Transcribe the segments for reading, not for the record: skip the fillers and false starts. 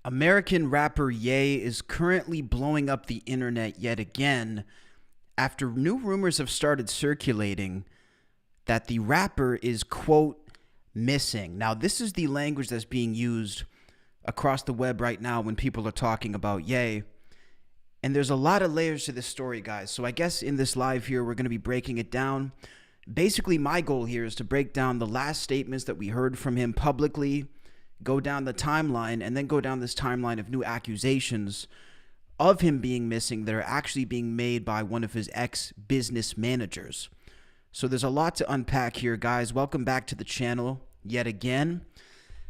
American rapper Ye is currently blowing up the internet yet again after new rumors have started circulating that the rapper is, quote, missing. Now, this is the language that's being used across the web right now when people are talking about Ye. And there's a lot of layers to this story, guys. So I guess in this live here, we're going to be breaking it down. Basically, my goal here is to break down the last statements that we heard from him publicly, go down the timeline, and then go down this timeline of new accusations of him being missing that are actually being made by one of his ex-business managers. So there's a lot to unpack here, guys. Welcome back to the channel yet again.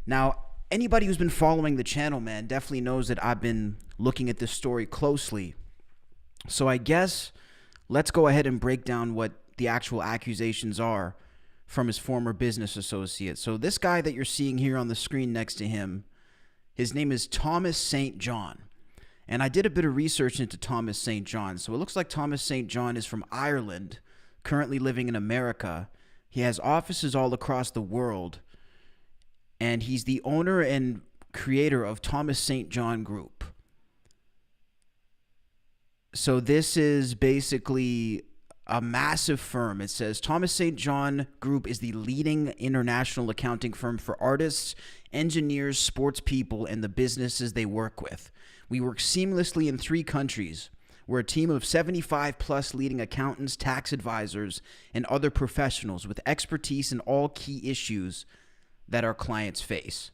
Now, anybody who's been following the channel, man, definitely knows that I've been looking at this story closely. So I guess let's go ahead and break down what the actual accusations are from his former business associate. So this guy that you're seeing here on the screen next to him, his name is Thomas St. John. And I did a bit of research into Thomas St. John. So it looks like Thomas St. John is from Ireland, currently living in America. He has offices all across the world. And he's the owner and creator of Thomas St. John Group. So this is basically a massive firm. It says Thomas St. John Group is the leading international accounting firm for artists, engineers, sports people, and the businesses they work with. We work seamlessly in 3 countries. We're a team of 75 plus leading accountants, tax advisors, and other professionals with expertise in all key issues that our clients face.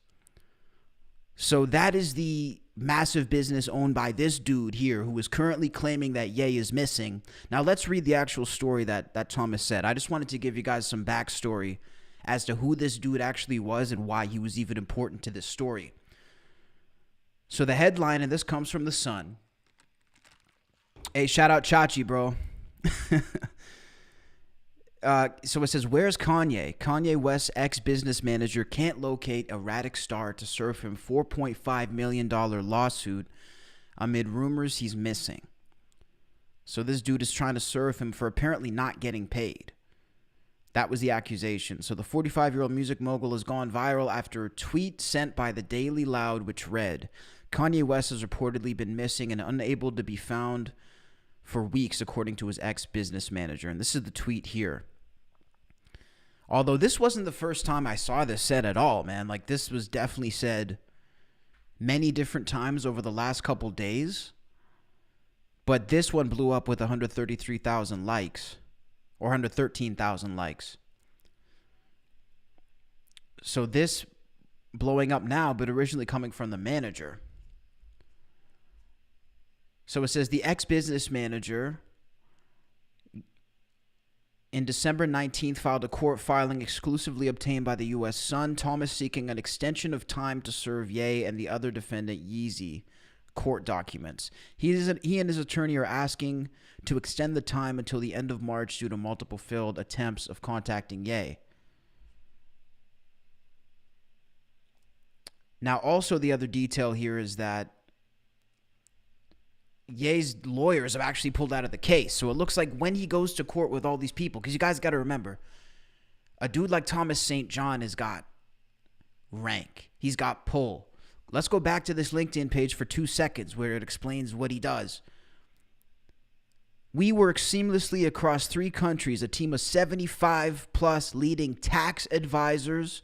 So that is the massive business owned by this dude here who is currently claiming that Ye is missing. Now let's read the actual story that Thomas said. I just wanted to give you guys some backstory as to who this dude actually was and why he was even important to this story. So the headline, and this comes from The Sun. Hey, shout out Chachi, bro. So it says, where's Kanye? Kanye West's ex-business manager can't locate erratic star to serve him $4.5 million lawsuit amid rumors he's missing. So this dude is trying to serve him for apparently not getting paid. That was the accusation. So the 45-year-old music mogul has gone viral after a tweet sent by the Daily Loud, which read, Kanye West has reportedly been missing and unable to be found for weeks, according to his ex-business manager. And this is the tweet here. Although this wasn't the first time I saw this said at all, man. Like, this was definitely said many different times over the last couple days. But this one blew up with 133,000 likes. Or 113,000 likes. So this blowing up now, but originally coming from the manager. So it says the ex-business manager in December 19th filed a court filing exclusively obtained by the U.S. Sun, Thomas seeking an extension of time to serve Ye and the other defendant Yeezy court documents. He and his attorney are asking to extend the time until the end of March due to multiple failed attempts of contacting Ye. Now, also the other detail here is that Ye's lawyers have actually pulled out of the case. So it looks like when he goes to court with all these people, because you guys got to remember, a dude like Thomas St. John has got rank. He's got pull. Let's go back to this LinkedIn page for 2 seconds where it explains what he does. We work seamlessly across 3 countries, a team of 75 plus leading tax advisors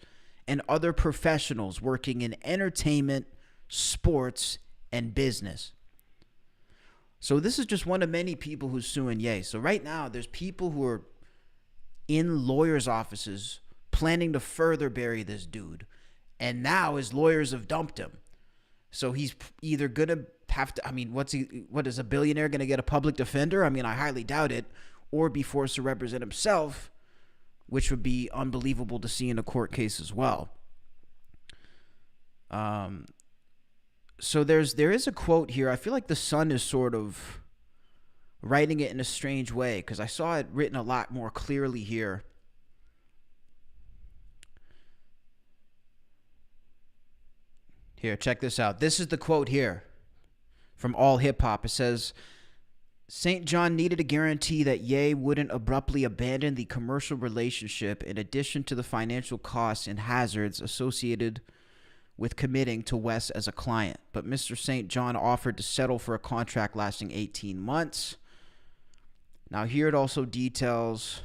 and other professionals working in entertainment, sports, and business. So this is just one of many people who's suing Ye. So right now, there's people who are in lawyers' offices planning to further bury this dude. And now his lawyers have dumped him. So he's either going to have to, I mean, what is a billionaire going to get a public defender? I mean, I highly doubt it. Or be forced to represent himself, which would be unbelievable to see in a court case as well. So there is a quote here. I feel like the Sun is sort of writing it in a strange way because I saw it written a lot more clearly here. Here, check this out. This is the quote here from All Hip Hop. It says, St. John needed a guarantee that Ye wouldn't abruptly abandon the commercial relationship in addition to the financial costs and hazards associated with committing to West as a client, but Mr. St. John offered to settle for a contract lasting 18 months. Now, here it also details,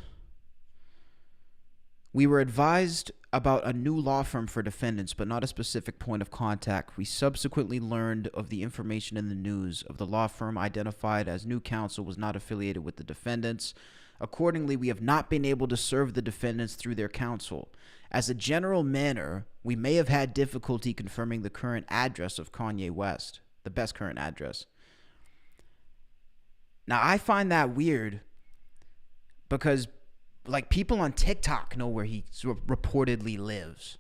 we were advised about a new law firm for defendants, but not a specific point of contact. We subsequently learned of the information in the news of the law firm identified as new counsel was not affiliated with the defendants. Accordingly, we have not been able to serve the defendants through their counsel. As a general matter, we may have had difficulty confirming the current address of Kanye West, the best current address. Now, I find that weird because, like, people on TikTok know where he reportedly lives.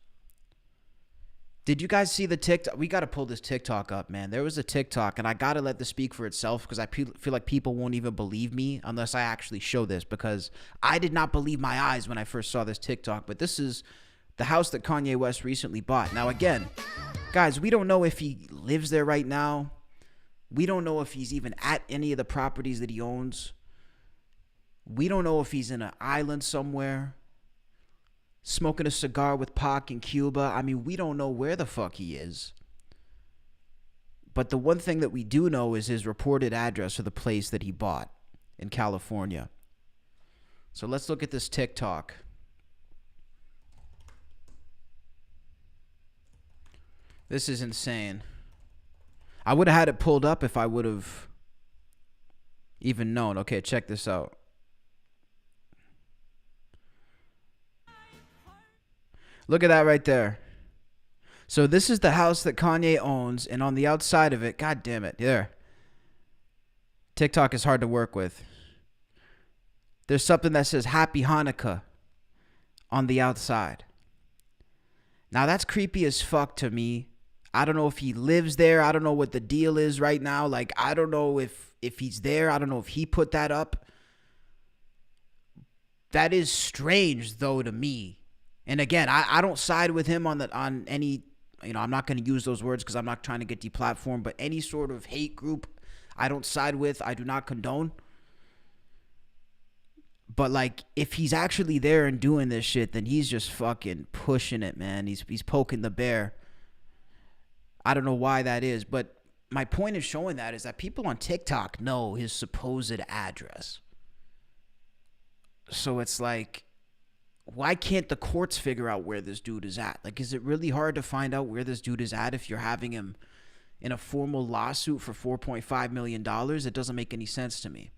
Did you guys see the TikTok? We got to pull this TikTok up, man. There was a TikTok, and I got to let this speak for itself because I feel like people won't even believe me unless I actually show this, because I did not believe my eyes when I first saw this TikTok. But this is the house that Kanye West recently bought. Now, again, guys, we don't know if he lives there right now. We don't know if he's even at any of the properties that he owns. We don't know if he's in an island somewhere, smoking a cigar with Pac in Cuba. I mean, we don't know where the fuck he is. But the one thing that we do know is his reported address for the place that he bought in California. So let's look at this TikTok. This is insane. I would have had it pulled up if I would have even known. Okay, check this out. Look at that right there. So this is the house that Kanye owns, and on the outside of it, god damn it, there. TikTok is hard to work with. There's something that says Happy Hanukkah on the outside. Now that's creepy as fuck to me. I don't know if he lives there. I don't know what the deal is right now. Like, I don't know if he's there. I don't know if he put that up. That is strange, though, to me. And again, I don't side with him on any, I'm not going to use those words because I'm not trying to get deplatformed, but any sort of hate group I don't side with, I do not condone. But, like, if he's actually there and doing this shit, then he's just fucking pushing it, man. He's poking the bear. I don't know why that is, but my point in showing that is that people on TikTok know his supposed address. So it's like, why can't the courts figure out where this dude is at? Like, is it really hard to find out where this dude is at if you're having him in a formal lawsuit for $4.5 million? It doesn't make any sense to me.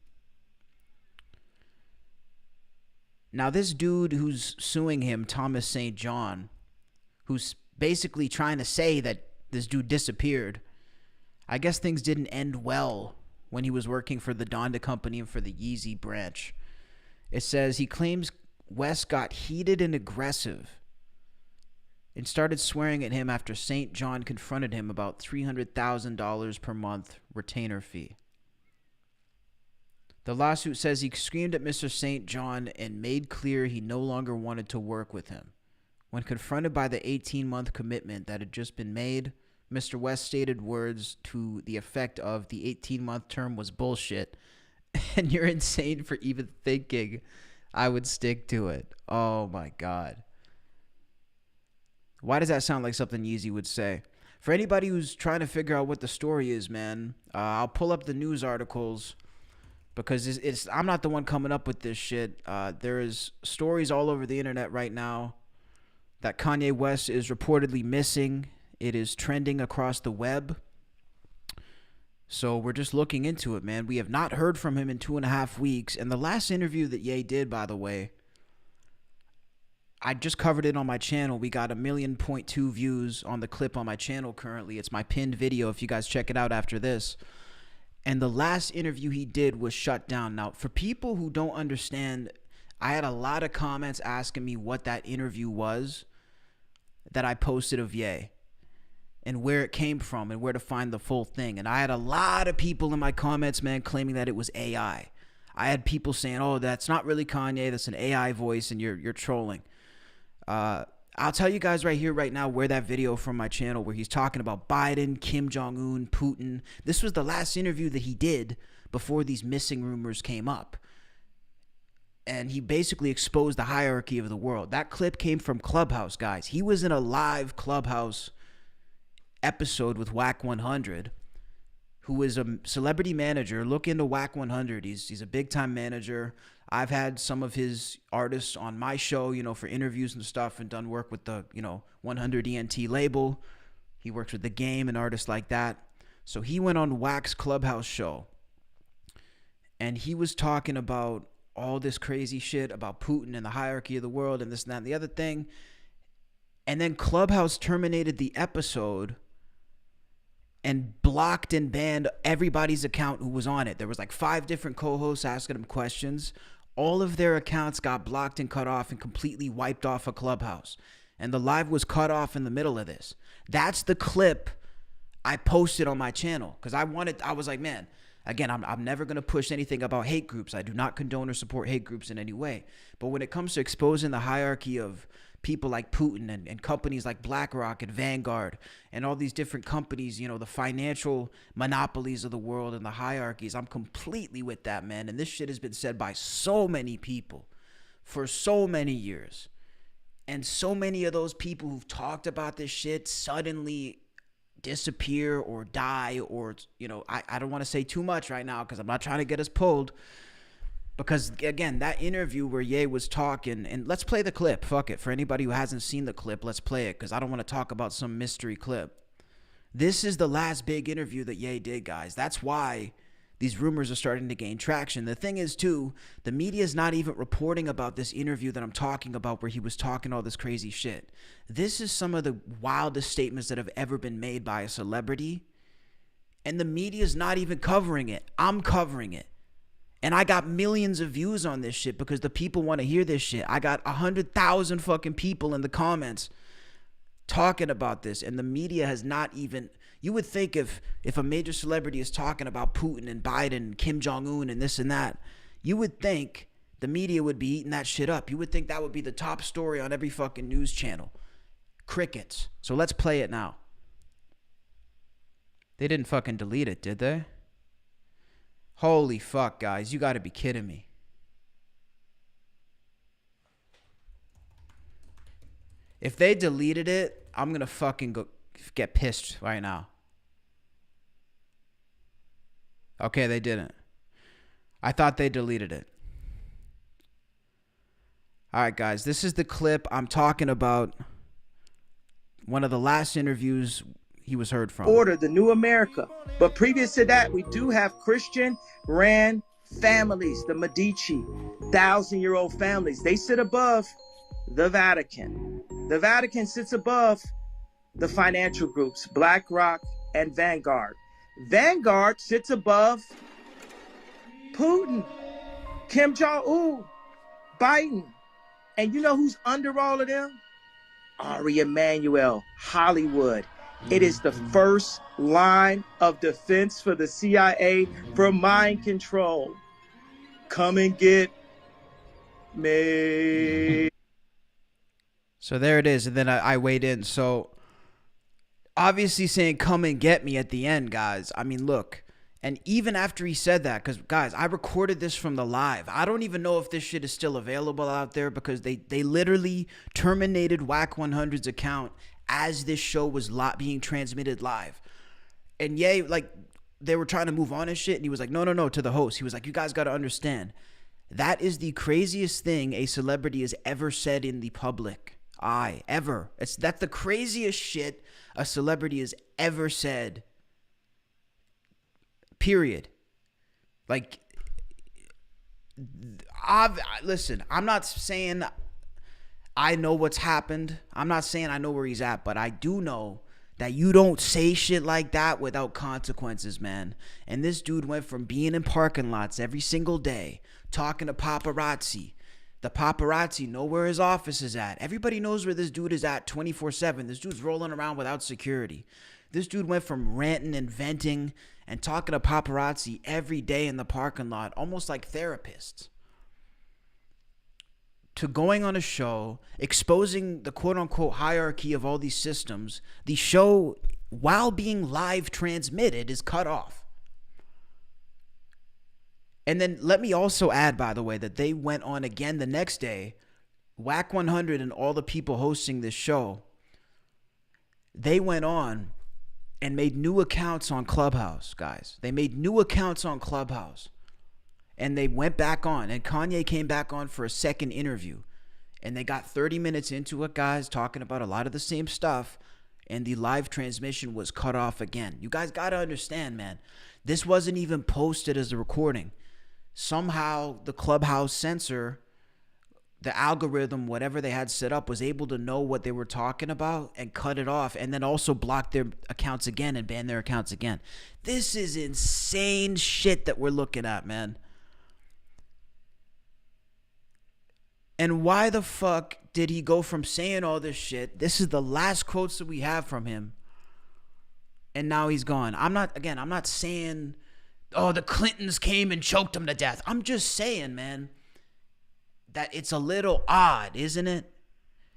Now, this dude who's suing him, Thomas St. John, who's basically trying to say that this dude disappeared, I guess things didn't end well when he was working for the Donda Company and for the Yeezy branch. It says he claims West got heated and aggressive and started swearing at him after St. John confronted him about $300,000 per month retainer fee. The lawsuit says he screamed at Mr. St. John and made clear he no longer wanted to work with him. When confronted by the 18-month commitment that had just been made, Mr. West stated words to the effect of the 18-month term was bullshit, and you're insane for even thinking I would stick to it. Oh, my God. Why does that sound like something Yeezy would say? For anybody who's trying to figure out what the story is, man, I'll pull up the news articles because I'm not the one coming up with this shit. There is stories all over the internet right now that Kanye West is reportedly missing. It is trending across the web. So we're just looking into it, man. We have not heard from him in 2.5 weeks. And the last interview that Ye did, by the way, I just covered it on my channel. We got 1.2 million views on the clip on my channel currently. It's my pinned video if you guys check it out after this. And the last interview he did was shut down. Now, for people who don't understand, I had a lot of comments asking me what that interview was that I posted of Ye and where it came from and where to find the full thing. And I had a lot of people in my comments, man, claiming that it was AI. I had people saying, oh, that's not really Kanye, that's an AI voice, and you're trolling. I'll tell you guys right here, right now, where that video from my channel where he's talking about Biden, Kim Jong-un, Putin. This was the last interview that he did before these missing rumors came up. And he basically exposed the hierarchy of the world. That clip came from Clubhouse, guys. He was in a live Clubhouse episode with Whack 100, who is a celebrity manager. Look into Whack 100. He's a big time manager. I've had some of his artists on my show, for interviews and stuff, and done work with the, 100 ENT label. He works with The Game and artists like that. So he went on Whack's Clubhouse show, and he was talking about all this crazy shit about Putin and the hierarchy of the world and this and that and the other thing. And then Clubhouse terminated the episode and blocked and banned everybody's account who was on it. There was like 5 different co-hosts asking him questions. All of their accounts got blocked and cut off and completely wiped off of Clubhouse. And the live was cut off in the middle of this. That's the clip I posted on my channel because I was like, man, again, I'm never going to push anything about hate groups. I do not condone or support hate groups in any way. But when it comes to exposing the hierarchy of people like Putin and companies like BlackRock and Vanguard and all these different companies, the financial monopolies of the world and the hierarchies, I'm completely with that, man. And this shit has been said by so many people for so many years. And so many of those people who've talked about this shit suddenly disappear or die or, I don't want to say too much right now because I'm not trying to get us pulled. Because, again, that interview where Ye was talking, and let's play the clip. Fuck it. For anybody who hasn't seen the clip, let's play it because I don't want to talk about some mystery clip. This is the last big interview that Ye did, guys. That's why these rumors are starting to gain traction. The thing is, too, the media is not even reporting about this interview that I'm talking about where he was talking all this crazy shit. This is some of the wildest statements that have ever been made by a celebrity, and the media is not even covering it. I'm covering it. And I got millions of views on this shit because the people want to hear this shit. I got 100,000 fucking people in the comments talking about this, and the media has not even... You would think if a major celebrity is talking about Putin and Biden and Kim Jong-un and this and that, you would think the media would be eating that shit up. You would think that would be the top story on every fucking news channel. Crickets. So let's play it now. They didn't fucking delete it, did they? Holy fuck, guys. You got to be kidding me. If they deleted it, I'm going to fucking get pissed right now. Okay, they didn't. I thought they deleted it. All right, guys. This is the clip I'm talking about. One of the last interviews he was heard from. Order, the new America. But previous to that, we do have Christian ran families, the Medici, 1,000-year-old families. They sit above the Vatican. The Vatican sits above the financial groups, BlackRock and Vanguard. Vanguard sits above Putin, Kim Jong-un, Biden. And you know who's under all of them? Ari Emanuel, Hollywood. It is the first line of defense for the CIA for mind control. Come and get me. So there it is. And then I weighed in. So obviously saying come and get me at the end, guys. I mean, look. And even after he said that, because, guys, I recorded this from the live. I don't even know if this shit is still available out there because they literally terminated Whack 100's account as this show was being transmitted live. And Ye, like, they were trying to move on and shit. And he was like, no, to the host. He was like, you guys got to understand. That is the craziest thing a celebrity has ever said in the public eye. Ever. That's the craziest shit a celebrity has ever said. Period. Like, listen, I'm not saying I know what's happened. I'm not saying I know where he's at, but I do know that you don't say shit like that without consequences, man. And this dude went from being in parking lots every single day, talking to paparazzi. The paparazzi know where his office is at. Everybody knows where this dude is at 24/7. This dude's rolling around without security. This dude went from ranting and venting and talking to paparazzi every day in the parking lot, almost like therapists, to going on a show, exposing the quote-unquote hierarchy of all these systems. The show, while being live transmitted, is cut off. And then let me also add, by the way, that they went on again the next day. Whack 100 and all the people hosting this show, they went on and made new accounts on Clubhouse, guys. They made new accounts on Clubhouse. And they went back on. And Kanye came back on for a second interview. And they got 30 minutes into it, guys, talking about a lot of the same stuff. And the live transmission was cut off again. You guys got to understand, man. This wasn't even posted as a recording. Somehow the Clubhouse censor, the algorithm, whatever they had set up, was able to know what they were talking about and cut it off, and then also block their accounts again and ban their accounts again. This is insane shit that we're looking at, man. And why the fuck did he go from saying all this shit? This is the last quotes that we have from him, and now he's gone. I'm not saying, oh, the Clintons came and choked him to death. I'm just saying, man, that it's a little odd, isn't it?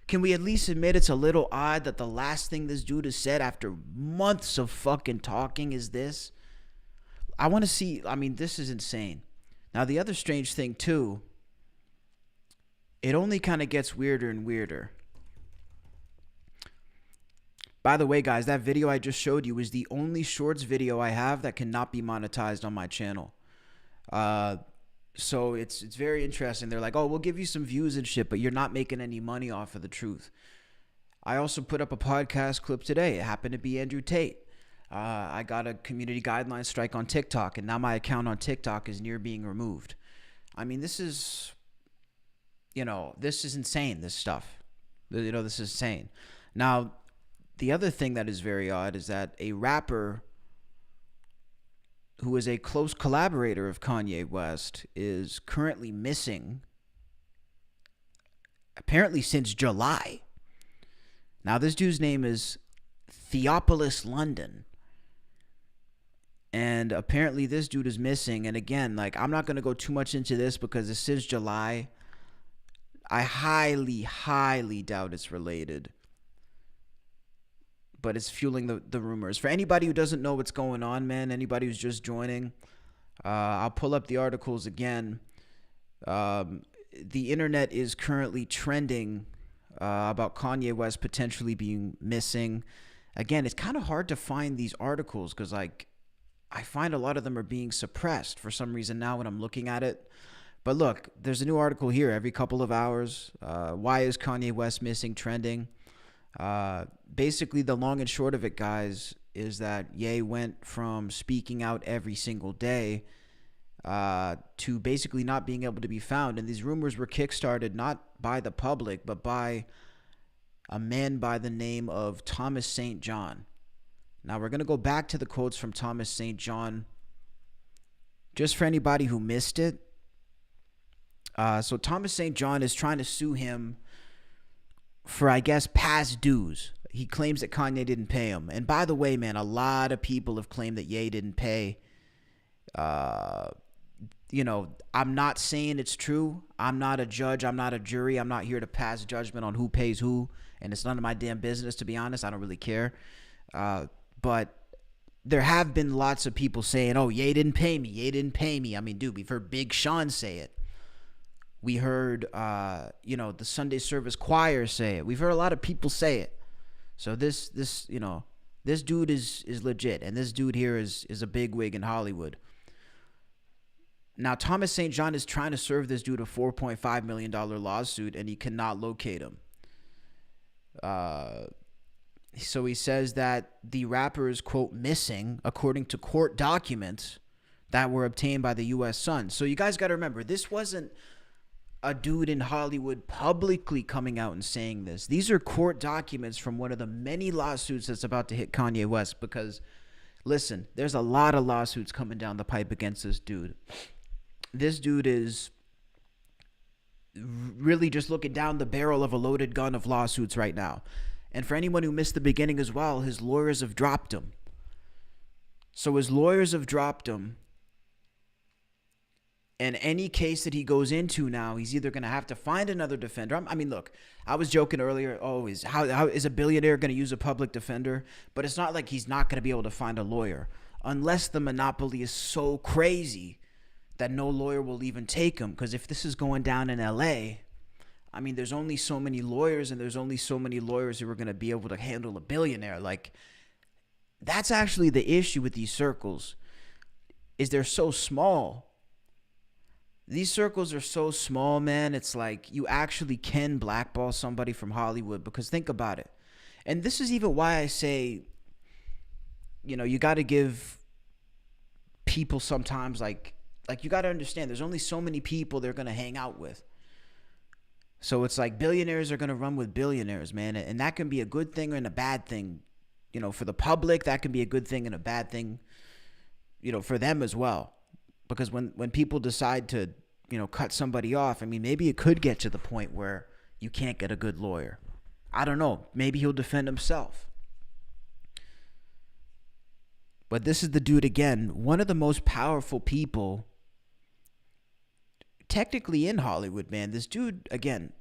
Can we at least admit it's a little odd that the last thing this dude has said after months of fucking talking is this? I want to see, this is insane. Now, the other strange thing, too, it only kind of gets weirder and weirder. By the way, guys, that video I just showed you is the only shorts video I have that cannot be monetized on my channel. So it's very interesting. They're like, oh, we'll give you some views and shit, but you're not making any money off of the truth. I also put up a podcast clip today. It happened to be Andrew Tate. I got a community guideline strike on TikTok, and now my account on TikTok is near being removed. This is, this is insane, this stuff. This is insane. Now, the other thing that is very odd is that a rapper who is a close collaborator of Kanye West is currently missing, apparently since July. Now, this dude's name is Theophilus London. And apparently this dude is missing. And again, I'm not going to go too much into this because it's since July. I highly, highly doubt it's related. But it's fueling the rumors. For anybody who doesn't know what's going on, man, anybody who's just joining, I'll pull up the articles again. The internet is currently trending about Kanye West potentially being missing. Again, it's kind of hard to find these articles because, I find a lot of them are being suppressed for some reason now when I'm looking at it. But look, there's a new article here every couple of hours. Why is Kanye West missing trending? Basically, the long and short of it, guys, is that Ye went from speaking out every single day to basically not being able to be found. And these rumors were kickstarted not by the public, but by a man by the name of Thomas St. John. Now, we're going to go back to the quotes from Thomas St. John just for anybody who missed it. So Thomas St. John is trying to sue him for, I guess, past dues. He claims that Kanye didn't pay him. And by the way, man, a lot of people have claimed that Ye didn't pay. I'm not saying it's true. I'm not a judge. I'm not a jury. I'm not here to pass judgment on who pays who. And it's none of my damn business, to be honest. I don't really care. But there have been lots of people saying, oh, Ye didn't pay me. Ye didn't pay me. Dude, we've heard Big Sean say it. We heard, the Sunday service choir say it. We've heard a lot of people say it. So this dude is legit. And this dude here is a bigwig in Hollywood. Now, Thomas St. John is trying to serve this dude a $4.5 million lawsuit, and he cannot locate him. So he says that the rapper is, quote, missing, according to court documents that were obtained by the U.S. Sun. So you guys got to remember, this wasn't a dude in Hollywood publicly coming out and saying this. These are court documents from one of the many lawsuits that's about to hit Kanye West because, listen, there's a lot of lawsuits coming down the pipe against this dude. This dude is really just looking down the barrel of a loaded gun of lawsuits right now. And for anyone who missed the beginning as well, his lawyers have dropped him. So his lawyers have dropped him. And any case that he goes into now, he's either going to have to find another defender. Look, I was joking earlier, how is a billionaire going to use a public defender? But it's not like he's not going to be able to find a lawyer. Unless the monopoly is so crazy that no lawyer will even take him. Because if this is going down in L.A., there's only so many lawyers, and there's only so many lawyers who are going to be able to handle a billionaire. That's actually the issue with these circles, is they're so small. These circles are so small, man. It's like you actually can blackball somebody from Hollywood, because think about it. And this is even why I say, you got to give people sometimes, like you got to understand there's only so many people they're going to hang out with. So it's like billionaires are going to run with billionaires, man. And that can be a good thing and a bad thing. For the public, that can be a good thing and a bad thing, for them as well. Because when people decide to, cut somebody off, I mean, maybe it could get to the point where you can't get a good lawyer. I don't know. Maybe he'll defend himself. But this is the dude again, one of the most powerful people technically in Hollywood, man. This dude, again,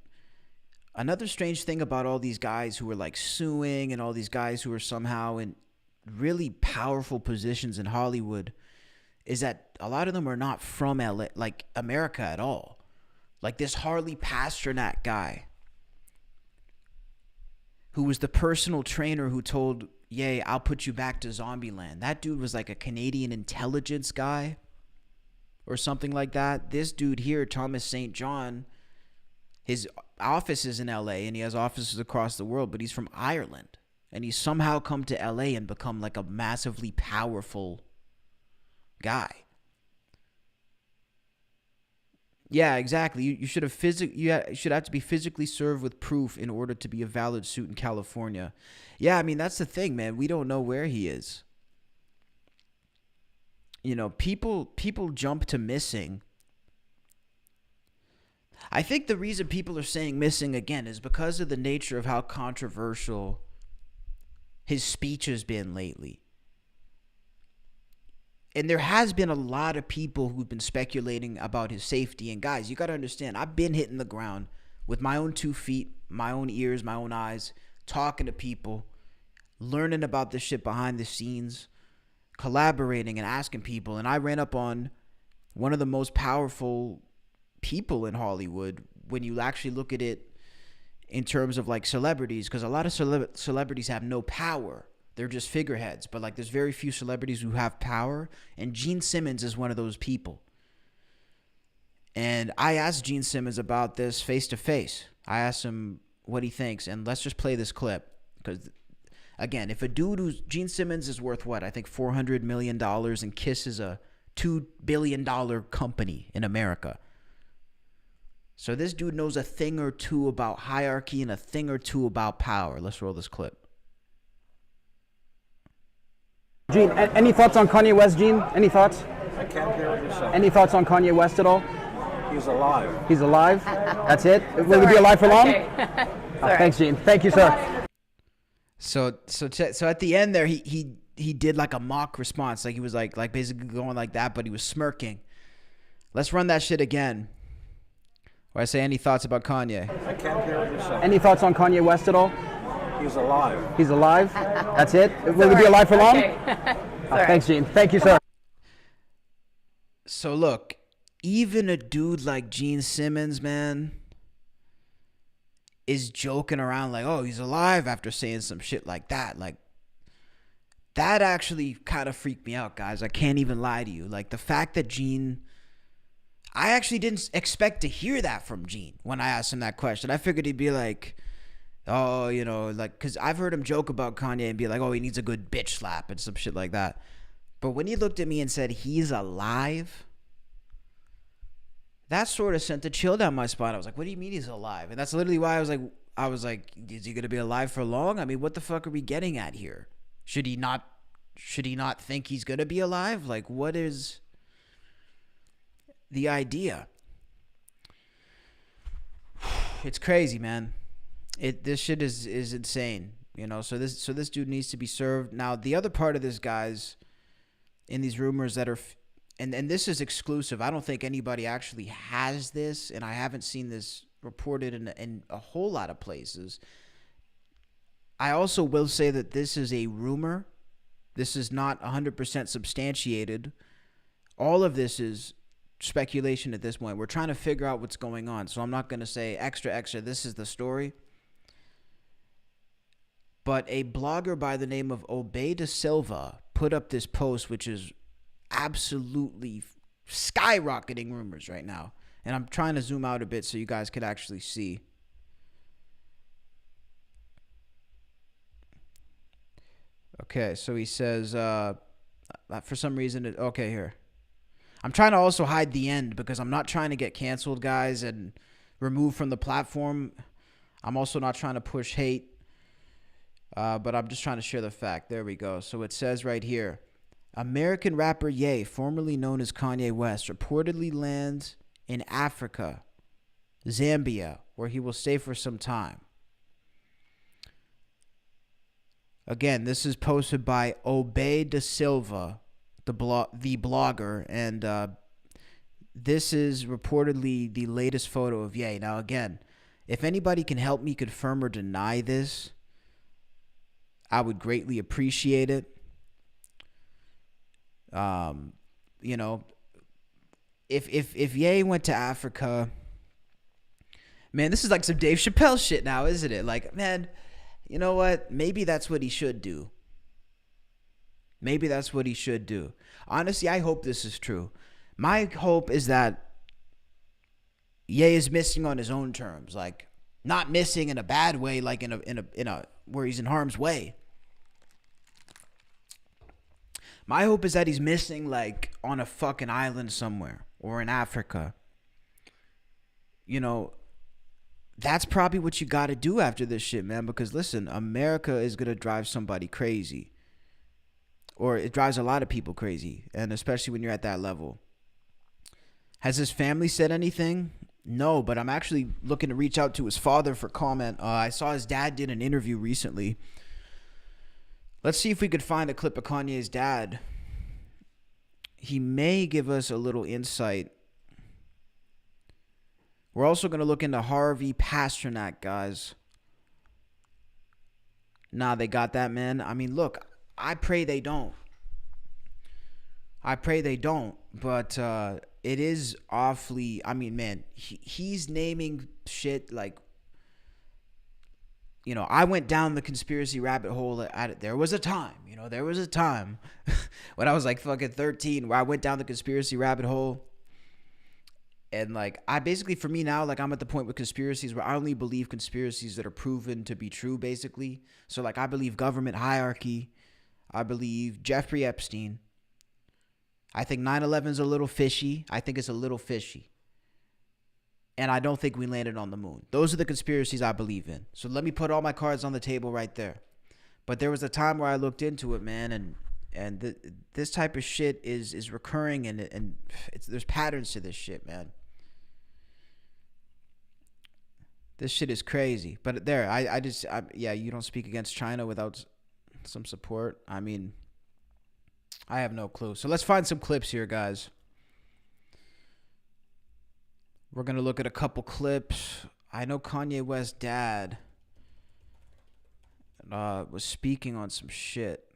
another strange thing about all these guys who are like suing and all these guys who are somehow in really powerful positions in Hollywood is that a lot of them are not from LA, like America at all. Like this Harley Pasternak guy who was the personal trainer who told Ye, I'll put you back to Zombieland. That dude was like a Canadian intelligence guy or something like that. This dude here, Thomas St. John, his office is in LA and he has offices across the world, but he's from Ireland. And he's somehow come to LA and become like a massively powerful guy. Yeah, exactly. You should have should have to be physically served with proof in order to be a valid suit in California. Yeah, I mean, that's the thing, man. We don't know where he is. People jump to missing. I think the reason people are saying missing again is because of the nature of how controversial his speech has been lately. And there has been a lot of people who've been speculating about his safety. And guys, you got to understand, I've been hitting the ground with my own 2 feet, my own ears, my own eyes, talking to people, learning about this shit behind the scenes, collaborating and asking people. And I ran up on one of the most powerful people in Hollywood when you actually look at it in terms of like celebrities, because a lot of celebrities have no power. They're just figureheads. But like there's very few celebrities who have power, and Gene Simmons is one of those people. And I asked Gene Simmons about this face to face. I asked him what he thinks, and let's just play this clip, because again, if a dude who's Gene Simmons is worth what? I think $400 million, and Kiss is a $2 billion company in America. So this dude knows a thing or two about hierarchy and a thing or two about power. Let's roll this clip. Gene, any thoughts on Kanye West, Gene? Any thoughts? I can't hear what you're saying. Any thoughts on Kanye West at all? He's alive. He's alive? That's it? Will he be alive for long? Okay. Thanks, Gene. Thank you, sir. So at the end there, he did like a mock response. Like he was like basically going like that, but he was smirking. Let's run that shit again. Where I say, any thoughts about Kanye? I can't hear what you're saying. Any thoughts on Kanye West at all? He's alive. He's alive? That's it? Will he be alive for long? Thanks, Gene. Thank you, sir. So look, even a dude like Gene Simmons, man, is joking around like, oh, he's alive after saying some shit like that. Like, that actually kind of freaked me out, guys. I can't even lie to you. Like, the fact that Gene... I actually didn't expect to hear that from Gene when I asked him that question. I figured he'd be like, oh, like, because I've heard him joke about Kanye and be like, oh, he needs a good bitch slap and some shit like that. But when he looked at me and said he's alive, that sort of sent a chill down my spine. I was like, what do you mean he's alive? And that's literally why I was like, is he going to be alive for long? I mean, what the fuck are we getting at here? Should he not think he's going to be alive? Like, what is the idea? It's crazy, man. This shit is insane, so this dude needs to be served. Now, the other part of this, guys, in these rumors that are and this is exclusive. I don't think anybody actually has this, and I haven't seen this reported in a whole lot of places. I also will say that this is a rumor. This is not 100% substantiated. All of this is speculation at this point. We're trying to figure out what's going on, so I'm not going to say extra, this is the story. But a blogger by the name of Obey De Silva put up this post, which is absolutely skyrocketing rumors right now. And I'm trying to zoom out a bit so you guys could actually see. Okay, so he says, for some reason, okay, here. I'm trying to also hide the end because I'm not trying to get canceled, guys, and removed from the platform. I'm also not trying to push hate, but I'm just trying to share the fact. There we go. So it says right here, American rapper Ye, formerly known as Kanye West, reportedly lands in Africa, Zambia, where he will stay for some time. Again, this is posted by Obey De Silva, the blogger, and this is reportedly the latest photo of Ye. Now, again, if anybody can help me confirm or deny this, I would greatly appreciate it. You know, if Ye went to Africa, man, this is like some Dave Chappelle shit now, isn't it? Like, man, you know what? Maybe that's what he should do. Maybe that's what he should do. Honestly, I hope this is true. My hope is that Ye is missing on his own terms, like not missing in a bad way, like in a where he's in harm's way. My hope is that he's missing like on a fucking island somewhere or in Africa. You know, that's probably what you got to do after this shit, man, because listen, America is going to drive somebody crazy. Or it drives a lot of people crazy, and especially when you're at that level. Has his family said anything? No, but I'm actually looking to reach out to his father for comment. I saw his dad did an interview recently. Let's see if we could find a clip of Kanye's dad. He may give us a little insight. We're also going to look into Harvey Pasternak, guys. Nah, they got that, man. I mean, look, I pray they don't. I pray they don't. But it is awfully, I mean, man, he's naming shit like, you know, I went down the conspiracy rabbit hole at it. There was a time when I was like fucking 13 where I went down the conspiracy rabbit hole. And like, I basically, for me now, like I'm at the point with conspiracies where I only believe conspiracies that are proven to be true, basically. So like, I believe government hierarchy. I believe Jeffrey Epstein. I think 9/11 is a little fishy. I think it's a little fishy. And I don't think we landed on the moon. Those are the conspiracies I believe in. So let me put all my cards on the table right there. But there was a time where I looked into it, man, and this type of shit is recurring, and there's patterns to this shit, man. This shit is crazy. But there, yeah, you don't speak against China without some support. I mean, I have no clue. So let's find some clips here, guys. We're going to look at a couple clips. I know Kanye West's dad was speaking on some shit.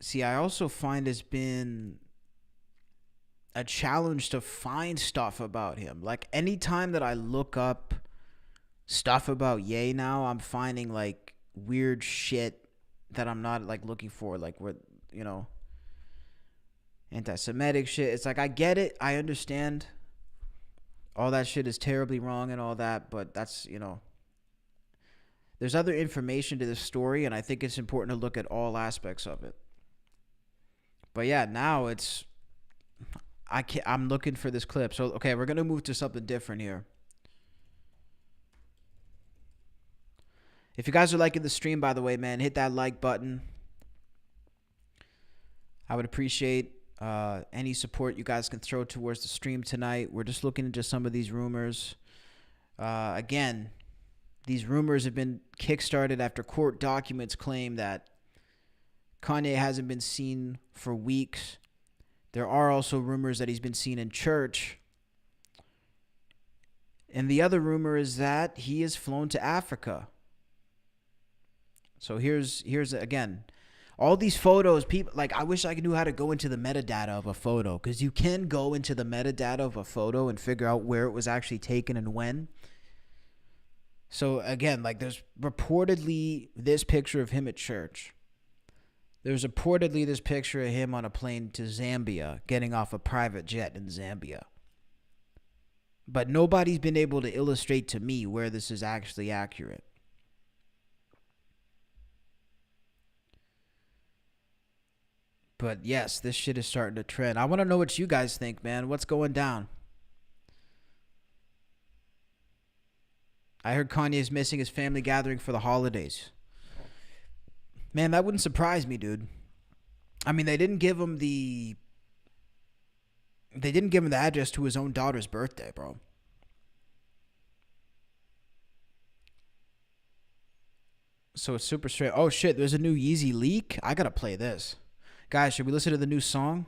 See, I also find it's been a challenge to find stuff about him. Like, anytime that I look up stuff about Ye now, I'm finding, like, weird shit that I'm not, like, looking for. Like, what, you know, anti-Semitic shit. It's like, I get it. I understand. All that shit is terribly wrong and all that, but that's, you know, there's other information to this story, and I think it's important to look at all aspects of it. But yeah, now it's, I'm looking for this clip. So, okay, we're going to move to something different here. If you guys are liking the stream, by the way, man, hit that like button. I would appreciate any support you guys can throw towards the stream tonight. We're just looking into some of these rumors. Again, these rumors have been kickstarted after court documents claim that Kanye hasn't been seen for weeks. There are also rumors that he's been seen in church. And the other rumor is that he has flown to Africa. So here's again, all these photos, people, like, I wish I knew how to go into the metadata of a photo, because you can go into the metadata of a photo and figure out where it was actually taken and when. So again, like there's reportedly this picture of him at church. There's reportedly this picture of him on a plane to Zambia, getting off a private jet in Zambia. But nobody's been able to illustrate to me where this is actually accurate. But yes, this shit is starting to trend. I want to know what you guys think, man. What's going down? I heard Kanye's missing his family gathering for the holidays. Man, that wouldn't surprise me, dude. I mean, they didn't give him the address to his own daughter's birthday, bro. So it's super straight. Oh shit, there's a new Yeezy leak. I gotta play this. Guys, should we listen to the new song?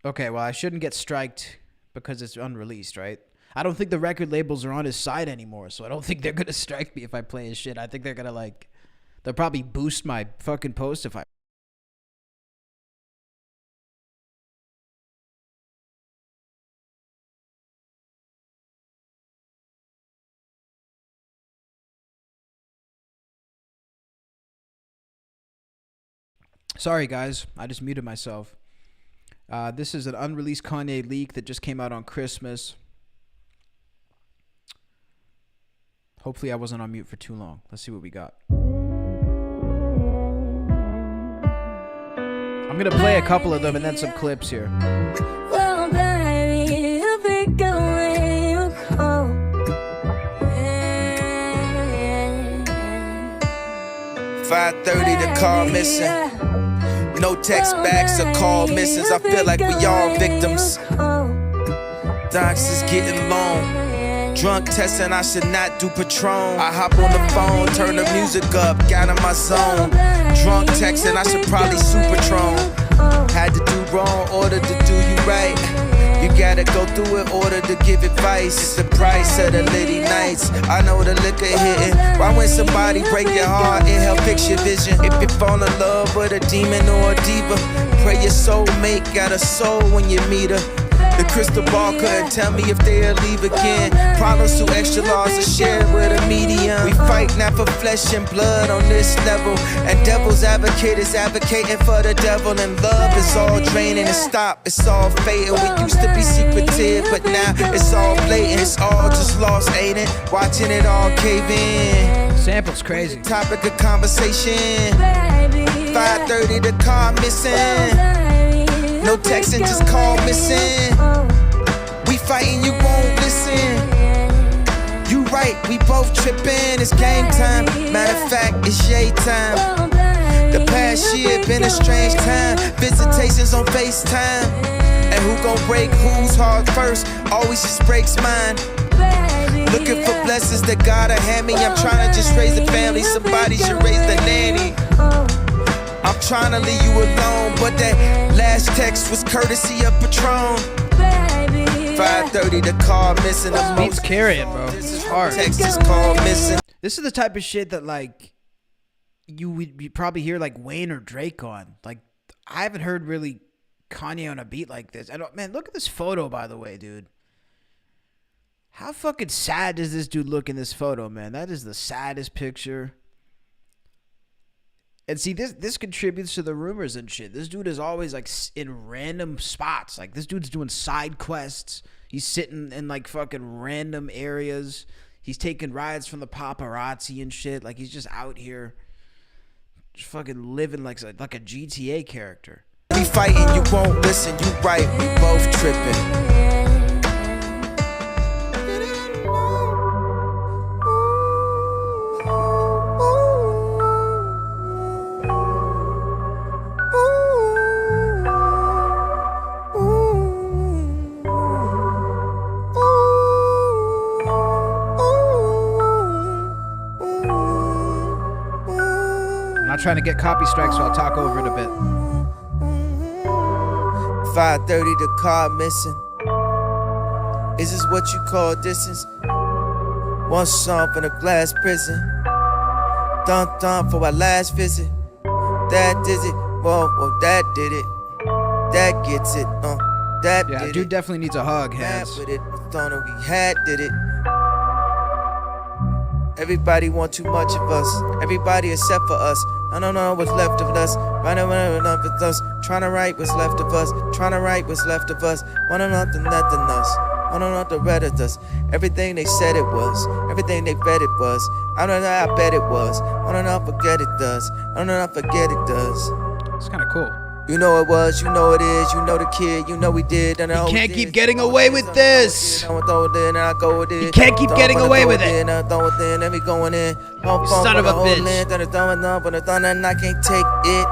Okay, well, I shouldn't get striked because it's unreleased, right? I don't think the record labels are on his side anymore, so I don't think they're gonna strike me if I play his shit. I think they're gonna they'll probably boost my fucking post if I. Sorry, guys. I just muted myself. This is an unreleased Kanye leak that just came out on Christmas. Hopefully I wasn't on mute for too long. Let's see what we got. I'm going to play a couple of them and then some clips here. Well, baby, you pick a way you go. 5:30, the car missing. No text backs or call misses. I feel like we all victims. Docs is getting long. Drunk testing, I should not do Patron. I hop on the phone, turn the music up, got in my zone. Drunk texting, I should probably Supatron. Had to do wrong, order to do you right. You gotta go through it, order to give advice. It's the price of the litty nights. I know the liquor hitting. Why when somebody break your heart, it help fix your vision. If you fall in love with a demon or a diva, pray your soulmate got a soul when you meet her. The crystal ball couldn't tell me if they'll leave again. Problems too extra large to share with a medium. We fight not for flesh and blood on this level. And devil's advocate is advocating for the devil. And love is all draining and stop, it's all fading. We used to be secretive, but now it's all blatant. It's all just lost, ain't it? Watching it all cave in. Sample's crazy. Topic of conversation. 5:30, the car missing. No texting, just call missing. We fighting, you won't listen. You right, we both tripping. It's game time. Matter of fact, it's yay time. The past year been a strange time. Visitations on FaceTime. And who gon' break whose heart first? Always just breaks mine. Looking for blessings that God will hand me. I'm trying to just raise a family. Somebody should raise the nanny. I'm trying to leave you alone, but that last text was courtesy of Patron. 5:30, the car missing. The Beats carrying, bro. This is hard. Text is call missing. This is the type of shit that you would probably hear Wayne or Drake on. I haven't heard really Kanye on a beat like this. Man, look at this photo, by the way, dude. How fucking sad does this dude look in this photo, man? That is the saddest picture. And see, this contributes to the rumors and shit. This dude is always in random spots. This dude's doing side quests. He's sitting in fucking random areas. He's taking rides from the paparazzi and shit. He's just out here, just fucking living like a GTA character. We fighting, you won't listen. You right, we both tripping. Trying to get copy strikes, so I'll talk over it a bit. 5:30, the car missing. Is this what you call distance? One song from the glass prison. Dun for our last visit. That did it. Whoa, that did it. That gets it. That yeah, did dude it. definitely needs a hug, Mad Hans. with it. thought we had did it. Everybody want too much of us. Everybody except for us. I don't know what's left of us. Running up with us. Trying to write what's left of us. Trying to write what's left of us. Wanna nothing nothing us. Wanna know the red of us. Everything they said it was. Everything they read it was. I don't know, I bet it was. Wanna not forget it does. I don't know, I forget it does. It's kind of cool. You know it was, you know it is, you know the kid, you know we did. And You can't keep getting away with this. You You can't keep getting away with it. Son of a bitch. And I can't take it.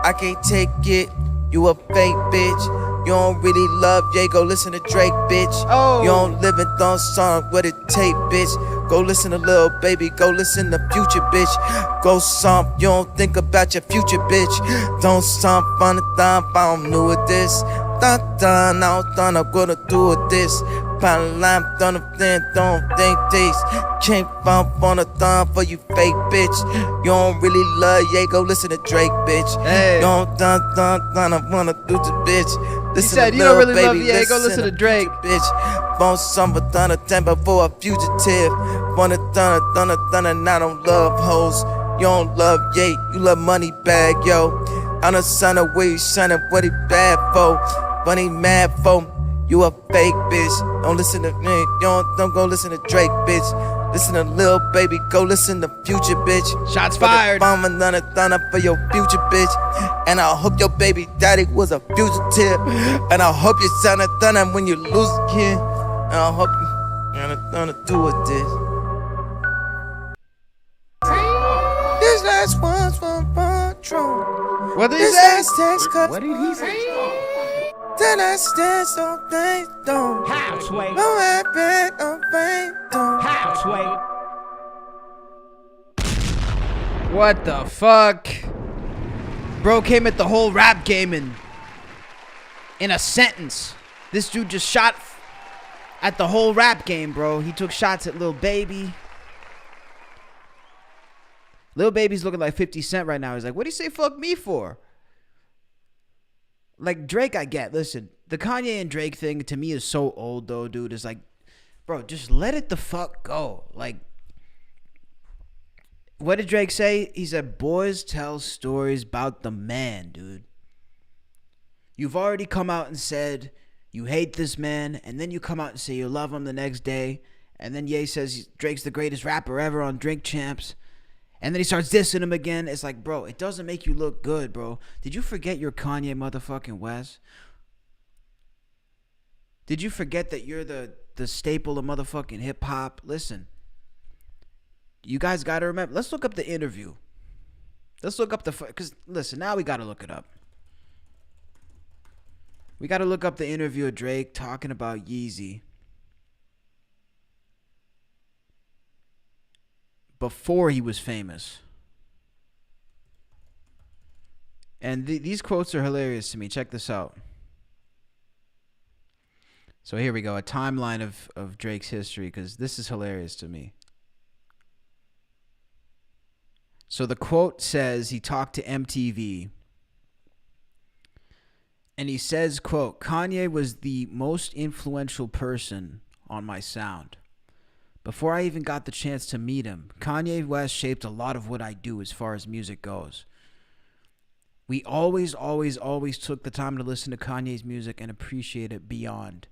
I can't take it. You a fake bitch. You don't really love Ye, go listen to Drake, bitch. Oh. You don't live in thong song with a tape, bitch. Go listen to Lil Baby, go listen to Future, bitch. Go stomp, you don't think about your future, bitch. Don't stomp on the thumb, I don't know what this. Dun dun, I don't think I'm gonna do with this. Line, don't think this. Can't bump on the thumb for you fake bitch. You don't really love Ye, go listen to Drake, bitch. Hey. You don't I wanna do the bitch. Listen said to you don't Lil really love Baby, Ye, go listen to Drake. Bitch, bone summer thunder, temper for a fugitive. Wanna thunder, and I don't love hoes. You don't love Ye, you love money bag, yo. I'm the son of where you shining, what he bad for, what he mad for. You a fake bitch. Don't listen to me. You don't go listen to Drake, bitch. Listen to Lil Baby. Go listen to Future, bitch. Shots fired. Bomb another thunder for your future, bitch. And I hope your baby daddy was a fugitive. And I hope you sound a thunder when you lose a kid. And I hope you gonna do with this. This last one's from Patron. What did he This say? last text cut. What did he say? Then I stand so things don't. Houseway. No habit of pain don't. Houseway. What the fuck? Bro came at the whole rap game in a sentence. This dude just shot at the whole rap game, bro. He took shots at Lil Baby. Lil Baby's looking like 50 Cent right now. He's like, what do you say fuck me for? Like, Drake, I get. Listen, the Kanye and Drake thing to me is so old, though, dude. It's like, bro, just let it the fuck go. Like, what did Drake say? He said, boys tell stories about the man, dude. You've already come out and said you hate this man, and then you come out and say you love him the next day, and then Ye says Drake's the greatest rapper ever on Drink Champs. And then he starts dissing him again. It's like, bro, it doesn't make you look good, bro. Did you forget you're Kanye motherfucking West? Did you forget that you're the staple of motherfucking hip-hop? Listen, you guys got to remember. Let's look up the interview. Let's look up because, listen, now we got to look it up. We got to look up the interview of Drake talking about Yeezy before he was famous. And these quotes are hilarious to me. Check this out. So here we go. A timeline of Drake's history, because this is hilarious to me. So the quote says he talked to MTV. And he says, quote, Kanye was the most influential person on my sound. Before I even got the chance to meet him, Kanye West shaped a lot of what I do as far as music goes. We always took the time to listen to Kanye's music and appreciate it beyond.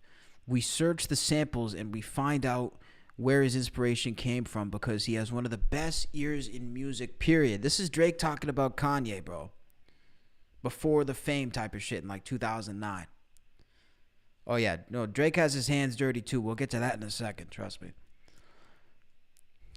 We search the samples and we find out where his inspiration came from because he has one of the best ears in music, period. This is Drake talking about Kanye, bro. Before the fame type of shit in like 2009. Oh yeah, no, Drake has his hands dirty too. We'll get to that in a second, trust me.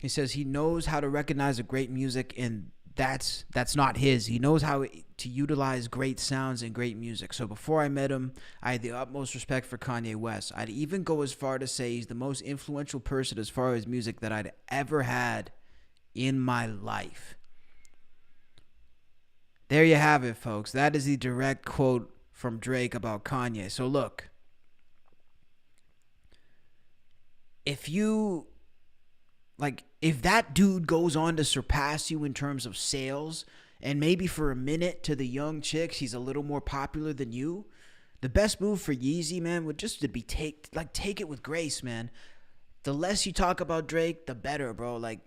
He says he knows how to recognize a great music, and that's not his. He knows how to utilize great sounds and great music. So before I met him, I had the utmost respect for Kanye West. I'd even go as far to say he's the most influential person as far as music that I'd ever had in my life. There you have it, folks. That is the direct quote from Drake about Kanye. So look, if that dude goes on to surpass you in terms of sales, and maybe for a minute to the young chicks, he's a little more popular than you, The best move for Yeezy, man, would just to be take it with grace, man. The less you talk about Drake, the better, bro. Like,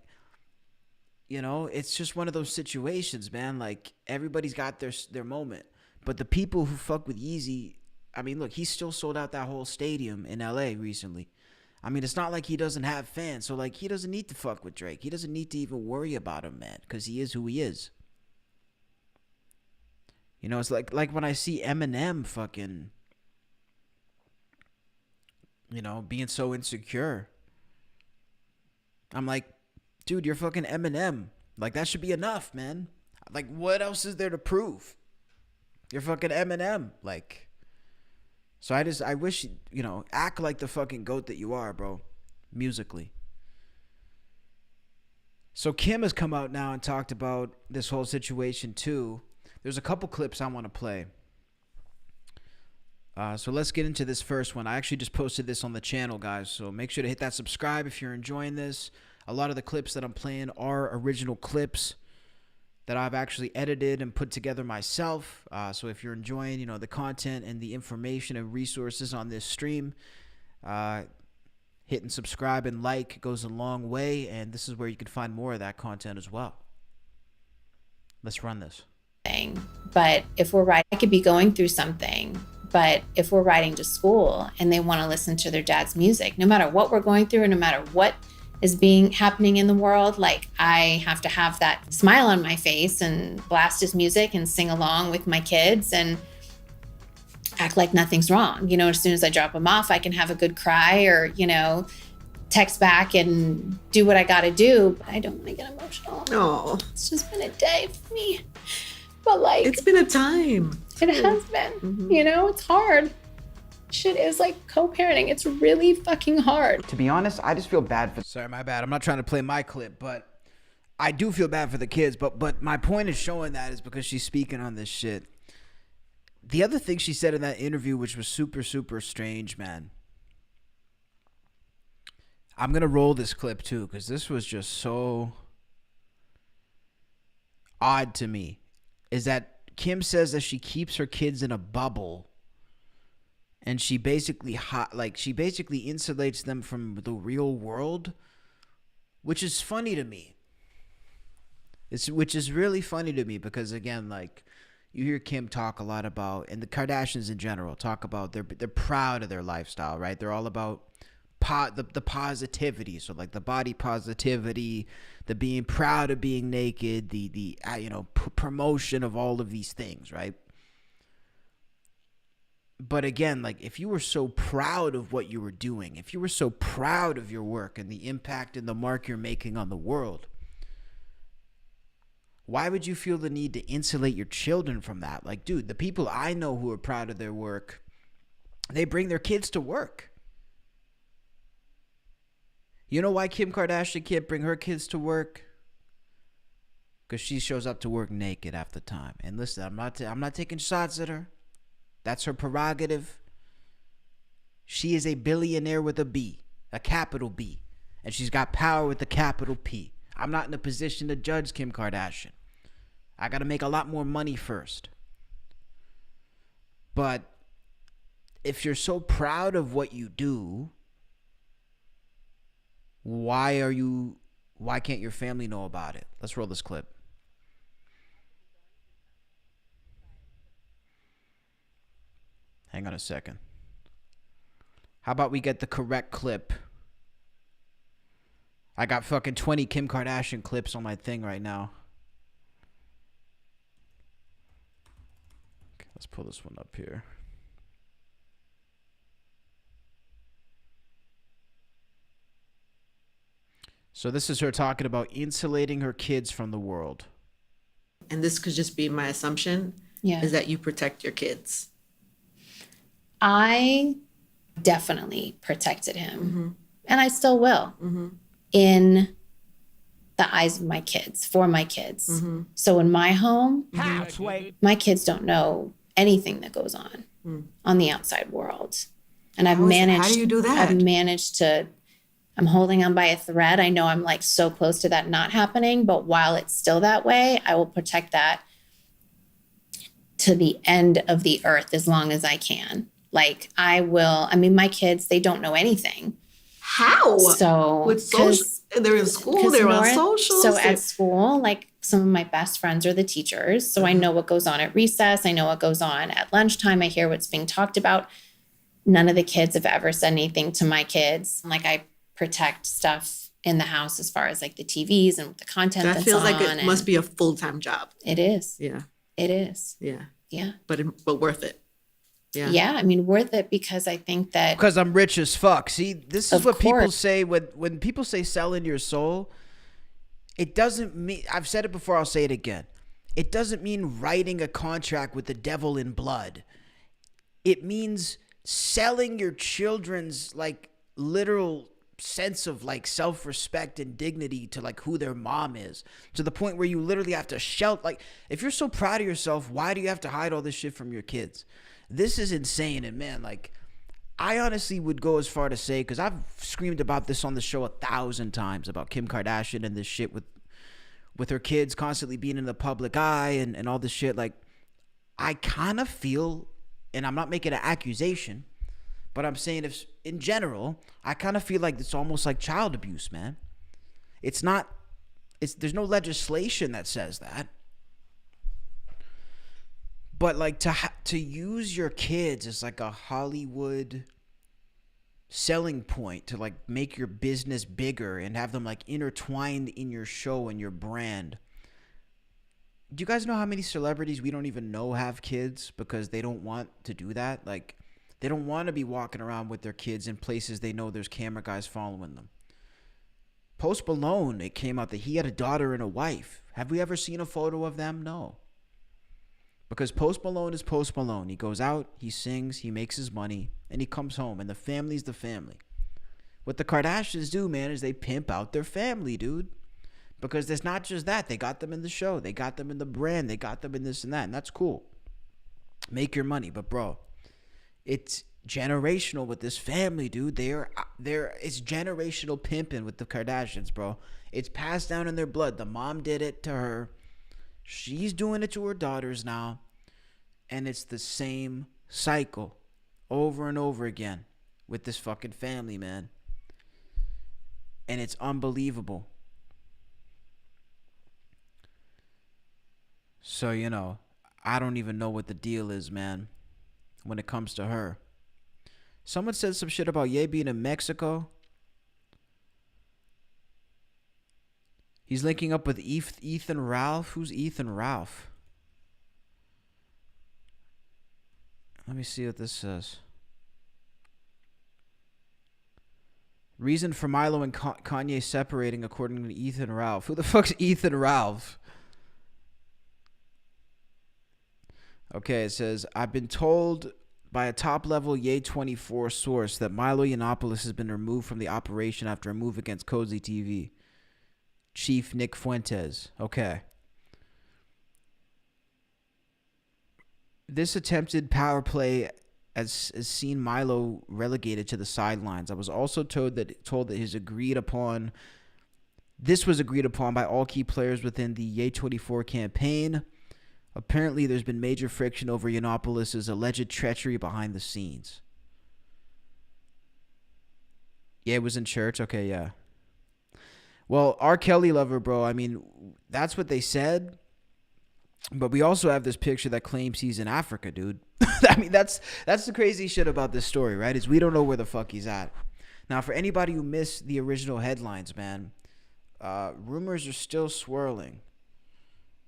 you know, it's just one of those situations, man. Like, everybody's got their moment. But the people who fuck with Yeezy, I mean, look, he still sold out that whole stadium in LA recently. I mean, it's not like he doesn't have fans. So, like, he doesn't need to fuck with Drake. He doesn't need to even worry about him, man, because he is who he is. You know, it's like when I see Eminem fucking, you know, being so insecure. I'm like, dude, you're fucking Eminem. Like, that should be enough, man. Like, what else is there to prove? You're fucking Eminem. Like, so I wish, you know, act like the fucking GOAT that you are, bro, musically. So Kim has come out now and talked about this whole situation too. There's a couple clips I want to play. So let's get into this first one. I actually just posted this on the channel, guys. So make sure to hit that subscribe if you're enjoying this. A lot of the clips that I'm playing are original clips that I've actually edited and put together myself. So if you're enjoying, you know, the content and the information and resources on this stream, hitting subscribe and like goes a long way. And this is where you can find more of that content as well. Let's run this. But if we're riding, I could be going through something, but if we're riding to school and they want to listen to their dad's music, no matter what we're going through and no matter what is happening in the world, like, I have to have that smile on my face and blast his music and sing along with my kids and act like nothing's wrong. You know, as soon as I drop them off, I can have a good cry or, you know, text back and do what I got to do. But I don't want to get emotional. No, it's just been a day for me. But, like, it's been a time. It has been. You know, it's hard. Shit is like co-parenting. It's really fucking hard. To be honest, I just feel bad for... Sorry, my bad. I'm not trying to play my clip, but I do feel bad for the kids. But my point is showing that is because she's speaking on this shit. The other thing she said in that interview, which was super, super strange, man. I'm going to roll this clip too, because this was just so odd to me. Is that Kim says that she keeps her kids in a bubble, and she basically insulates them from the real world, which is funny to me. Which is really funny to me because, again, like, you hear Kim talk a lot about, and the Kardashians in general talk about they're proud of their lifestyle, right? They're all about the positivity, so like the body positivity, the being proud of being naked, the promotion of all of these things, right? But again, like, if you were so proud of what you were doing, if you were so proud of your work and the impact and the mark you're making on the world, why would you feel the need to insulate your children from that? Like, dude, the people I know who are proud of their work, they bring their kids to work. You know why Kim Kardashian can't bring her kids to work? Because she shows up to work naked half the time. And listen, I'm not taking shots at her. That's her prerogative. She is a billionaire with a B, a capital B. And she's got power with a capital P. I'm not in a position to judge Kim Kardashian. I got to make a lot more money first. But if you're so proud of what you do, why can't your family know about it? Let's roll this clip. Hang on a second. How about we get the correct clip? I got fucking 20 Kim Kardashian clips on my thing right now. Okay, let's pull this one up here. So this is her talking about insulating her kids from the world. And this could just be my assumption, is that you protect your kids. I definitely protected him, and I still will, in the eyes of my kids, for my kids. So in my home, my kids don't know anything that goes on the outside world. And I've managed. How do you do that? I've managed to. I'm holding on by a thread. I know I'm like so close to that not happening, but while it's still that way, I will protect that to the end of the earth as long as I can. Like my kids, they don't know anything. How? So with social, they're in school, they're on social. So at school, like some of my best friends are the teachers. So I know what goes on at recess. I know what goes on at lunchtime. I hear what's being talked about. None of the kids have ever said anything to my kids. Like I protect stuff in the house as far as like the TVs and the content that that's feels on. like it must be a full-time job. It is. Yeah. It is. Yeah. Yeah. But worth it. Yeah. Yeah. I mean, worth it because I think that. Because I'm rich as fuck. See, this is what people say when people say selling your soul. It doesn't mean, I've said it before, I'll say it again. It doesn't mean writing a contract with the devil in blood. It means selling your children's like literal sense of like self-respect and dignity to like who their mom is, to the point where you literally have to shout. Like, if you're so proud of yourself, why do you have to hide all this shit from your kids? This is insane. And man, like, I honestly would go as far to say, because I've screamed about this on the show 1,000 times about Kim Kardashian and this shit with her kids constantly being in the public eye and all this shit. Like, I kind of feel, and I'm not making an accusation, but I'm saying if in general, I kind of feel like it's almost like child abuse, man. There's no legislation that says that. But like to use your kids as like a Hollywood selling point to like make your business bigger and have them like intertwined in your show and your brand. Do you guys know how many celebrities we don't even know have kids because they don't want to do that? Like, they don't want to be walking around with their kids in places they know there's camera guys following them. Post Malone, it came out that he had a daughter and a wife. Have we ever seen a photo of them? No. Because Post Malone is Post Malone. He goes out, he sings, he makes his money, and he comes home. And the family's the family. What the Kardashians do, man, is they pimp out their family, dude. Because there's not just that. They got them in the show. They got them in the brand. They got them in this and that. And that's cool. Make your money. But, bro, it's generational with this family, dude. It's generational pimping with the Kardashians, bro. It's passed down in their blood. The mom did it to her. She's doing it to her daughters now. And it's the same cycle over and over again with this fucking family, man. And it's unbelievable. So, you know, I don't even know what the deal is, man, when it comes to her. Someone said some shit about Ye being in Mexico. He's linking up with Ethan Ralph. Who's Ethan Ralph? Let me see what this says. Reason for Milo and Kanye separating according to Ethan Ralph. Who the fuck's Ethan Ralph? Okay, it says, I've been told by a top-level Ye24 source that Milo Yiannopoulos has been removed from the operation after a move against Cozy TV. Chief Nick Fuentes. Okay. This attempted power play has seen Milo relegated to the sidelines. I was also told that this was agreed upon by all key players within the Ye24 campaign. Apparently, there's been major friction over Yiannopoulos' alleged treachery behind the scenes. Yeah, it was in church? Okay, yeah. Well, R. Kelly lover, bro, I mean, that's what they said. But we also have this picture that claims he's in Africa, dude. I mean, that's the crazy shit about this story, right? Is we don't know where the fuck he's at. Now, for anybody who missed the original headlines, man, rumors are still swirling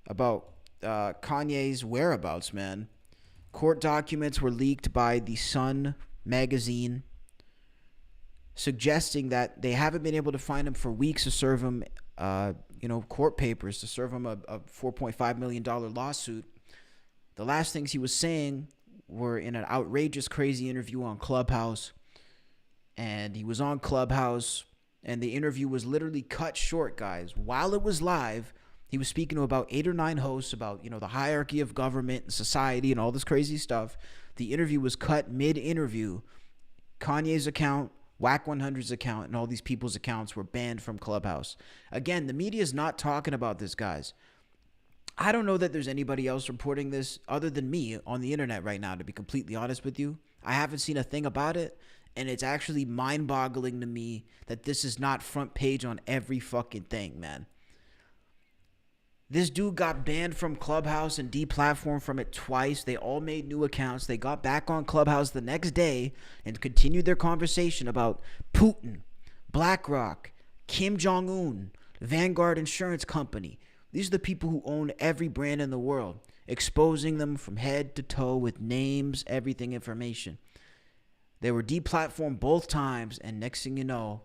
about Kanye's whereabouts, man. Court documents were leaked by the Sun magazine, suggesting that they haven't been able to find him for weeks to serve him, court papers to serve him a $4.5 million lawsuit. The last things he was saying were in an outrageous, crazy interview on Clubhouse. And he was on Clubhouse, and the interview was literally cut short, guys. While it was live, he was speaking to about 8 or 9 hosts about, the hierarchy of government and society and all this crazy stuff. The interview was cut mid-interview. Kanye's account, Whack 100's account, and all these people's accounts were banned from Clubhouse. Again, the media is not talking about this, guys. I don't know that there's anybody else reporting this other than me on the internet right now, to be completely honest with you. I haven't seen a thing about it, and it's actually mind-boggling to me that this is not front page on every fucking thing, man. This dude got banned from Clubhouse and deplatformed from it twice. They all made new accounts. They got back on Clubhouse the next day and continued their conversation about Putin, BlackRock, Kim Jong-un, Vanguard Insurance Company. These are the people who own every brand in the world, exposing them from head to toe with names, everything, information. They were deplatformed both times, and next thing you know,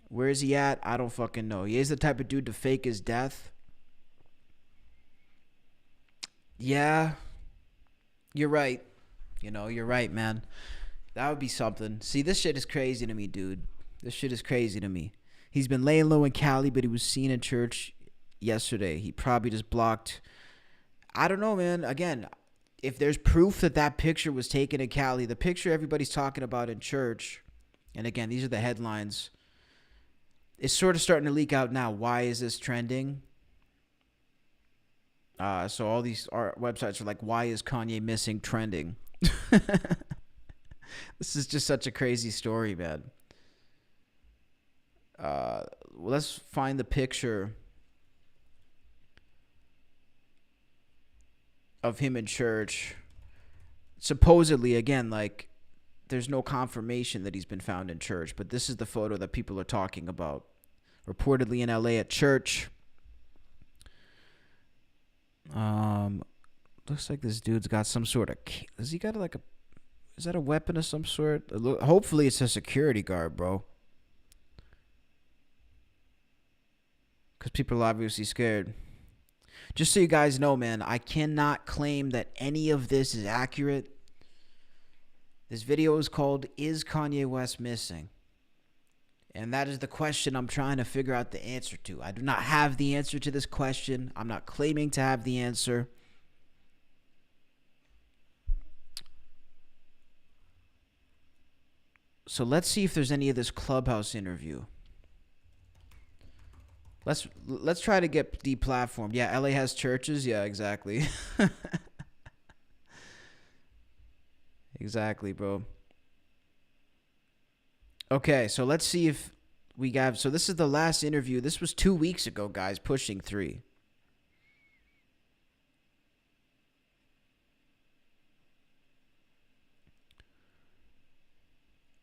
where is he at? I don't fucking know. He is the type of dude to fake his death. Yeah, you're right. You're right, man. That would be something. See, this shit is crazy to me, dude. This shit is crazy to me. He's been laying low in Cali, but he was seen in church yesterday. He probably just blocked. I don't know, man. Again, if there's proof that picture was taken in Cali, the picture everybody's talking about in church, and again, these are the headlines, it's sort of starting to leak out now. Why is this trending? So all these websites are like, why is Kanye missing trending? This is just such a crazy story, man. Let's find the picture of him in church. Supposedly, again, like, there's no confirmation that he's been found in church, but this is the photo that people are talking about. Reportedly in LA at church. Looks like this dude's got some sort of, has he got like is that a weapon of some sort? Hopefully it's a security guard, bro. Because people are obviously scared. Just so you guys know, man, I cannot claim that any of this is accurate. This video is called, Is Kanye West Missing? And that is the question I'm trying to figure out the answer to. I do not have the answer to this question. I'm not claiming to have the answer. So let's see if there's any of this Clubhouse interview. Let's try to get deplatformed. Yeah, LA has churches. Yeah, exactly. Exactly, bro. Okay, so let's see if we got... So this is the last interview. This was 2 weeks ago, guys, pushing 3.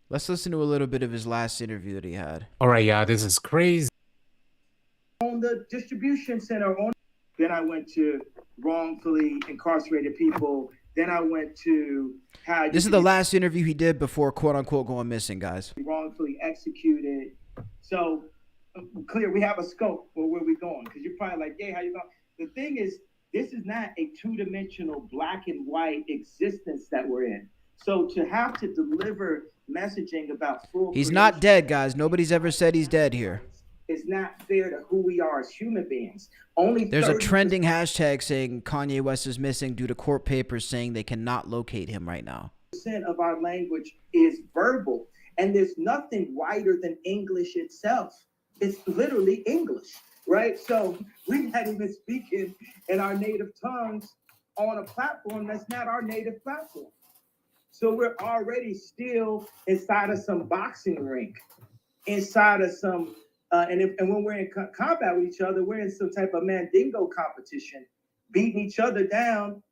Let's listen to a little bit of his last interview that he had. All right, yeah, this is crazy. On the distribution center, then I went to wrongfully incarcerated people. Then I went to how... This is the last interview he did before, quote-unquote, going missing, guys. Wrongfully executed. So, clear, we have a scope for where we're going. Because you're probably like, yeah, how you going? The thing is, this is not a two-dimensional black and white existence that we're in. So to have to deliver messaging about full... He's not dead, guys. Nobody's ever said he's dead here. It's not fair to who we are as human beings. There's a trending hashtag saying Kanye West is missing due to court papers saying they cannot locate him right now. Percent of our language is verbal, and there's nothing wider than English itself. It's literally English, right? So we're not even speaking in our native tongues on a platform that's not our native platform. So we're already still inside of some boxing rink, inside of some... and when we're in combat with each other, we're in some type of mandingo competition, beating each other down,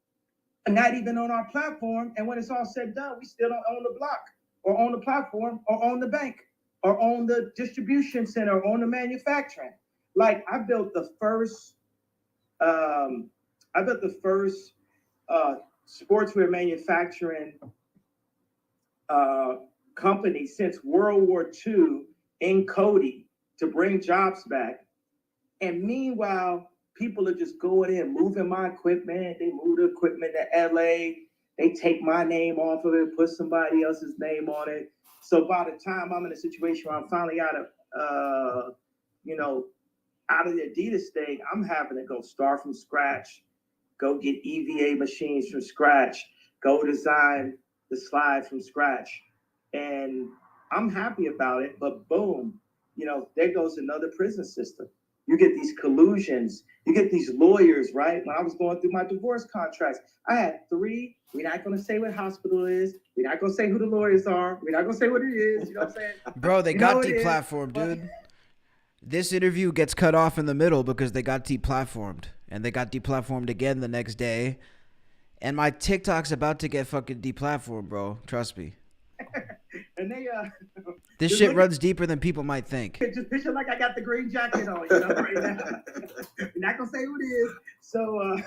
and not even on our platform. And when it's all said and done, we still don't own the block, or own the platform, or own the bank, or own the distribution center, or own the manufacturing. Like I built the first sportswear manufacturing company since World War II in Cody, to bring jobs back. And meanwhile, people are just going in, moving my equipment. They move the equipment to LA. They take my name off of it, put somebody else's name on it. So by the time I'm in a situation where I'm finally out of the Adidas thing, I'm having to go start from scratch, go get EVA machines from scratch, go design the slide from scratch. And I'm happy about it, but boom, there goes another prison system. you get these collusions, you get these lawyers, right? When I was going through my divorce contracts, I had 3. We're not going to say what hospital it is. We're not going to say who the lawyers are. We're not going to say what it is. You know what I'm saying? Bro, they got deplatformed, dude. This interview gets cut off in the middle because they got deplatformed. And they got deplatformed again the next day. And my TikTok's about to get fucking deplatformed, bro. Trust me. And they this shit runs deeper than people might think. Just picture like I got the green jacket on, you know, right now. You're not gonna say who it is. So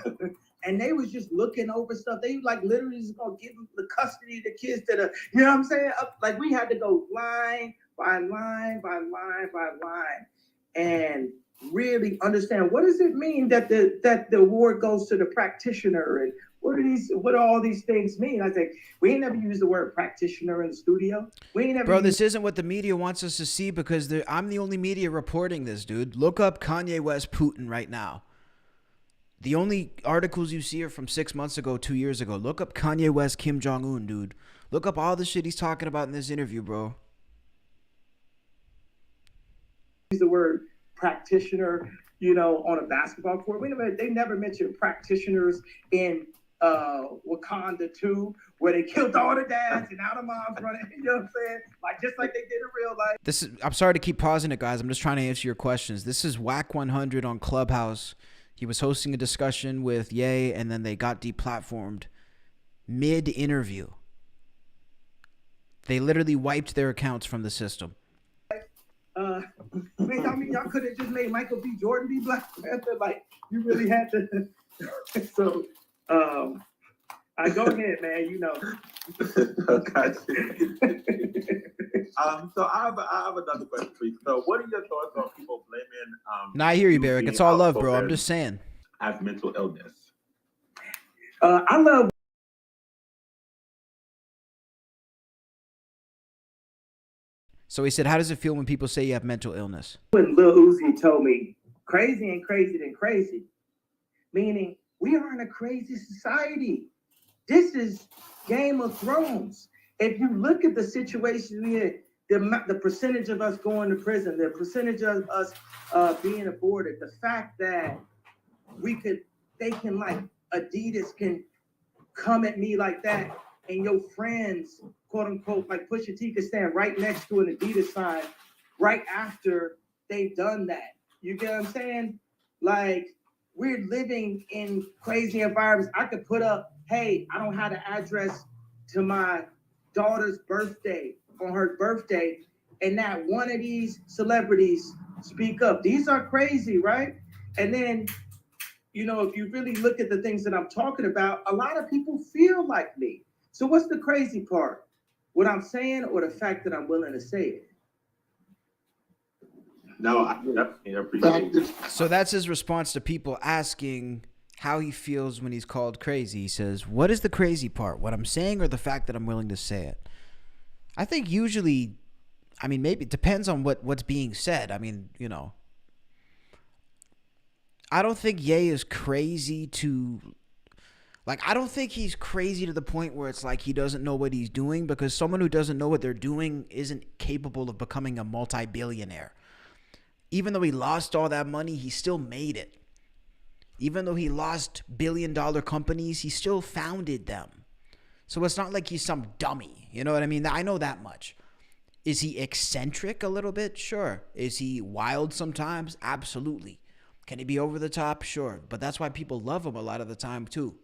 and they was just looking over stuff. They like literally just gonna give the custody of the kids to the, you know what I'm saying? Like we had to go line by line by line by line and really understand what does it mean that the award goes to the practitioner, and what do all these things mean? I think we ain't never used the word practitioner in the studio. We ain't never. Bro, this isn't what the media wants us to see because I'm the only media reporting this, dude. Look up Kanye West Putin right now. The only articles you see are from 6 months ago, 2 years ago. Look up Kanye West Kim Jong-un, dude. Look up all the shit he's talking about in this interview, bro. Use the word practitioner, you know, on a basketball court. They never mentioned practitioners in Wakanda 2, where they killed all the dads and now the moms running, you know what I'm saying? Like just like they did in real life. I'm sorry to keep pausing it, guys. I'm just trying to answer your questions. This is Whack 100 on Clubhouse. He was hosting a discussion with Ye, and then they got deplatformed mid-interview. They literally wiped their accounts from the system. I mean, y'all could have just made Michael B. Jordan be Black Panther. Like, you really had to. So, I go ahead, man. You know. Okay. So I have another question for you. So, what are your thoughts on people blaming? Nah, I hear you, Barrick. It's all love, bro. I'm just saying. As mental illness. I love. So he said, how does it feel when people say you have mental illness? When Lil Uzi told me, crazy and crazy than crazy, meaning we are in a crazy society. This is Game of Thrones. If you look at the situation we're in, the percentage of us going to prison, the percentage of us being aborted, the fact that they can like Adidas can come at me like that, and your friends, quote unquote, like Pusha T could stand right next to an Adidas sign right after they've done that. You get what I'm saying? Like, we're living in crazy environments. I could put up, hey, I don't have the address to my daughter's birthday on her birthday, and not one of these celebrities speak up. These are crazy, right? And then, you know, if you really look at the things that I'm talking about, a lot of people feel like me. So what's the crazy part? What I'm saying or the fact that I'm willing to say it? No, I definitely appreciate it. So that's his response to people asking how he feels when he's called crazy. He says, what is the crazy part? What I'm saying or the fact that I'm willing to say it? I think usually, I mean, maybe it depends on what's being said. I mean, you know, I don't think Ye is crazy to... Like, I don't think he's crazy to the point where it's like he doesn't know what he's doing, because someone who doesn't know what they're doing isn't capable of becoming a multi-billionaire. Even though he lost all that money, he still made it. Even though he lost billion-dollar companies, he still founded them. So it's not like he's some dummy. You know what I mean? I know that much. Is he eccentric a little bit? Sure. Is he wild sometimes? Absolutely. Can he be over the top? Sure. But that's why people love him a lot of the time, too.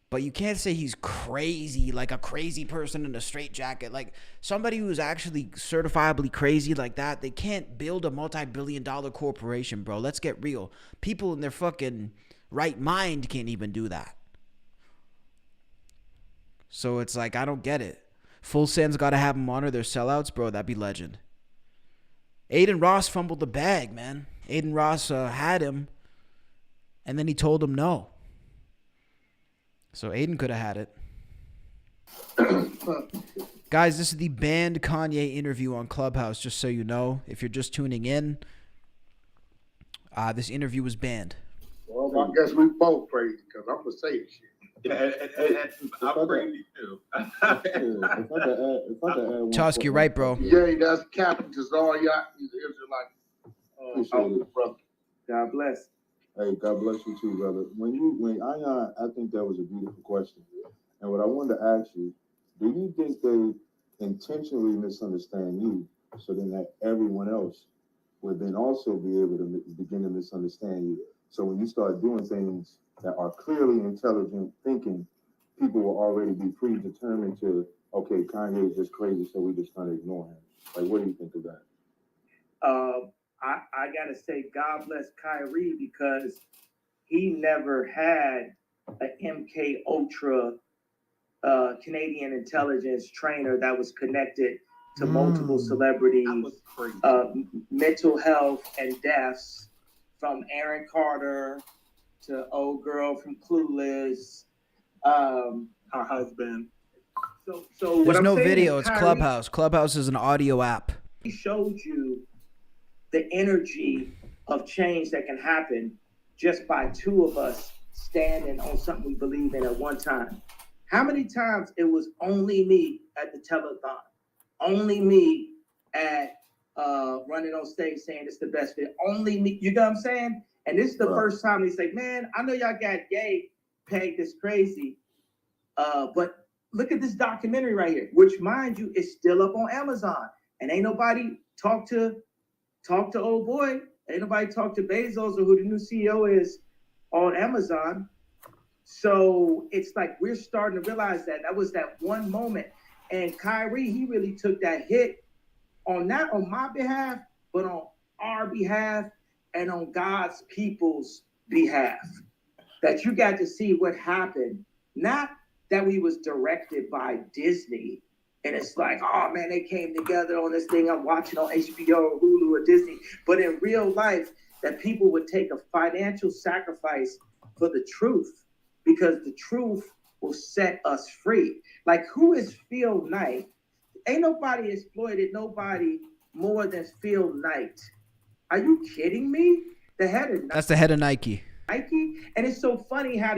But you can't say he's crazy, like a crazy person in a straitjacket. Like somebody who's actually certifiably crazy like that, they can't build a multi-billion-dollar corporation, bro. Let's get real. People in their fucking right mind can't even do that. So it's like, I don't get it. Full Send's got to have him honor their sellouts, bro. That'd be legend. Aiden Ross fumbled the bag, man. Aiden Ross had him, and then he told him no. So Aiden could have had it. Guys, this is the banned Kanye interview on Clubhouse, just so you know. If you're just tuning in, this interview was banned. Well, I guess we both crazy, because I'm going to say shit. Yeah, and I'm crazy too. Tusk, you're right, bro. Yeah, that's Captain, because all y'all, he's Israelite. Brother. God bless. Hey, God bless you too, brother. I think that was a beautiful question. And what I wanted to ask you, do you think they intentionally misunderstand you so then that everyone else would then also be able to begin to misunderstand you? So when you start doing things that are clearly intelligent thinking, people will already be predetermined to, okay, Kanye is just crazy, so we're just going to ignore him. Like, what do you think of that? I gotta say, God bless Kyrie, because he never had an MK Ultra Canadian intelligence trainer that was connected to multiple celebrities, mental health and deaths, from Aaron Carter to old girl from Clueless, her husband. So there's no video. Is it's Clubhouse. Clubhouse is an audio app. He showed you the energy of change that can happen just by two of us standing on something we believe in at one time. How many times it was only me at the telethon, only me at running on stage saying it's the best fit, only me, you know what I'm saying? And this is the first time they say, man, I know y'all got gay pegged as crazy, but look at this documentary right here, which, mind you, is still up on Amazon, and ain't nobody talk to old boy, ain't nobody talk to Bezos or who the new CEO is on Amazon. So it's like we're starting to realize that was that one moment. And Kyrie, he really took that hit on not on my behalf, but on our behalf and on God's people's behalf. That you got to see what happened. Not that we was directed by Disney. And it's like, oh man, they came together on this thing I'm watching on HBO or Hulu or Disney. But in real life, that people would take a financial sacrifice for the truth, because the truth will set us free. Like, who is Phil Knight? Ain't nobody exploited nobody more than Phil Knight. Are you kidding me? The head of That's the head of Nike. Nike, and it's so funny how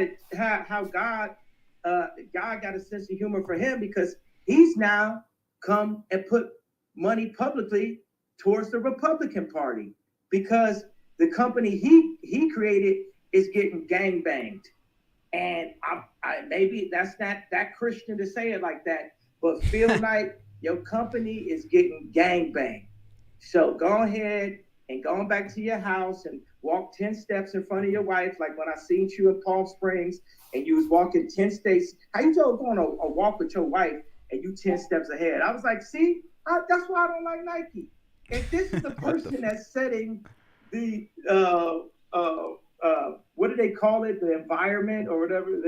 God got a sense of humor for him, because he's now come and put money publicly towards the Republican Party, because the company he created is getting gangbanged. And I maybe that's not that Christian to say it like that, but Phil Knight, your company is getting gangbanged. So go ahead and go back to your house and walk 10 steps in front of your wife, like when I seen you in Palm Springs and you was walking 10 steps. How you go on a walk with your wife and you 10 steps ahead? I was like, see, that's why I don't like Nike. If this is the person that's setting the what do they call it? The environment or whatever.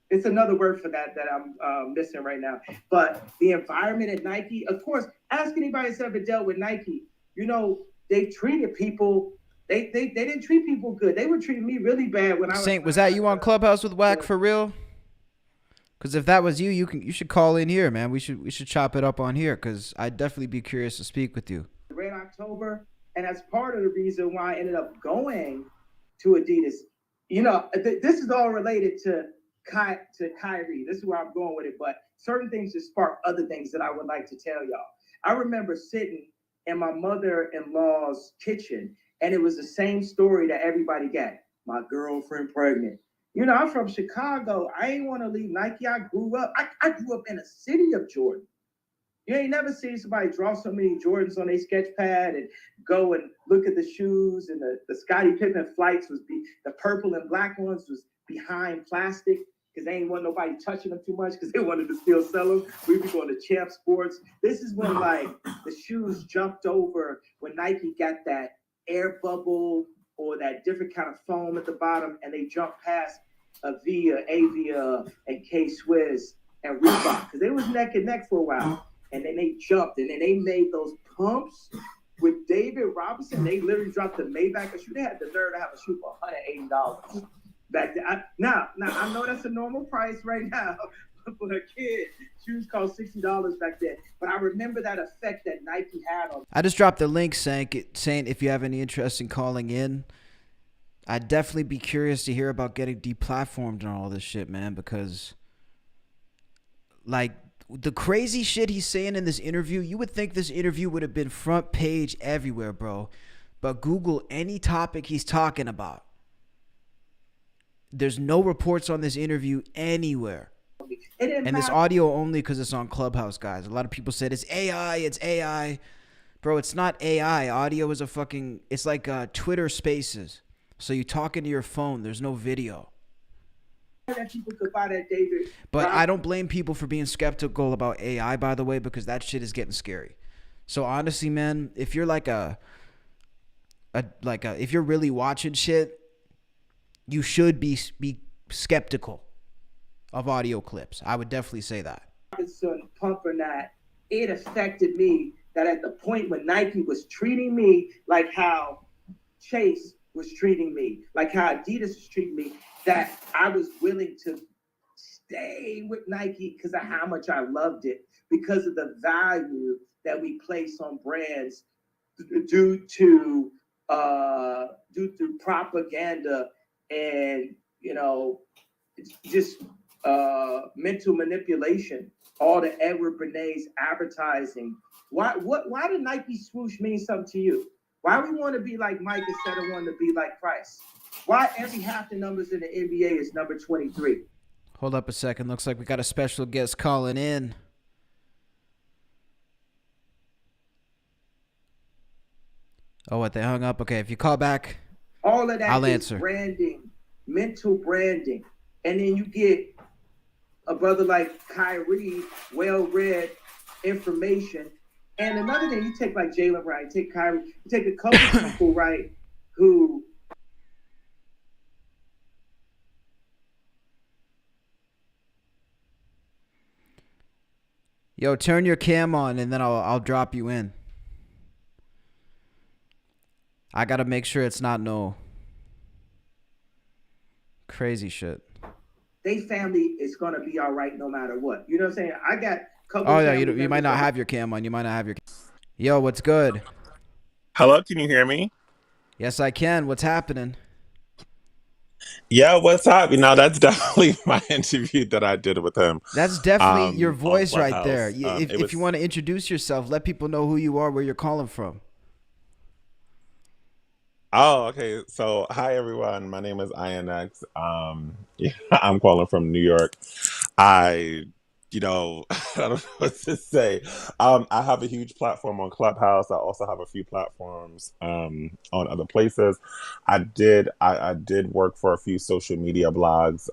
It's another word for that I'm missing right now. But the environment at Nike, of course, ask anybody that's ever dealt with Nike. You know, they treated people. They didn't treat people good. They were treating me really bad when I was. Saint, was that you on Clubhouse with Wack for real? Because if that was you, you should call in here, man. We should chop it up on here, because I'd definitely be curious to speak with you. Red October, and that's part of the reason why I ended up going to Adidas. You know, this is all related to Kyrie. This is where I'm going with it, but certain things just spark other things that I would like to tell y'all. I remember sitting in my mother-in-law's kitchen, and it was the same story that everybody got. My girlfriend pregnant. You know, I'm from Chicago. I ain't want to leave Nike. I grew up in a city of Jordan. You ain't never seen somebody draw so many Jordans on their sketch pad and go and look at the shoes, and the Scottie Pippen flights the purple and black ones was behind plastic, because they ain't want nobody touching them too much, because they wanted to still sell them. We be going to Champ Sports. This is when like the shoes jumped over, when Nike got that air bubble or that different kind of foam at the bottom, and they jumped past Avia, and K-Swiss and Reebok, because they was neck and neck for a while. And then they jumped, and then they made those pumps with David Robinson. They literally dropped the Maybach shoe. They had the nerve to have a shoe for $180 back then. Now I know that's a normal price right now for a kid. Shoes cost $60 back then. But I remember that effect that Nike had on. I just dropped the link, saying if you have any interest in calling in. I'd definitely be curious to hear about getting deplatformed and all this shit, man, because like the crazy shit he's saying in this interview, you would think this interview would have been front page everywhere, bro. but Google any topic he's talking about. There's no reports on this interview anywhere. And this audio only because it's on Clubhouse, guys. A lot of people said it's AI. Bro, it's not AI. Audio is it's like Twitter Spaces. So you talk into your phone. There's no video. That people could buy that, David. But I don't blame people for being skeptical about AI, by the way, because that shit is getting scary. So honestly, man, if you're if you're really watching shit, you should be skeptical of audio clips. I would definitely say that. Pump or not, it affected me that at the point when Nike was treating me like how Chase was treating me, like how Adidas was treating me, that I was willing to stay with Nike because of how much I loved it, because of the value that we place on brands due to propaganda and, just mental manipulation. All the Edward Bernays advertising. Why did Nike swoosh mean something to you? Why we want to be like Mike instead of wanting to be like Christ? Why every half the numbers in the NBA is number 23? Hold up a second. Looks like we got a special guest calling in. Oh, what? They hung up? Okay, if you call back, all of that I'll is answer. Branding, mental branding. And then you get a brother like Kyrie, well-read information. And another thing, you take like Jalen, right? You take Kyrie, you take a couple people, right, who Yo, turn your cam on and then I'll drop you in. I gotta make sure it's not no crazy shit. they family is gonna be all right no matter what. You know what I'm saying? I got a couple. Oh yeah, you might not have your cam on. You might not have your. Yo, what's good? Hello, can you hear me? Yes, I can. What's happening? Yeah, what's up? That's definitely my interview that I did with him. That's definitely your voice right Clubhouse. there. If you want to introduce yourself, let people know who you are, where you're calling from. Oh, okay. So, hi everyone. My name is INX. I'm calling from New York. I don't know what to say. I have a huge platform on Clubhouse. I also have a few platforms on other places. I did work for a few social media blogs.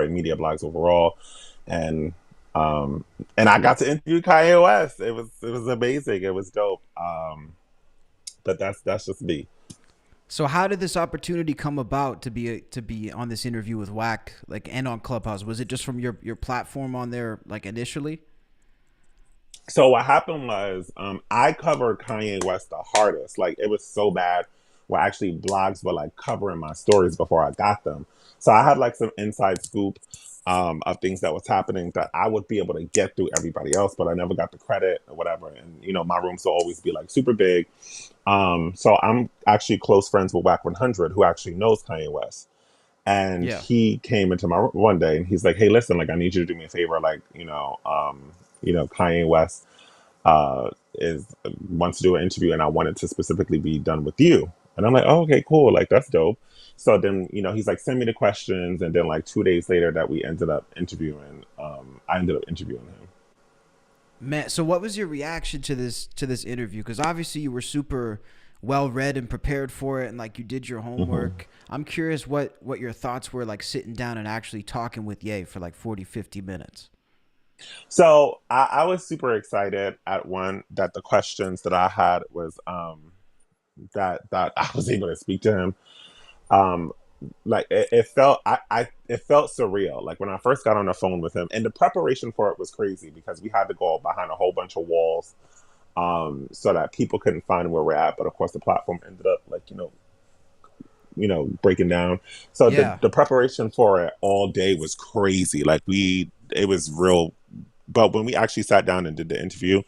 Media blogs overall, and I got to interview Kanye West. It was amazing. It was dope. But that's just me. So how did this opportunity come about to be on this interview with Wack, and on Clubhouse? Was it just from your platform on there, initially? So what happened was I covered Kanye West the hardest. It was so bad where actually blogs were covering my stories before I got them. So I had some inside scoop of things that was happening that I would be able to get through everybody else, but I never got the credit or whatever. And my rooms will always be super big. So I'm actually close friends with Wack 100, who actually knows Kanye West. And he came into my room one day and he's like, "Hey, listen, I need you to do me a favor. Kanye West wants to do an interview and I want it to specifically be done with you." And I'm like, "Oh, okay, cool. That's dope." So then, he's like, "Send me the questions." And then 2 days later that we ended up interviewing, I ended up interviewing him. Man, so what was your reaction to this interview? Because obviously you were super well read and prepared for it, and you did your homework. Mm-hmm. I'm curious what your thoughts were sitting down and actually talking with Ye for 40, 50 minutes. So I was super excited at one that the questions that I had was that I was able to speak to him. It felt surreal. When I first got on the phone with him, and the preparation for it was crazy because we had to go behind a whole bunch of walls so that people couldn't find where we're at. But of course the platform ended up breaking down. So the preparation for it all day was crazy. It was real. But when we actually sat down and did the interview,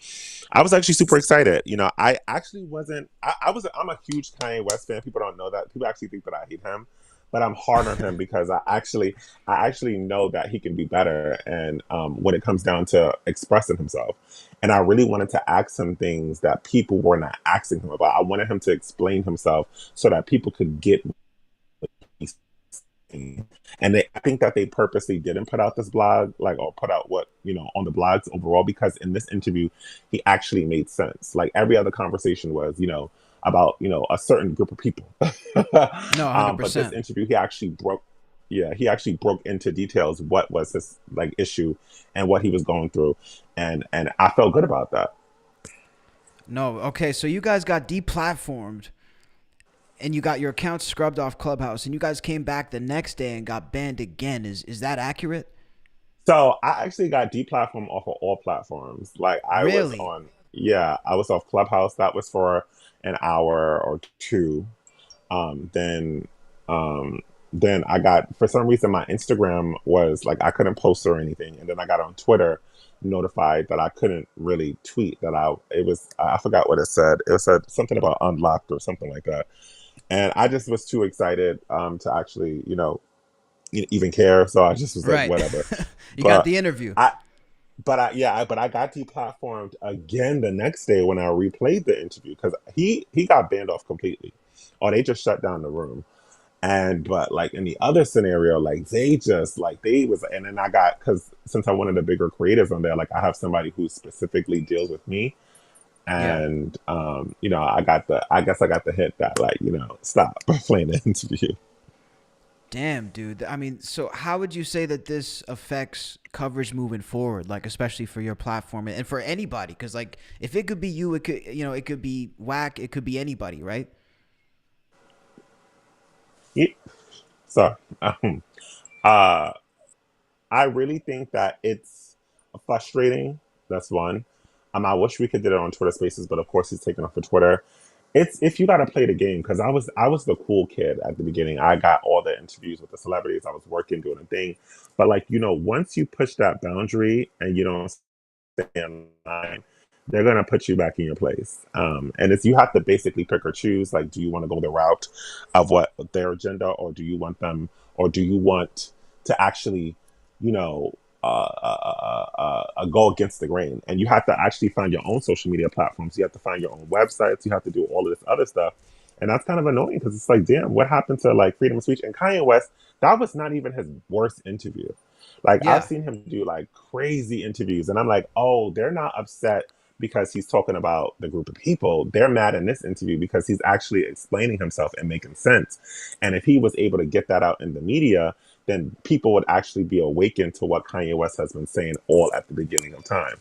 I was actually super excited. I actually wasn't. I'm a huge Kanye West fan. People don't know that. People actually think that I hate him. but I'm hard on him because I actually know that he can be better. And when it comes down to expressing himself, and I really wanted to ask him things that people were not asking him about. I wanted him to explain himself so that people could get what he's saying. And I think that they purposely didn't put out this blog, like, or put out what, on the blogs overall, because in this interview, he actually made sense. Like every other conversation was, about, a certain group of people. No, But this 100%. interview, he actually broke into details what was his like issue and what he was going through. And I felt good about that. No, okay, so you guys got deplatformed and you got your account scrubbed off Clubhouse and you guys came back the next day and got banned again. Is that accurate? So I actually got deplatformed off of all platforms. Like Really? I was off Clubhouse. That was for an hour or two. Um, then, then I got, for some reason, my Instagram was like, I couldn't post or anything. And then I got on Twitter notified that I couldn't really tweet I forgot what it said. It said something about unlocked or something like that. And I just was too excited, to actually, even care. So I just was like, Right. whatever. You got But the interview. but I got deplatformed again the next day when I replayed the interview because he got banned off completely, or they just shut down the room. But like in the other scenario, like they just like they was, and then I got, because since I'm one of the bigger creators on there, like I have somebody who specifically deals with me, Yeah. and I guess I got the hit that, like, stop playing the interview. Damn, dude. I mean, so how would you say that this affects coverage moving forward, like especially for your platform and for anybody? Because like, if it could be you, it could, it could be Whack, it could be anybody, right? Yeah. So, uh, I really think that it's frustrating. That's one. I wish we could do it on Twitter Spaces, but of course he's taken off of Twitter. It's if you got to play the game, because I was the cool kid at the beginning. I got all the interviews with the celebrities. I was working, doing a thing. But like, once you push that boundary and you don't stay in line, they're gonna put you back in your place. And it's you have to basically pick or choose. Like, do you want to go the route of what their agenda, or do you want to actually, you know, go against the grain? And you have to actually find your own social media platforms. You have to find your own websites. You have to do all of this other stuff. And that's kind of annoying because it's like, damn, what happened to like freedom of speech? And Kanye West, that was not even his worst interview. Like I've Yeah. seen him do like crazy interviews, and I'm like, oh, they're not upset because he's talking about the group of people. They're mad in this interview because he's actually explaining himself and making sense. And if he was able to get that out in the media, then people would actually be awakened to what Kanye West has been saying all at the beginning of time.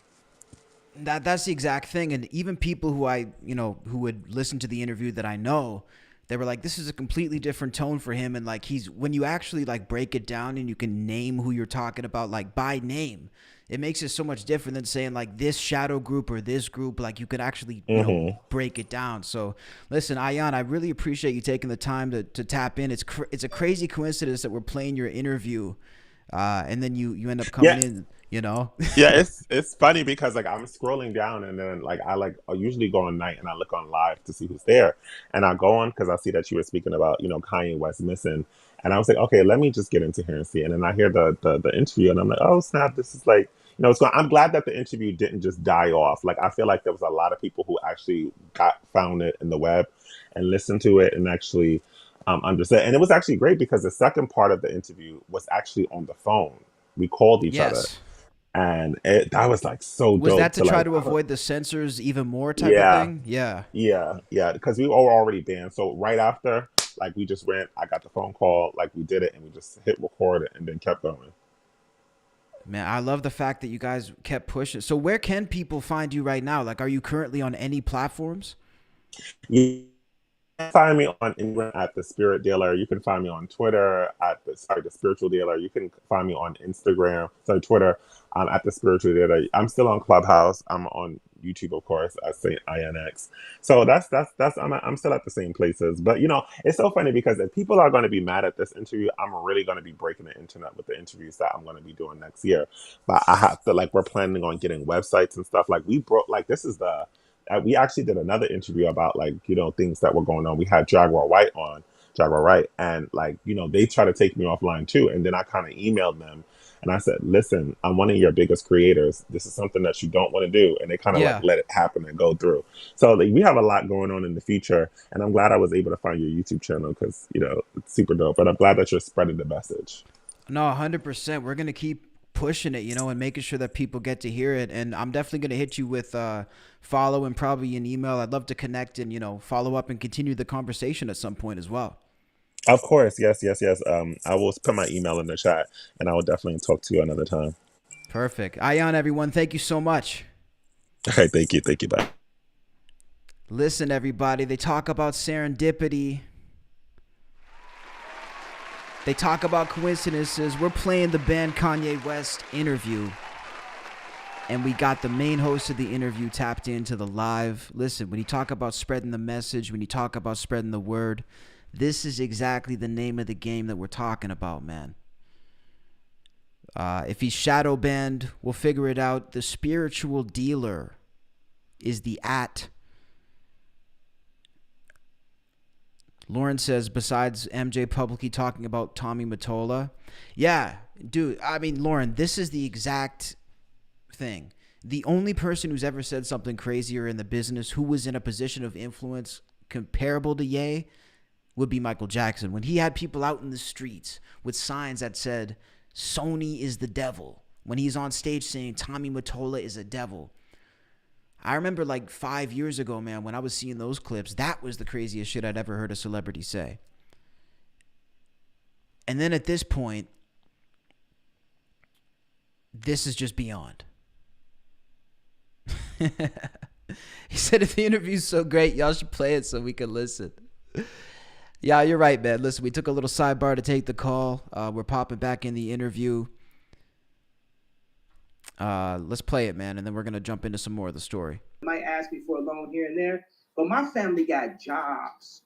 That's the exact thing. And even people who would listen to the interview that I know, they were like, this is a completely different tone for him. And like, when you actually like break it down and you can name who you're talking about, like by name, it makes it so much different than saying like this shadow group or this group. Like you could actually, break it down. So listen, Ayan, I really appreciate you taking the time to tap in. It's a crazy coincidence that we're playing your interview. And then you end up coming in, Yeah, it's funny because like I'm scrolling down, and then like I usually go on night and I look on live to see who's there, and I go on because I see that you were speaking about Kanye West missing, and I was like, okay, let me just get into here and see. And then I hear the interview, and I'm like, oh snap, this is like it's going. I'm glad that the interview didn't just die off. Like I feel like there was a lot of people who actually found it in the web and listened to it and actually understood. And it was actually great because the second part of the interview was actually on the phone. We called each other. Yes. And that was like so Was dope. that to try like, to avoid the censors even more type of yeah, thing? Yeah. yeah, because we were already banned. So right after, like we just went, I got the phone call, like we did it, and we just hit record and then kept going. Man, I love the fact that you guys kept pushing. So where can people find you right now? Like, are you currently on any platforms? Yeah. You can find me on Instagram at the Spirit Dealer. You can find me on Twitter at the Spiritual Dealer. You can find me on Twitter, at the Spiritual Dealer. I'm still on Clubhouse. I'm on YouTube, of course, at Saint INX. So I'm still at the same places. But it's so funny because if people are going to be mad at this interview, I'm really going to be breaking the internet with the interviews that I'm going to be doing next year. But I have to we're planning on getting websites and stuff. Like we broke this is the we actually did another interview about things that were going on. We had Jaguar White on Jaguar Wright, and like, you know, they try to take me offline too. And then I kind of emailed them and I said, listen, I'm one of your biggest creators. This is something that you don't want to do. And they kind of like Yeah. let it happen and go through. So like, we have a lot going on in the future. And I'm glad I was able to find your YouTube channel because, you know, it's super dope. But I'm glad that you're spreading the message. No, 100%. We're going to keep pushing it, you know, and making sure that people get to hear it. And I'm definitely going to hit you with follow and probably an email. I'd love to connect and, you know, follow up and continue the conversation at some point as well. Of course. Yes. I will put my email in the chat and I will definitely talk to you another time. Perfect. Ion, everyone, thank you so much. All right. Thank you. Bye. Listen, everybody, they talk about serendipity. They talk about coincidences. We're playing the band Kanye West interview. And we got the main host of the interview tapped into the live. Listen, when you talk about spreading the message, when you talk about spreading the word, this is exactly the name of the game that we're talking about, man. If he's shadow banned, we'll figure it out. The spiritual dealer is the @ Lauren says, besides MJ publicly talking about Tommy Mottola. Yeah, dude, I mean, Lauren, this is the exact thing. The only person who's ever said something crazier in the business who was in a position of influence comparable to Ye would be Michael Jackson. When he had people out in the streets with signs that said, Sony is the devil. When he's on stage saying Tommy Mottola is a devil. I remember like 5 years ago, man, when I was seeing those clips, that was the craziest shit I'd ever heard a celebrity say. And then at this point, this is just beyond. He said, if the interview's so great, y'all should play it so we can listen. Yeah, you're right, man. Listen, we took a little sidebar to take the call. We're popping back in the interview. Let's play it, man, and then we're going to jump into some more of the story. Might ask me for a loan here and there, but my family got jobs,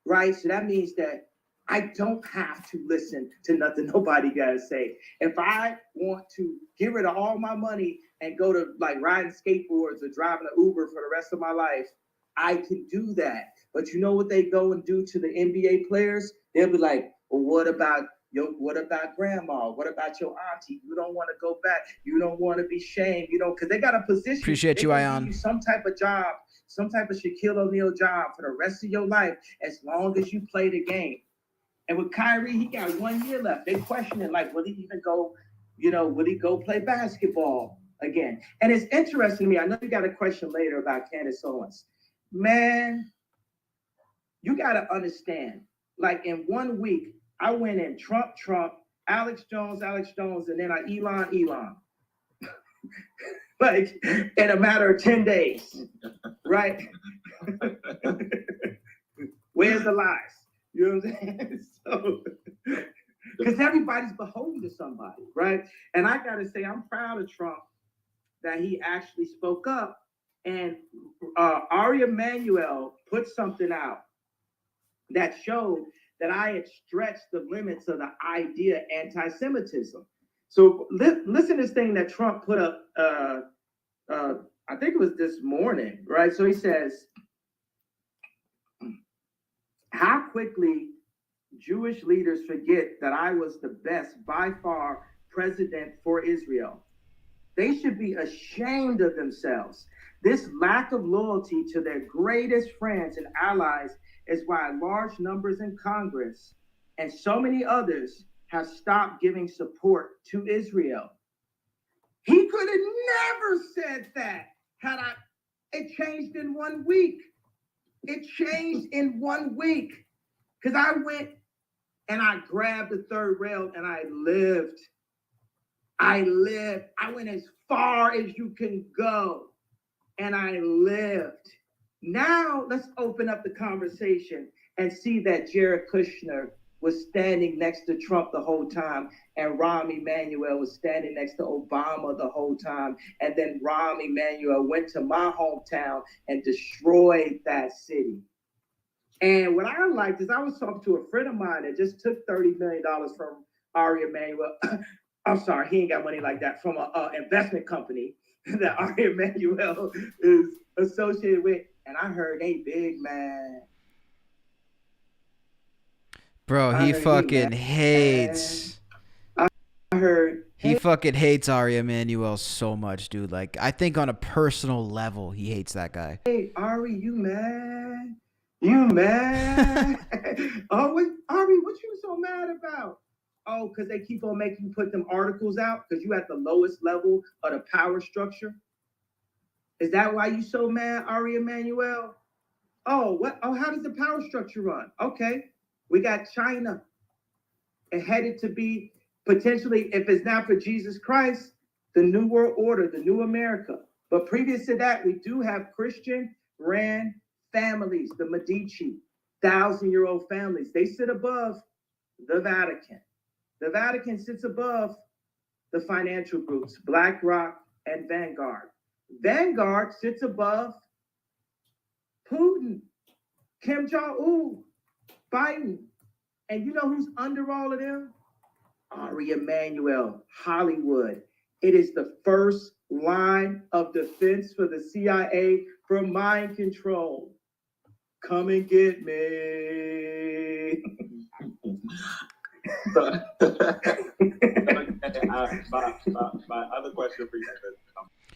right? So that means that I don't have to listen to nothing nobody got to say. If I want to get rid of all my money and go to like riding skateboards or driving an Uber for the rest of my life, I can do that. But you know what they go and do to the NBA players? They'll be like, well, what about grandma? What about your auntie? You don't want to go back. You don't want to be shamed, you know, because they got a position. Appreciate you, Ion. Some type of job, some type of Shaquille O'Neal job for the rest of your life, as long as you play the game. And with Kyrie, he got 1 year left. They questioning, like, will he even go, you know, will he go play basketball again? And it's interesting to me. I know you got a question later about Candace Owens. Man, you got to understand, like in 1 week, I went in Trump, Alex Jones, and then Elon. Like in a matter of 10 days, right? Where's the lies? You know what I'm saying? So, because everybody's beholden to somebody, right? And I got to say, I'm proud of Trump that he actually spoke up. And Ari Emanuel put something out that showed that I had stretched the limits of the idea anti-Semitism. So listen to this thing that Trump put up, I think it was this morning, right? So he says, how quickly Jewish leaders forget that I was the best by far president for Israel. They should be ashamed of themselves. This lack of loyalty to their greatest friends and allies is why large numbers in Congress and so many others have stopped giving support to Israel. He could have never said that it changed in 1 week. It changed in 1 week. Because I went and I grabbed the third rail and I lived. I went as far as you can go. And I lived. Now let's open up the conversation and see that Jared Kushner was standing next to Trump the whole time, and Rahm Emanuel was standing next to Obama the whole time, and then Rahm Emanuel went to my hometown and destroyed that city. And what I liked is I was talking to a friend of mine that just took $30 million from Ari Emanuel. I'm sorry, he ain't got money like that, from an investment company that Ari Emanuel is associated with. And I heard they big, man. Bro, he fucking hates. I heard. He fucking hates Ari Emanuel so much, dude. Like, I think on a personal level, he hates that guy. Hey, Ari, you mad? You mad? Oh, Ari, what you so mad about? Oh, because they keep on making you put them articles out because you at the lowest level of the power structure? Is that why you so mad, Ari Emanuel? Oh, what? Oh, how does the power structure run? Okay, we got China headed to be potentially, if it's not for Jesus Christ, the New World Order, the New America. But previous to that, we do have Christian ran families, the Medici, 1,000-year-old families. They sit above the Vatican. The Vatican sits above the financial groups, BlackRock and Vanguard. Vanguard sits above Putin, Kim Jong-un, Biden. And you know who's under all of them? Ari Emanuel, Hollywood. It is the first line of defense for the CIA for mind control. Come and get me. My other question for you is,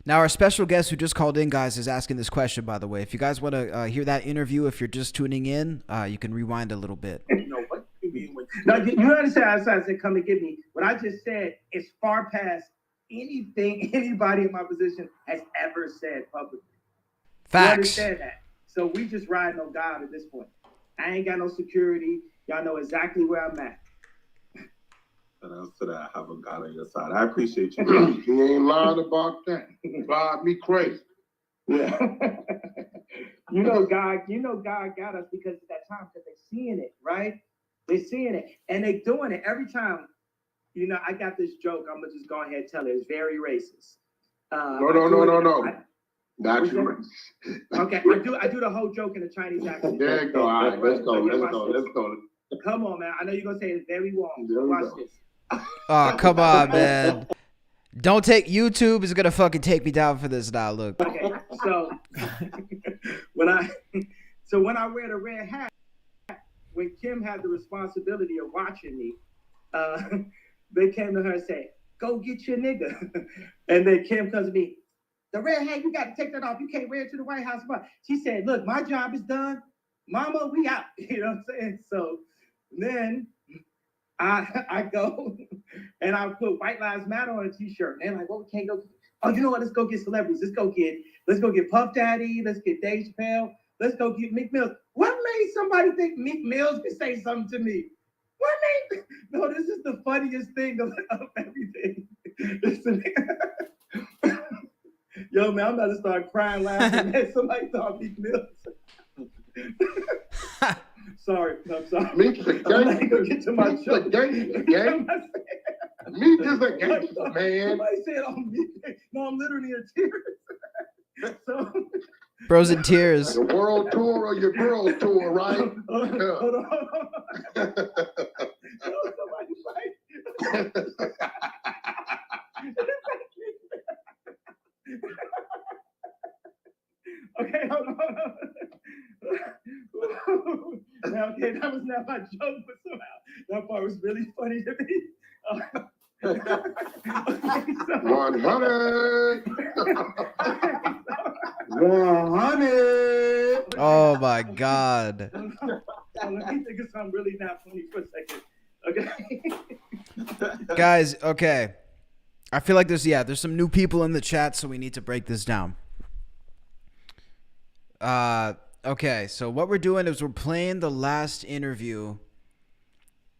Now, our special guest who just called in, guys, is asking this question, by the way. If you guys want to hear that interview, if you're just tuning in, you can rewind a little bit. what do you mean when No, you understand? I said, come and get me. What I just said is far past anything anybody in my position has ever said publicly. Facts. You understand that? So we just riding on God at this point. I ain't got no security. Y'all know exactly where I'm at. And I said I have a God on your side. I appreciate you. You ain't lying about that. You drive me crazy. Yeah. you know God got us because of that time, because they're seeing it, right? They're seeing it. And they doing it every time. You know, I got this joke. I'm gonna just go ahead and tell it. It's very racist. No. Not you racist. Okay, I do the whole joke in a Chinese accent. There you go. All right, let's go. Come on, man. I know you're gonna say it's very warm. Watch this. Oh, come on, man. Don't take YouTube is gonna fucking take me down for this now. Look. Okay, so when I wear the red hat, when Kim had the responsibility of watching me, they came to her and said, "Go get your nigga," and then Kim comes to me, "The red hat, you got to take that off. You can't wear it to the White House." But she said, "Look, my job is done. Mama, we out." You know what I'm saying? So then I go and I put White Lives Matter on a t-shirt. And they're like, well, we can't go. Oh, you know what? Let's go get celebrities. Let's go get Puff Daddy. Let's get Dave Chappelle. Let's go get Meek Mills. What made somebody think Meek Mills could say something to me? What made? No, this is the funniest thing of everything. Listen. Yo, man, I'm about to start crying, laughing at somebody thought Meek Mills. Sorry, I'm sorry. Meek's a gangster. Go get to my show. Meek is a gangster, man. Somebody said, "Oh, Meek." No, I'm literally in tears. So, Bros in tears. The world tour or your girl tour, right? Hold on. Somebody's like, okay, hold on. Now, okay, that was not my joke, but somehow that part was really funny to me. 100. 100. Oh my God. Let me think of something really not funny for a second. Okay. Guys, okay. I feel like there's some new people in the chat, so we need to break this down. Okay, so what we're doing is we're playing the last interview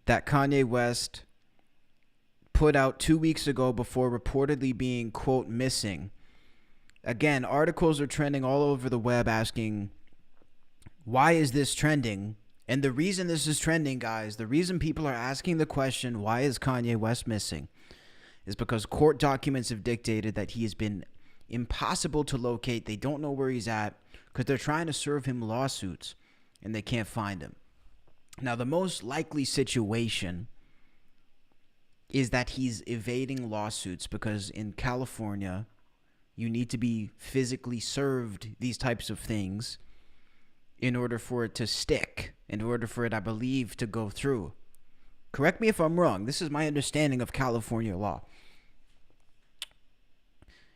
that Kanye West put out 2 weeks ago before reportedly being, quote, missing. Again, articles are trending all over the web asking, why is this trending? And the reason this is trending, guys, the reason people are asking the question, why is Kanye West missing, is because court documents have dictated that he has been impossible to locate. They don't know where he's at because they're trying to serve him lawsuits and they can't find him. Now, the most likely situation is that he's evading lawsuits because in California, you need to be physically served these types of things in order for it to stick in order for it, I believe, to go through. Correct me if I'm wrong. This is my understanding of California law.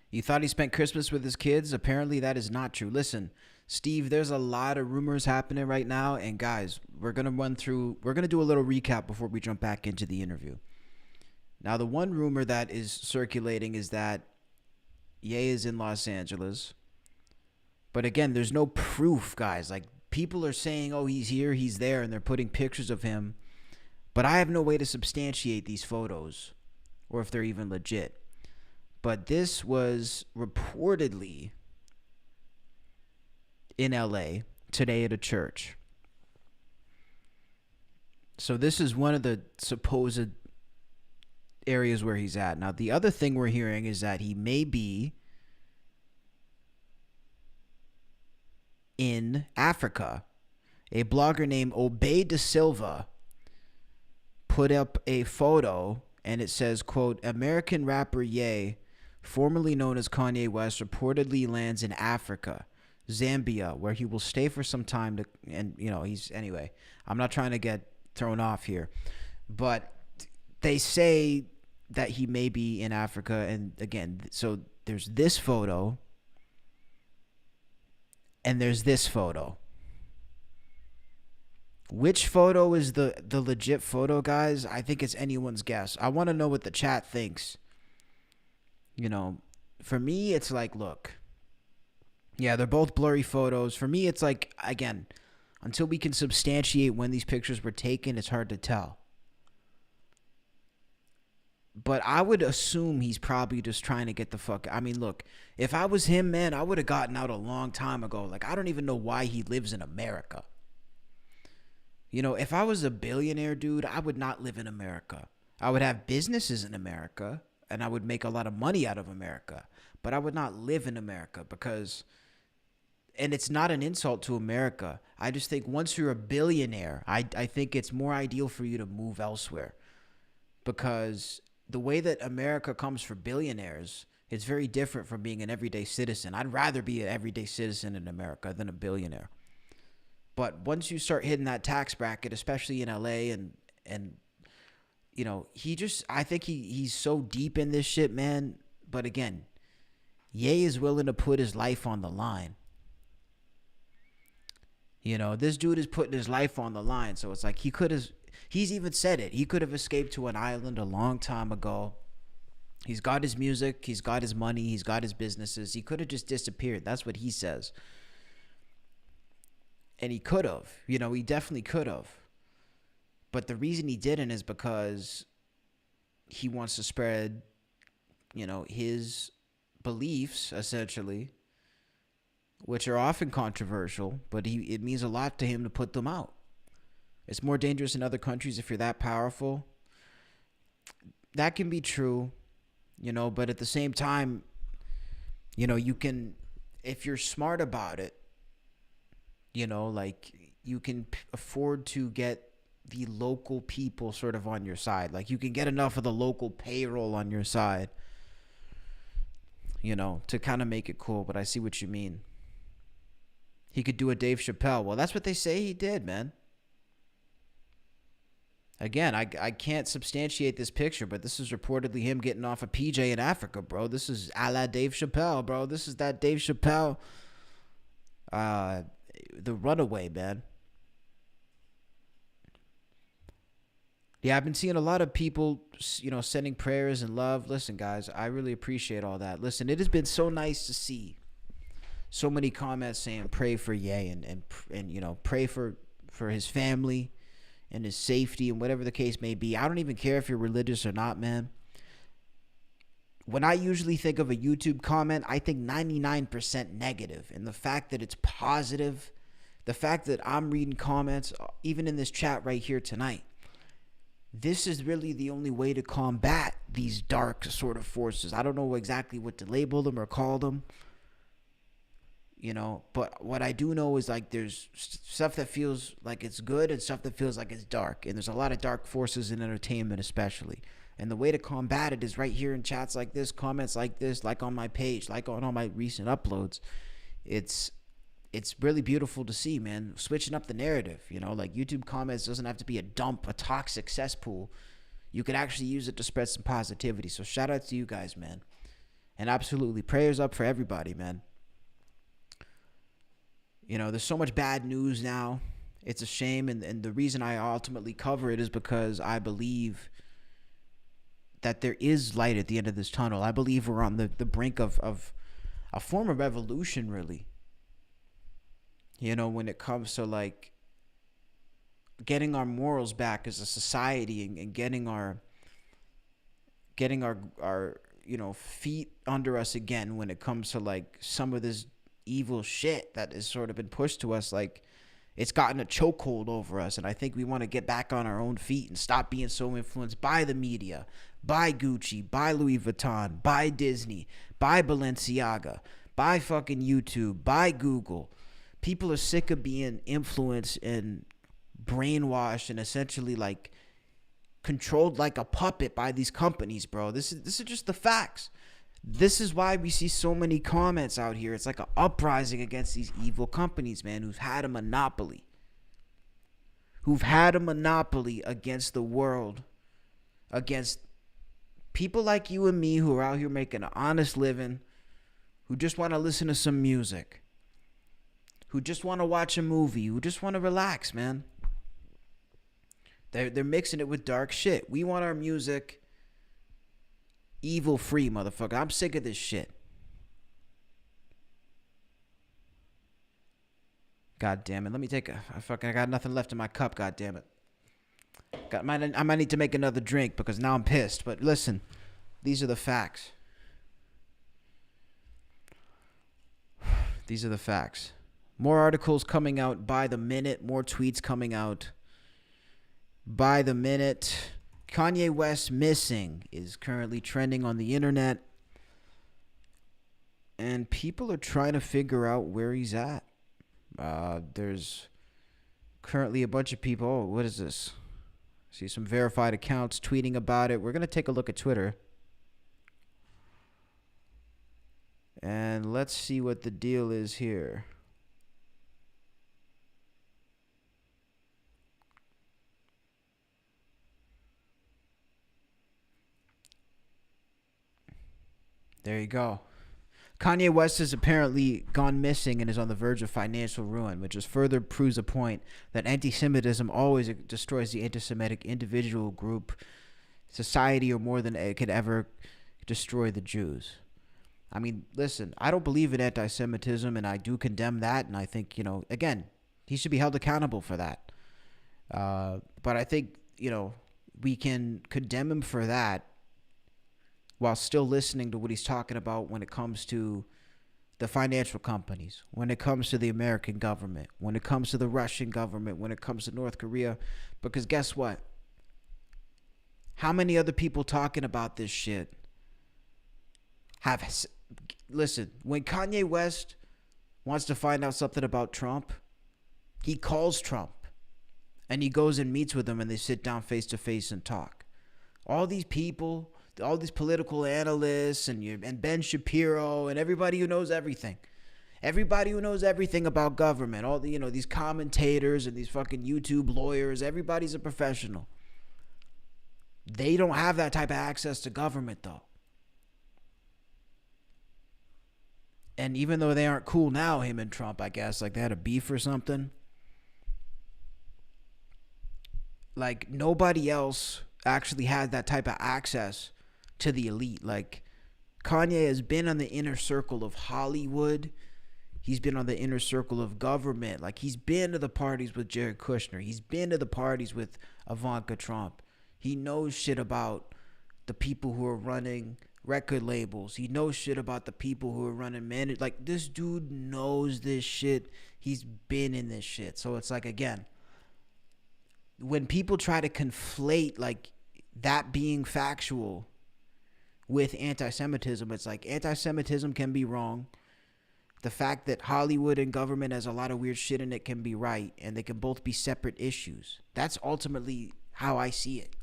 You thought he spent Christmas with his kids? Apparently that is not true. Listen, Steve, there's a lot of rumors happening right now. And guys, we're going to do a little recap before we jump back into the interview. Now, the one rumor that is circulating is that Ye is in Los Angeles. But again, there's no proof, guys. Like, people are saying, oh, he's here, he's there, and they're putting pictures of him. But I have no way to substantiate these photos or if they're even legit. But this was reportedly in LA today at a church. So this is one of the supposed areas where he's at. Now, the other thing we're hearing is that he may be in Africa. A blogger named Obey De Silva put up a photo, and it says, quote, American rapper Ye, formerly known as Kanye West, reportedly lands in Africa, Zambia, where he will stay for some time to, and you know, anyway, I'm not trying to get thrown off here, but they say that he may be in Africa. And again, so there's this photo and there's this photo. Which photo is the legit photo, guys? I think it's anyone's guess. I want to know what the chat thinks. You know, for me, it's like, look, yeah, they're both blurry photos. For me, it's like, again, until we can substantiate when these pictures were taken, it's hard to tell. But I would assume he's probably just trying to get the fuck. I mean, look, if I was him, man, I would have gotten out a long time ago. Like, I don't even know why he lives in America. You know, if I was a billionaire, dude, I would not live in America. I would have businesses in America, and I would make a lot of money out of America. But I would not live in America because, and it's not an insult to America. I just think once you're a billionaire, I think it's more ideal for you to move elsewhere. Because the way that America comes for billionaires, it's very different from being an everyday citizen. I'd rather be an everyday citizen in America than a billionaire. But once you start hitting that tax bracket, especially in LA, and you know, I think he's so deep in this shit, man. But again, Ye is willing to put his life on the line. You know, this dude is putting his life on the line. So it's like he's even said it. He could have escaped to an island a long time ago. He's got his music. He's got his money. He's got his businesses. He could have just disappeared. That's what he says. And he could have. You know, he definitely could have. But the reason he didn't is because he wants to spread, you know, his beliefs, essentially, which are often controversial, but it means a lot to him to put them out. It's more dangerous in other countries if you're that powerful. That can be true, you know, but at the same time, you know, you can, if you're smart about it, you know, like you can afford to get the local people sort of on your side. Like you can get enough of the local payroll on your side, you know, to kind of make it cool. But I see what you mean. He could do a Dave Chappelle. Well, that's what they say he did, man. Again, I can't substantiate this picture, but this is reportedly him getting off a PJ in Africa, bro. This is a la Dave Chappelle, bro. This is that Dave Chappelle, the Runaway, man. Yeah, I've been seeing a lot of people, you know, sending prayers and love. Listen, guys, I really appreciate all that. Listen, it has been so nice to see so many comments saying pray for Ye and you know, pray for his family and his safety and whatever the case may be. I don't even care if you're religious or not, man. When I usually think of a YouTube comment, I think 99% negative. And the fact that it's positive, the fact that I'm reading comments, even in this chat right here tonight, this is really the only way to combat these dark sort of forces. I don't know exactly what to label them or call them, you know, but what I do know is like there's stuff that feels like it's good and stuff that feels like it's dark. And there's a lot of dark forces in entertainment especially. And the way to combat it is right here in chats like this, comments like this, like on my page, like on all my recent uploads. It's it's really beautiful to see, man. Switching up the narrative, you know, like YouTube comments doesn't have to be a dump, a toxic cesspool. You could actually use it to spread some positivity. So shout out to you guys, man. And absolutely prayers up for everybody, man. You know, there's so much bad news now. It's a shame. And the reason I ultimately cover it is because I believe that there is light at the end of this tunnel. I believe we're on the brink of a form of revolution, really. You know, when it comes to like getting our morals back as a society and getting our you know, feet under us again when it comes to like some of this evil shit that has sort of been pushed to us. Like, it's gotten a chokehold over us, and I think we want to get back on our own feet and stop being so influenced by the media, by Gucci, by Louis Vuitton, by Disney, by Balenciaga, by fucking YouTube, by Google. People are sick of being influenced and brainwashed and essentially like controlled like a puppet by these companies, bro. This is just the facts. This is why we see so many comments out here. It's like an uprising against these evil companies, man, who've had a monopoly. Who've had a monopoly against the world, against people like you and me who are out here making an honest living, who just want to listen to some music, who just want to watch a movie, who just want to relax, man. They're mixing it with dark shit. We want our music evil free, motherfucker. I'm sick of this shit. God damn it. Let me take I got nothing left in my cup, god damn it. I might need to make another drink because now I'm pissed. But listen, these are the facts. These are the facts. More articles coming out by the minute. More tweets coming out by the minute. Kanye West missing is currently trending on the internet. And people are trying to figure out where he's at. There's currently a bunch of people. Oh, what is this? See some verified accounts tweeting about it. We're going to take a look at Twitter. And let's see what the deal is here. There you go. Kanye West has apparently gone missing and is on the verge of financial ruin, which just further proves a point that anti-Semitism always destroys the anti-Semitic individual, group, society, or more than it could ever destroy the Jews. I mean, listen, I don't believe in anti-Semitism, and I do condemn that, and I think, you know, again, he should be held accountable for that. But I think, you know, we can condemn him for that while still listening to what he's talking about when it comes to the financial companies, when it comes to the American government, when it comes to the Russian government, when it comes to North Korea. Because guess what? How many other people talking about this shit have... Listen, when Kanye West wants to find out something about Trump, he calls Trump and he goes and meets with him and they sit down face to face and talk. All these people, all these political analysts and Ben Shapiro and everybody who knows everything. Everybody who knows everything about government, all the, you know, these commentators and these fucking YouTube lawyers, everybody's a professional. They don't have that type of access to government though. And even though they aren't cool now, him and Trump, I guess, like they had a beef or something. Like nobody else actually had that type of access to the elite. Like Kanye has been on the inner circle of Hollywood. He's been on the inner circle of government. Like he's been to the parties with Jared Kushner. He's been to the parties with Ivanka Trump. He knows shit about the people who are running record labels. He knows shit about the people who are running manage. Like this dude knows this shit. He's been in this shit. So it's like, again, when people try to conflate like that being factual with anti-Semitism, it's like anti-Semitism can be wrong. The fact that Hollywood and government has a lot of weird shit in it can be right, and they can both be separate issues. That's ultimately how I see it.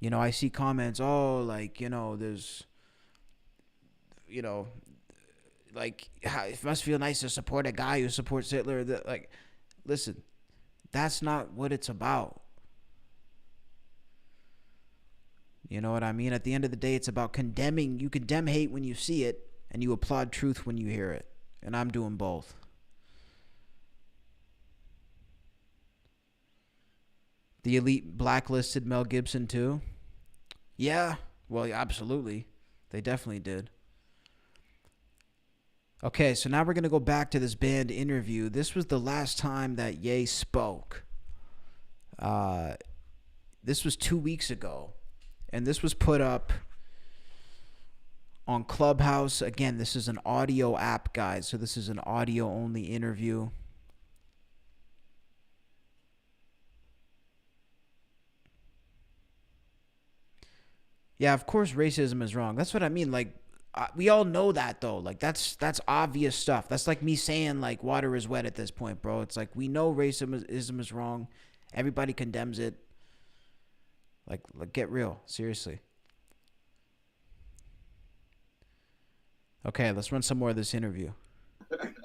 You know, I see comments, oh, like, you know, there's, you know, like, it must feel nice to support a guy who supports Hitler. Like, listen, that's not what it's about. You know what I mean? At the end of the day, it's about condemning. You condemn hate when you see it, and you applaud truth when you hear it. And I'm doing both. The elite blacklisted Mel Gibson too? Yeah. Well, yeah, absolutely. They definitely did. Okay, so now we're going to go back to this band interview. This was the last time that Ye spoke. This was 2 weeks ago. And this was put up on Clubhouse. Again, this is an audio app, guys. So this is an audio-only interview. Yeah, of course racism is wrong. That's what I mean. Like, we all know that, though. Like, that's obvious stuff. That's like me saying, like, water is wet at this point, bro. It's like, we know racism is wrong. Everybody condemns it. Like, get real. Seriously. Okay, let's run some more of this interview.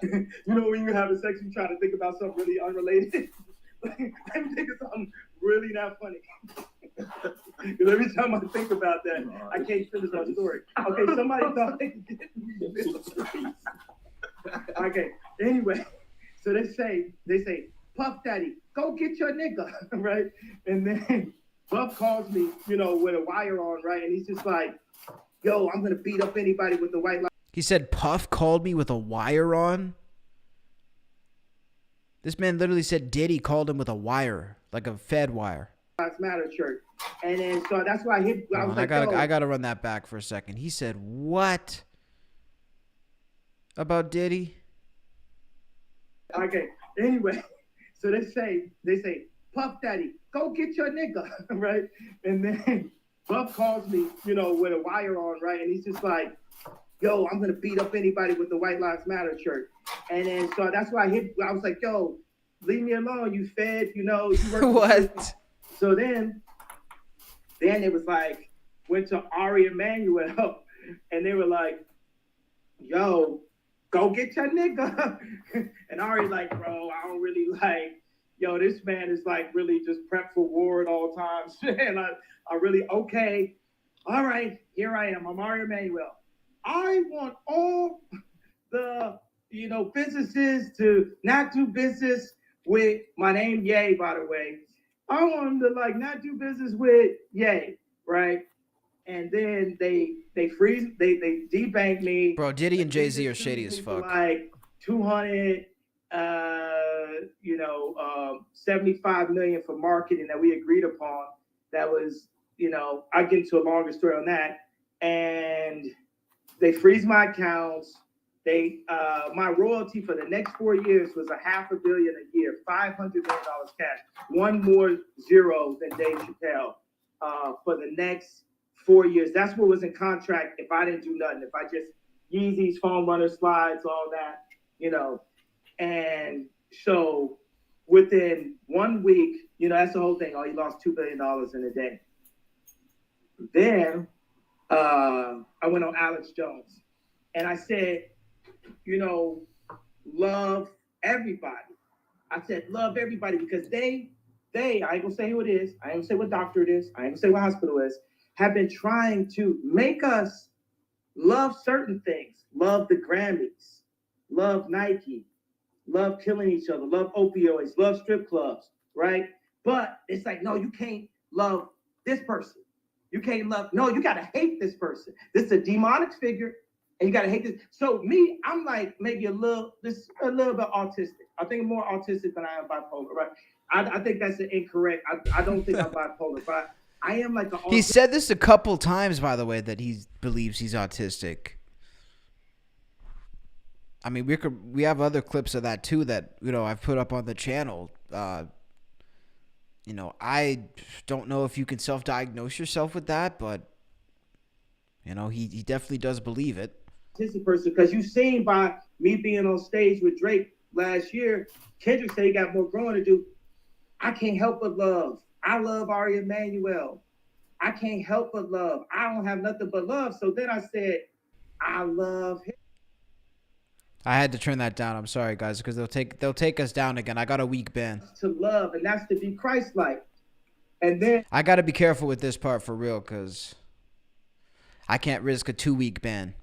You know, when you're having sex, you try to think about something really unrelated. Let me think of something really not funny. Because every time I think about that, I can't finish my story. Okay, somebody thought they could get me. Okay, anyway, so they say, Puff Daddy, go get your nigga, right? And then Puff calls me, you know, with a wire on, right? And he's just like, yo, I'm going to beat up anybody with the white line. He said Puff called me with a wire on? This man literally said Diddy called him with a wire, like a Fed wire. Lives Matter shirt. And then so that's why I gotta run that back for a second. He said what about Diddy? Okay. Anyway, so they say, Puff Daddy, go get your nigga, right? And then Puff calls me, you know, with a wire on, right? And he's just like, yo, I'm gonna beat up anybody with the White Lives Matter shirt. And then so that's why I was like, yo, leave me alone, you Fed, you know, you work. What? So then it was like, went to Ari Emanuel, and they were like, yo, go get your nigga. And Ari like, bro, I don't really like, yo, this man is like really just prepped for war at all times. And I really, okay, all right, here I am, I'm Ari Emanuel. I want all the, you know, businesses to not do business with my name, Ye, by the way. I want them to like not do business with Ye, right? And then they debank me. Bro, Diddy and Jay-Z are shady as fuck. Like 75 million for marketing that we agreed upon. That was, you know, I get into a longer story on that. And they freeze my accounts. They my royalty for the next 4 years was $500 million a year, $500 million cash, one more zero than Dave Chappelle for the next 4 years. That's what was in contract if I didn't do nothing. If I just Yeezys, foam runner slides, all that, you know. And so within 1 week, you know, that's the whole thing. Oh, he lost $2 billion in a day. Then I went on Alex Jones and I said, you know, love everybody. I said, love everybody because they, I ain't gonna say who it is. I ain't gonna say what doctor it is. I ain't gonna say what hospital it is. Have been trying to make us love certain things. Love the Grammys, love Nike, love killing each other, love opioids, love strip clubs, right? But it's like, no, you can't love this person. You can't love, no, you gotta hate this person. This is a demonic figure. And you gotta hate this. So me, I'm like maybe a little bit autistic. I think I'm more autistic than I am bipolar, right? I think that's incorrect. I don't think I'm bipolar, but I am like He said this a couple times, by the way, that he believes he's autistic. I mean, we have other clips of that too that, you know, I've put up on the channel. You know, I don't know if you can self-diagnose yourself with that, but you know, he definitely does believe it. Autistic person, because you've seen by me being on stage with Drake last year, Kendrick said he got more growing to do. I can't help but love. I love Ari Emanuel. I can't help but love. I don't have nothing but love. So then I said, I love him. I had to turn that down. I'm sorry, guys, because they'll take us down again. I got a week ban. To love, and that's to be Christ-like. And then I got to be careful with this part for real, because I can't risk a 2-week ban.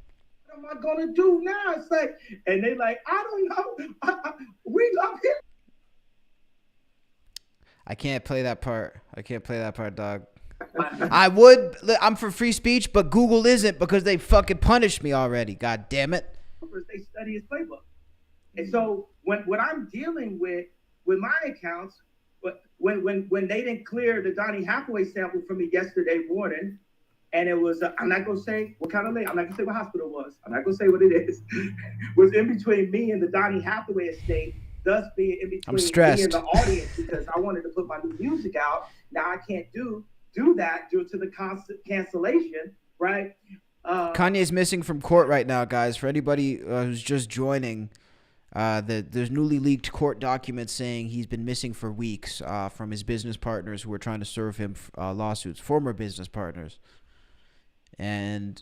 what am I gonna do now? It's like, and they like, I don't know. We love him. I can't play that part. I can't play that part, dog. I would. I'm for free speech, but Google isn't because they fucking punished me already. God damn it. They study his playbook. And so when I'm dealing with my accounts, when they didn't clear the Donnie Hathaway sample for me yesterday morning, and it was I'm not gonna say what kind of lady, I'm not gonna say what hospital it was. I'm not gonna say what it is. Was in between me and the Donnie Hathaway estate, thus being in between me and the audience because I wanted to put my new music out. Now I can't do that due to the constant cancellation, right? Kanye's missing from court right now, guys. For anybody who's just joining, there's newly leaked court documents saying he's been missing for weeks from his business partners who were trying to serve him lawsuits, former business partners. And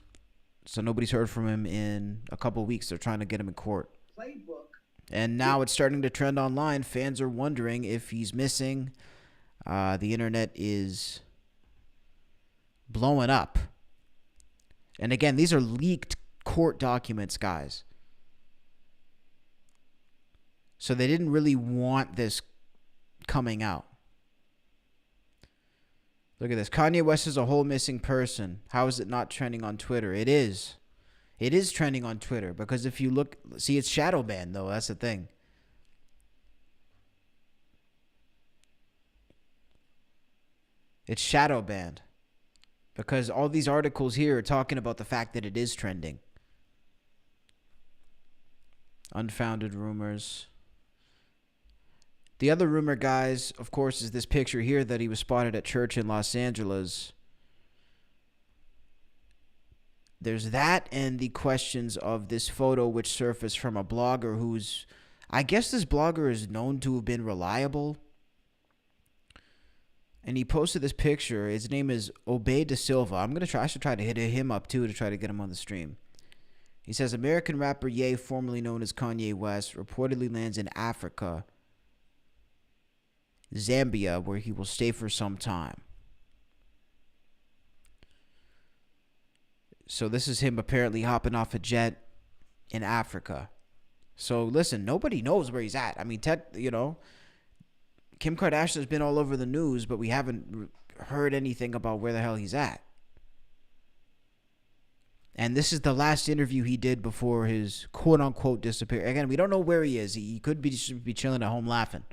so nobody's heard from him in a couple of weeks. They're trying to get him in court. Playbook. And now it's starting to trend online. Fans are wondering if he's missing. The internet is blowing up. And again, these are leaked court documents, guys. So they didn't really want this coming out. Look at this. Kanye West is a whole missing person. How is it not trending on Twitter? It is. It is trending on Twitter because if you look, see, it's shadow banned though. That's the thing. It's shadow banned because all these articles here are talking about the fact that it is trending. Unfounded rumors. The other rumor, guys, of course, is this picture here that he was spotted at church in Los Angeles. There's that and the questions of this photo which surfaced from a blogger who's, I guess this blogger is known to have been reliable. And he posted this picture. His name is Obey De Silva. I should try to hit him up too to try to get him on the stream. He says American rapper Ye, formerly known as Kanye West, reportedly lands in Africa, Zambia, where he will stay for some time. So this is him apparently hopping off a jet in Africa. So listen, nobody knows where he's at. I mean, Kim Kardashian has been all over the news, but we haven't heard anything about where the hell he's at. And this is the last interview he did before his quote-unquote disappear. Again, we don't know where he is. He could be just be chilling at home laughing.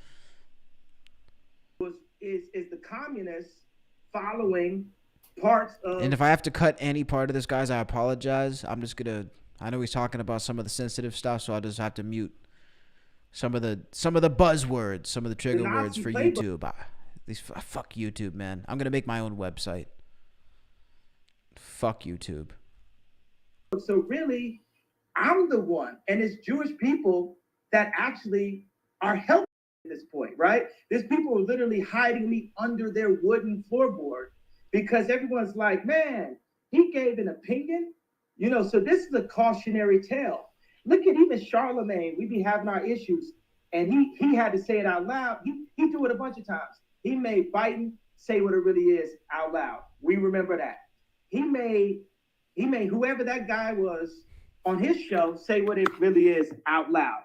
Is the communists following parts of... And if I have to cut any part of this, guys, I apologize. I'm just going to... I know he's talking about some of the sensitive stuff, so I'll just have to mute some of the buzzwords, some of the trigger words for YouTube. Fuck YouTube, man. I'm going to make my own website. Fuck YouTube. So really, I'm the one, and it's Jewish people that actually are helping at this point, right? There's people who are literally hiding me under their wooden floorboard because everyone's like, man, he gave an opinion. So this is a cautionary tale. Look at even Charlemagne. We be having our issues, and he had to say it out loud. He do it a bunch of times. He made Biden say what it really is out loud. We remember that. He made whoever that guy was on his show say what it really is out loud.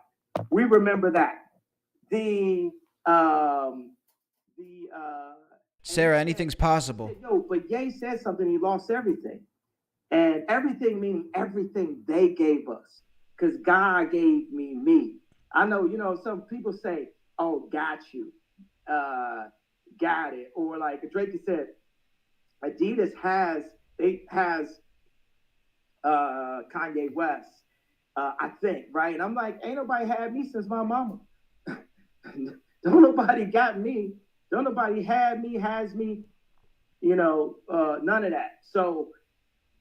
We remember that. Sarah, anything's possible. But Ye said something. He lost everything, and everything meaning everything they gave us, because God gave me. I know, some people say, "Oh, got you, got it," or like Drake said, Adidas has Kanye West, I think, right? And I'm like, ain't nobody had me since my mama. Don't nobody got me. Don't nobody had me, has me, none of that. So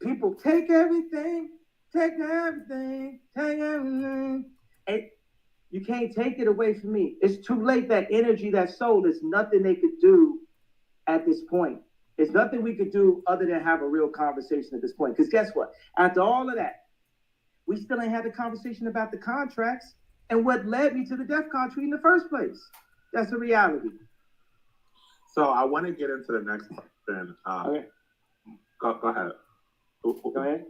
people take everything. And you can't take it away from me. It's too late. That energy, that soul, there's nothing they could do at this point. There's nothing we could do other than have a real conversation at this point. Because guess what? After all of that, we still ain't had the conversation about the contracts and what led me to the DEFCON treaty in the first place. That's a reality. So I want to get into the next question. Okay. Go ahead. Go ahead.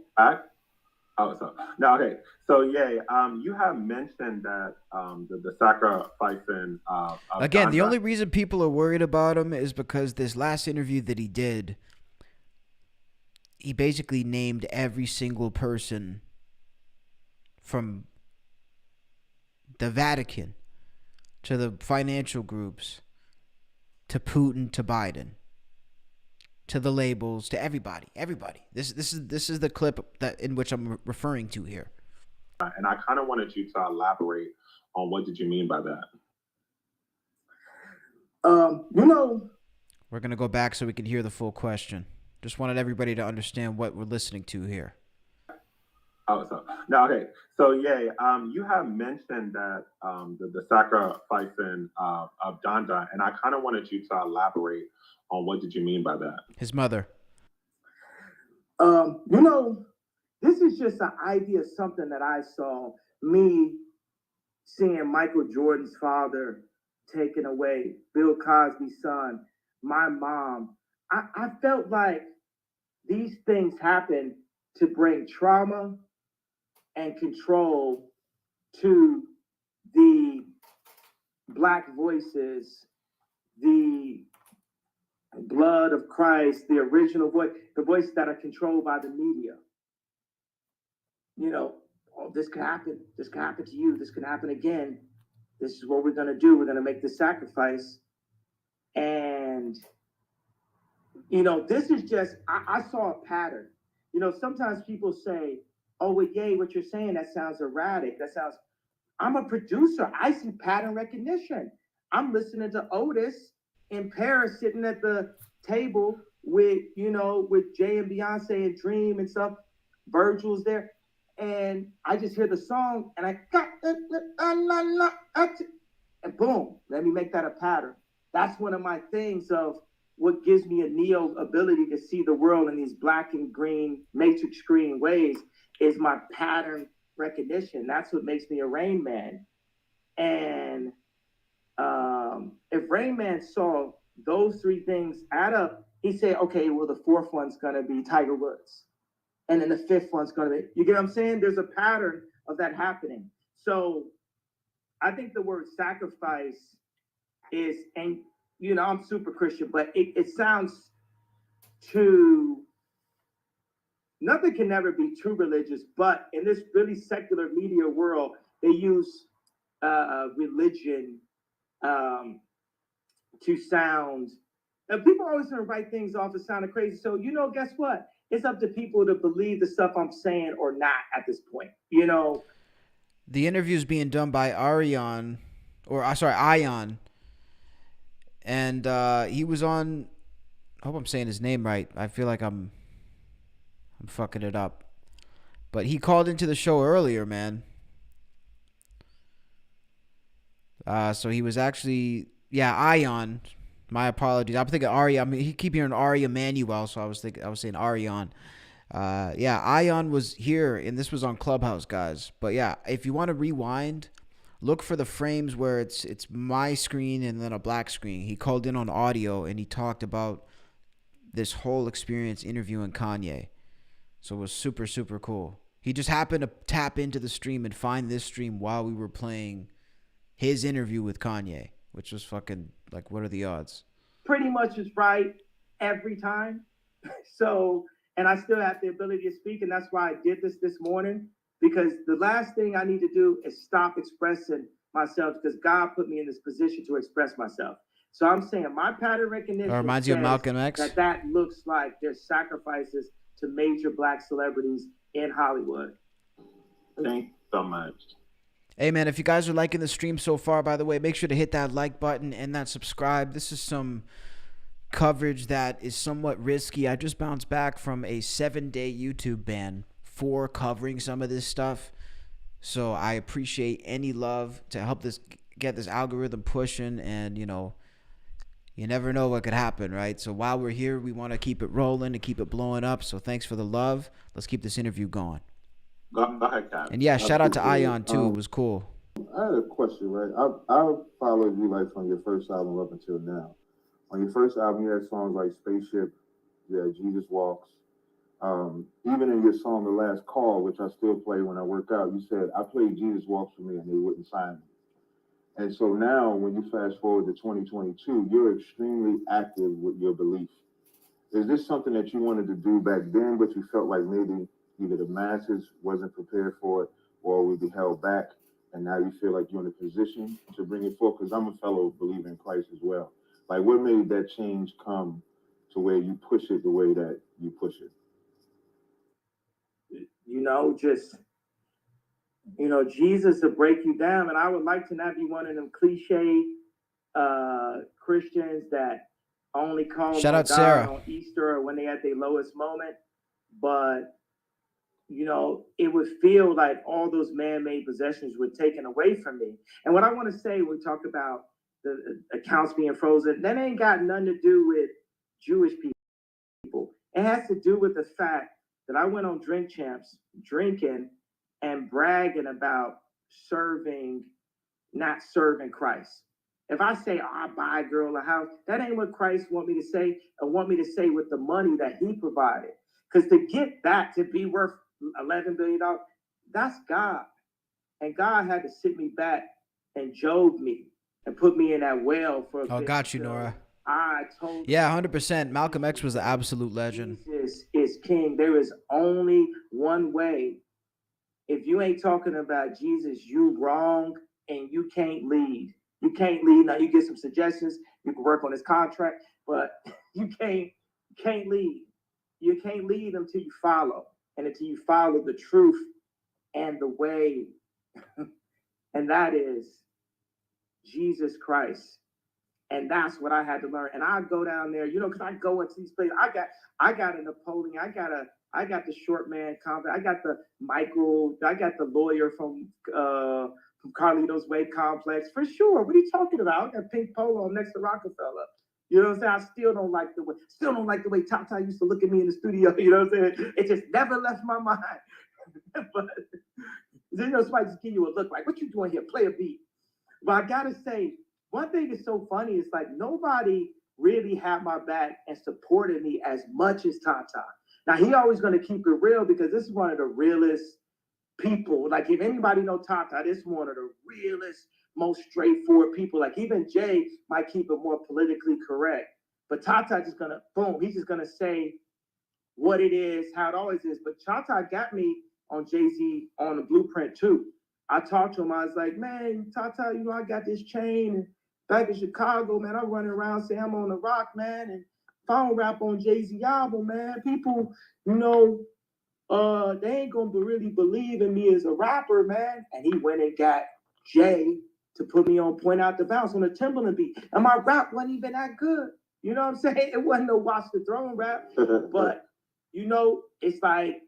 Oh, so no, okay. So you have mentioned that the sacrificing of again, the Ganja. only reason people are worried about him is because this last interview that he did, he basically named every single person from the Vatican to the financial groups to Putin to Biden to the labels to everybody. This is the clip that in which I'm referring to here. And I kind of wanted you to elaborate on what did you mean by that. We're gonna go back so we can hear the full question. Just wanted everybody to understand what we're listening to here. Oh, so no, okay. So you have mentioned that the sacrificing of Ganja, and I kind of wanted you to elaborate on what did you mean by that. His mother. This is just an idea of something that I saw. Me seeing Michael Jordan's father taken away, Bill Cosby's son, my mom. I felt like these things happen to bring trauma and control to the Black voices, the blood of Christ, the original voice, the voices that are controlled by the media. Oh, this could happen. This could happen to you. This could happen again. This is what we're going to do. We're going to make this sacrifice. And, this is just, I saw a pattern. Sometimes people say, oh, well, yay, what you're saying, that sounds erratic. I'm a producer. I see pattern recognition. I'm listening to Otis in Paris sitting at the table with Jay and Beyonce and Dream and stuff. Virgil's there. And I just hear the song and I got and boom, let me make that a pattern. That's one of my things of what gives me a neo ability to see the world in these black and green matrix screen ways is my pattern recognition. That's what makes me a Rain Man. And if Rain Man saw those three things add up, he said, okay, well, the fourth one's going to be Tiger Woods. And then the fifth one's going to be, you get what I'm saying? There's a pattern of that happening. So I think the word sacrifice is, and I'm super Christian, but it sounds too, nothing can never be too religious, but in this really secular media world, they use religion to sound, and people always want to write things off as sounding crazy. So, guess what? It's up to people to believe the stuff I'm saying or not at this point, The interview is being done by Ion. And he was on, I hope I'm saying his name right. I feel like I'm fucking it up. But he called into the show earlier, man. So he was actually, Ion. My apologies. I'm thinking Ari. He keep hearing Ari Emanuel, so I was saying Arion. Ion was here, and this was on Clubhouse, guys. But yeah, if you want to rewind, look for the frames where it's my screen and then a black screen. He called in on audio, and he talked about this whole experience interviewing Kanye. So it was super, super cool. He just happened to tap into the stream and find this stream while we were playing his interview with Kanye, which was fucking, like, what are the odds? Pretty much is right every time. So, and I still have the ability to speak, and that's why I did this morning, because the last thing I need to do is stop expressing myself, because God put me in this position to express myself. So I'm saying my pattern recognition reminds you of Malcolm X? That looks like there's sacrifices to major black celebrities in Hollywood. Thanks so much. Hey, man, if you guys are liking the stream so far, by the way, make sure to hit that like button and that subscribe. This is some coverage that is somewhat risky. I just bounced back from a 7-day YouTube ban for covering some of this stuff. So I appreciate any love to help get this algorithm pushing. And, you never know what could happen, right? So while we're here, we want to keep it rolling and keep it blowing up. So thanks for the love. Let's keep this interview going. Go ahead, Kat. And yeah, shout out to appreciate it. Ion too. It was cool. I had a question, right? I followed you like from your first album up until now. On your first album, you had songs like Spaceship, you had Jesus Walks. Even in your song, The Last Call, which I still play when I work out, you said, I played Jesus Walks for me and they wouldn't sign me. And so now, when you fast forward to 2022, you're extremely active with your belief. Is this something that you wanted to do back then, but you felt like maybe either the masses wasn't prepared for it or would be held back, and now you feel like you're in a position to bring it forth? Because I'm a fellow believer in Christ as well. Like, what made that change come to where you push it the way that you push it? Jesus will break you down, and I would like to not be one of them cliche Christians that only call Shout out God Sarah on Easter or when they at their lowest moment. But it would feel like all those man-made possessions were taken away from me. And what I want to say, we talk about the accounts being frozen, that ain't got nothing to do with Jewish people. It has to do with the fact that I went on Drink Champs drinking and bragging about not serving Christ. If I say, I buy a girl a house, that ain't what Christ want me to say, or want me to say with the money that he provided. Because to get that to be worth $11 billion, that's God. And God had to sit me back and Job me and put me in that well for a bit. Got you, Nora. I told Yeah, 100%. Malcolm X was an absolute legend. Jesus is king. There is only one way. If you ain't talking about Jesus, you wrong, and you can't lead. You can't lead. Now you get some suggestions. You can work on his contract, but you can't lead. You can't lead until you follow, and until you follow the truth and the way, and that is Jesus Christ. And that's what I had to learn. And I go down there, because I go into these places. I got a Napoleon. I got the short man complex. I got the Michael. I got the lawyer from Carlito's Way complex for sure. What are you talking about? I got pink polo next to Rockefeller. You know what I'm saying? I still don't like the way Tata used to look at me in the studio. You know what I'm saying? It just never left my mind. But somebody just give you a look like, what you doing here? Play a beat. But I gotta say, one thing that's so funny is like nobody really had my back and supported me as much as Tata. Now he always gonna keep it real because this is one of the realest people. Like if anybody know Tata, this is one of the realest, most straightforward people. Like even Jay might keep it more politically correct, but Tata just gonna he's just gonna say what it is, how it always is. But Tata got me on Jay-Z on the Blueprint too. I talked to him. I was like, man, Tata, I got this chain, and back in Chicago, man, I'm running around saying I'm on the rock, man, and if I don't rap on Jay-Z album, man, people, they ain't gonna really believe in me as a rapper, man. And he went and got Jay to put me on Point Out the Bounce on the Timberland beat. And my rap wasn't even that good. You know what I'm saying? It wasn't no Watch the Throne rap. But, it's like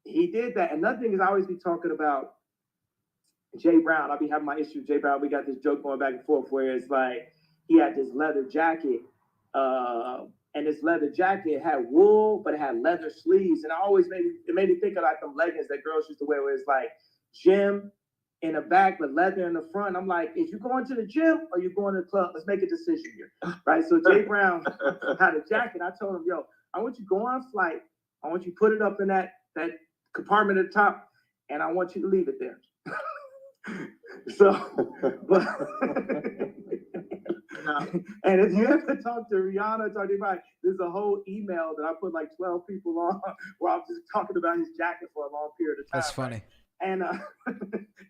he did that. Another thing is I always be talking about Jay Brown. I'll be having my issue with Jay Brown. We got this joke going back and forth where it's like he had this leather jacket, and this leather jacket had wool, but it had leather sleeves. And it made me think of like them leggings that girls used to wear where it's like gym in the back, but leather in the front. I'm like, is you going to the gym or you going to the club? Let's make a decision here. Right? So Jay Brown had a jacket. I told him, yo, I want you to go on a flight. I want you to put it up in that compartment at the top, and I want you to leave it there. And if you have to talk to Rihanna, talk to anybody, there's a whole email that I put like 12 people on where I'm just talking about his jacket for a long period of time. That's funny. And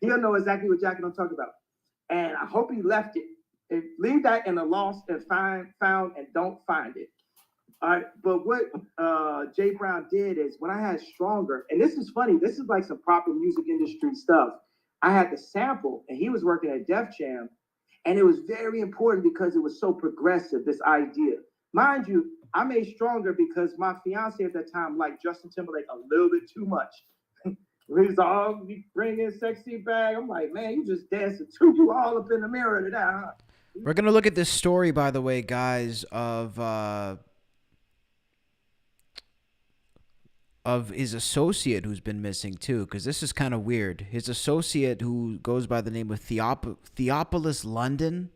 he'll know exactly what jacket I'm talking about. And I hope he left it. Leave that in the lost and found and don't find it. All right, but what Jay Brown did is when I had Stronger, and this is funny, this is like some proper music industry stuff. I had the sample, and he was working at Def Jam, and it was very important because it was so progressive, this idea. Mind you, I made Stronger because my fiance at that time liked Justin Timberlake a little bit too much. He's all bringing sexy back. I'm like, man, you just dancing you all up in the mirror to that, huh? We're going to look at this story, by the way, guys, of of his associate who's been missing too, because this is kind of weird. His associate, who goes by the name of Theophilus London,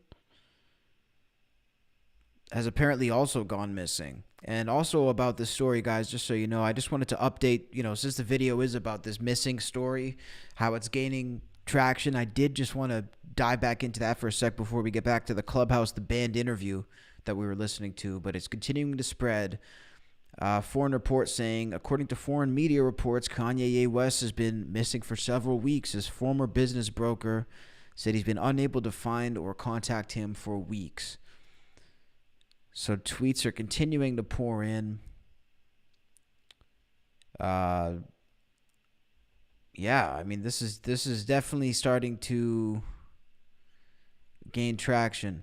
has apparently also gone missing. And also about this story, guys, just so you know, I just wanted to update, since the video is about this missing story, how it's gaining traction, I did just want to dive back into that for a sec before we get back to the Clubhouse, the band interview that we were listening to. But it's continuing to spread. Foreign reports saying, according to foreign media reports, Kanye West has been missing for several weeks. His former business broker said he's been unable to find or contact him for weeks. So tweets are continuing to pour in. Yeah, I mean, this is definitely starting to gain traction.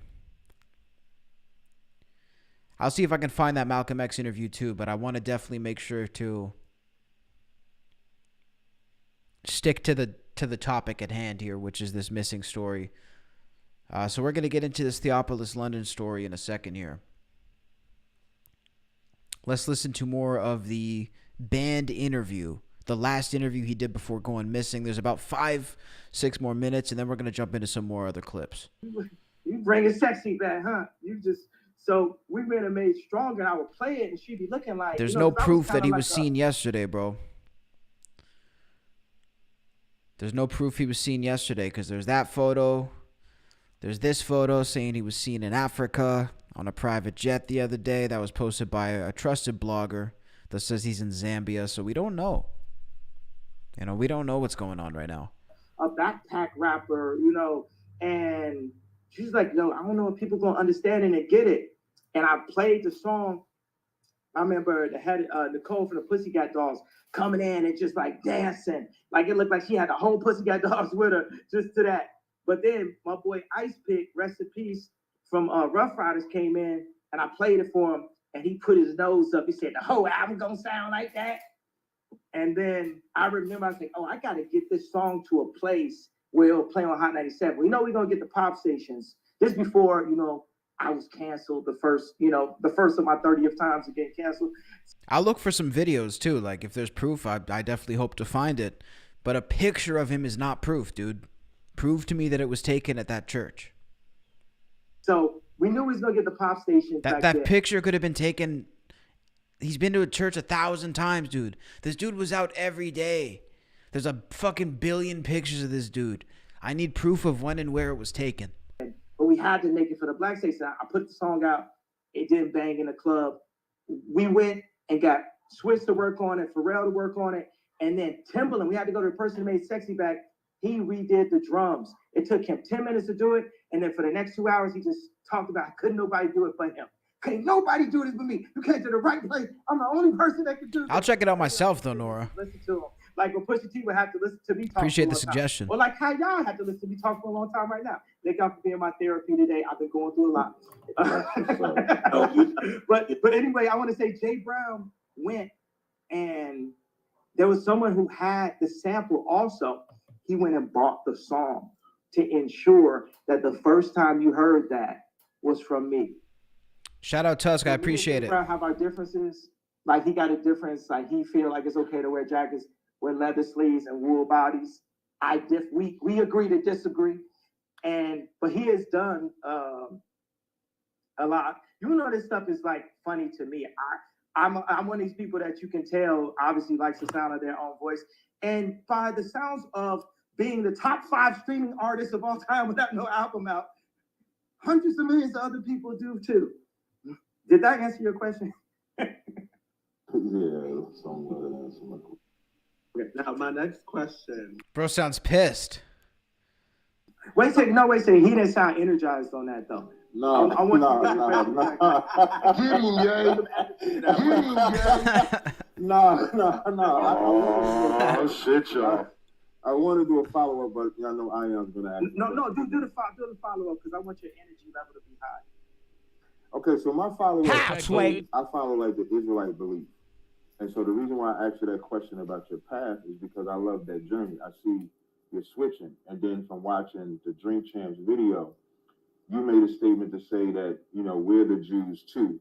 I'll see if I can find that Malcolm X interview too, but I want to definitely make sure to stick to the topic at hand here, which is this missing story. So we're going to get into this Theophilus London story in a second here. Let's listen to more of the band interview, the last interview he did before going missing. There's about 5-6 more minutes, and then we're going to jump into some more other clips. You bring it sexy back, huh? So we made her made stronger, and I would play it, and she'd be looking like... There's no proof that he was seen yesterday, bro. There's no proof he was seen yesterday, because there's that photo. There's this photo saying he was seen in Africa on a private jet the other day. That was posted by a trusted blogger that says he's in Zambia. So we don't know. We don't know what's going on right now. A backpack rapper, and she's like, no, I don't know if people gonna understand it and get it. And I played the song. I remember the head Nicole from the Pussycat Dolls coming in and just like dancing. Like it looked like she had the whole Pussycat Dolls with her just to that. But then my boy Ice Pick, rest in peace, from Rough Riders came in, and I played it for him, and he put his nose up. He said, the whole album gonna sound like that? And then I remember I was like, oh, I gotta get this song to a place where it'll play on Hot 97. We're gonna get the pop stations. This before, I was canceled the first of my 30th times to get canceled. I'll look for some videos too. Like if there's proof, I definitely hope to find it. But a picture of him is not proof, dude. Prove to me that it was taken at that church. So we knew he was gonna get the pop station. That picture could have been taken. He's been to a church 1,000 times, dude. This dude was out every day. There's a fucking billion pictures of this dude. I need proof of when and where it was taken. But we had to make it for the black station. I put the song out. It didn't bang in the club. We went and got Swiss to work on it, Pharrell to work on it, and then Timbaland. We had to go to the person who made Sexy Back. He redid the drums. It took him 10 minutes to do it, and then for the next 2 hours, he just talked about couldn't nobody do it but him. Can't nobody do this but me. You came to the right place. I'm the only person that can do this. I'll check it out myself, though, Nora. Listen to him. Like when Pusha T would have to listen to me talk. Appreciate the suggestion. Or like how y'all have to listen to me talk for a long time right now. Thank y'all for being my therapy today. I've been going through a lot. But anyway, I want to say Jay Brown went, and there was someone who had the sample also. He went and bought the song to ensure that the first time you heard that was from me. Shout out Tusk, I appreciate it. Have our differences. Like he got a difference. Like he feel like it's okay to wear jackets, wear leather sleeves and wool bodies. We agree to disagree, but he has done a lot. This stuff is like funny to me. I'm one of these people that you can tell obviously likes the sound of their own voice, and by the sounds of being the top 5 streaming artist of all time without no album out, hundreds of millions of other people do too. Did that answer your question? Yeah, somewhat answer my question. Okay, now my next question. Bro sounds pissed. Wait a second. He didn't sound energized on that though. No. Get him, Jay. No. Oh, shit, y'all. I want to do a follow-up, but y'all know I am going to ask. No, do the follow-up because I want your energy level to be high. Okay, so my follow-up, Halfway. I follow like the Israelite belief. And so the reason why I asked you that question about your path is because I love that journey. I see you're switching. And then from watching the Drink Champs video, you made a statement to say that, we're the Jews too.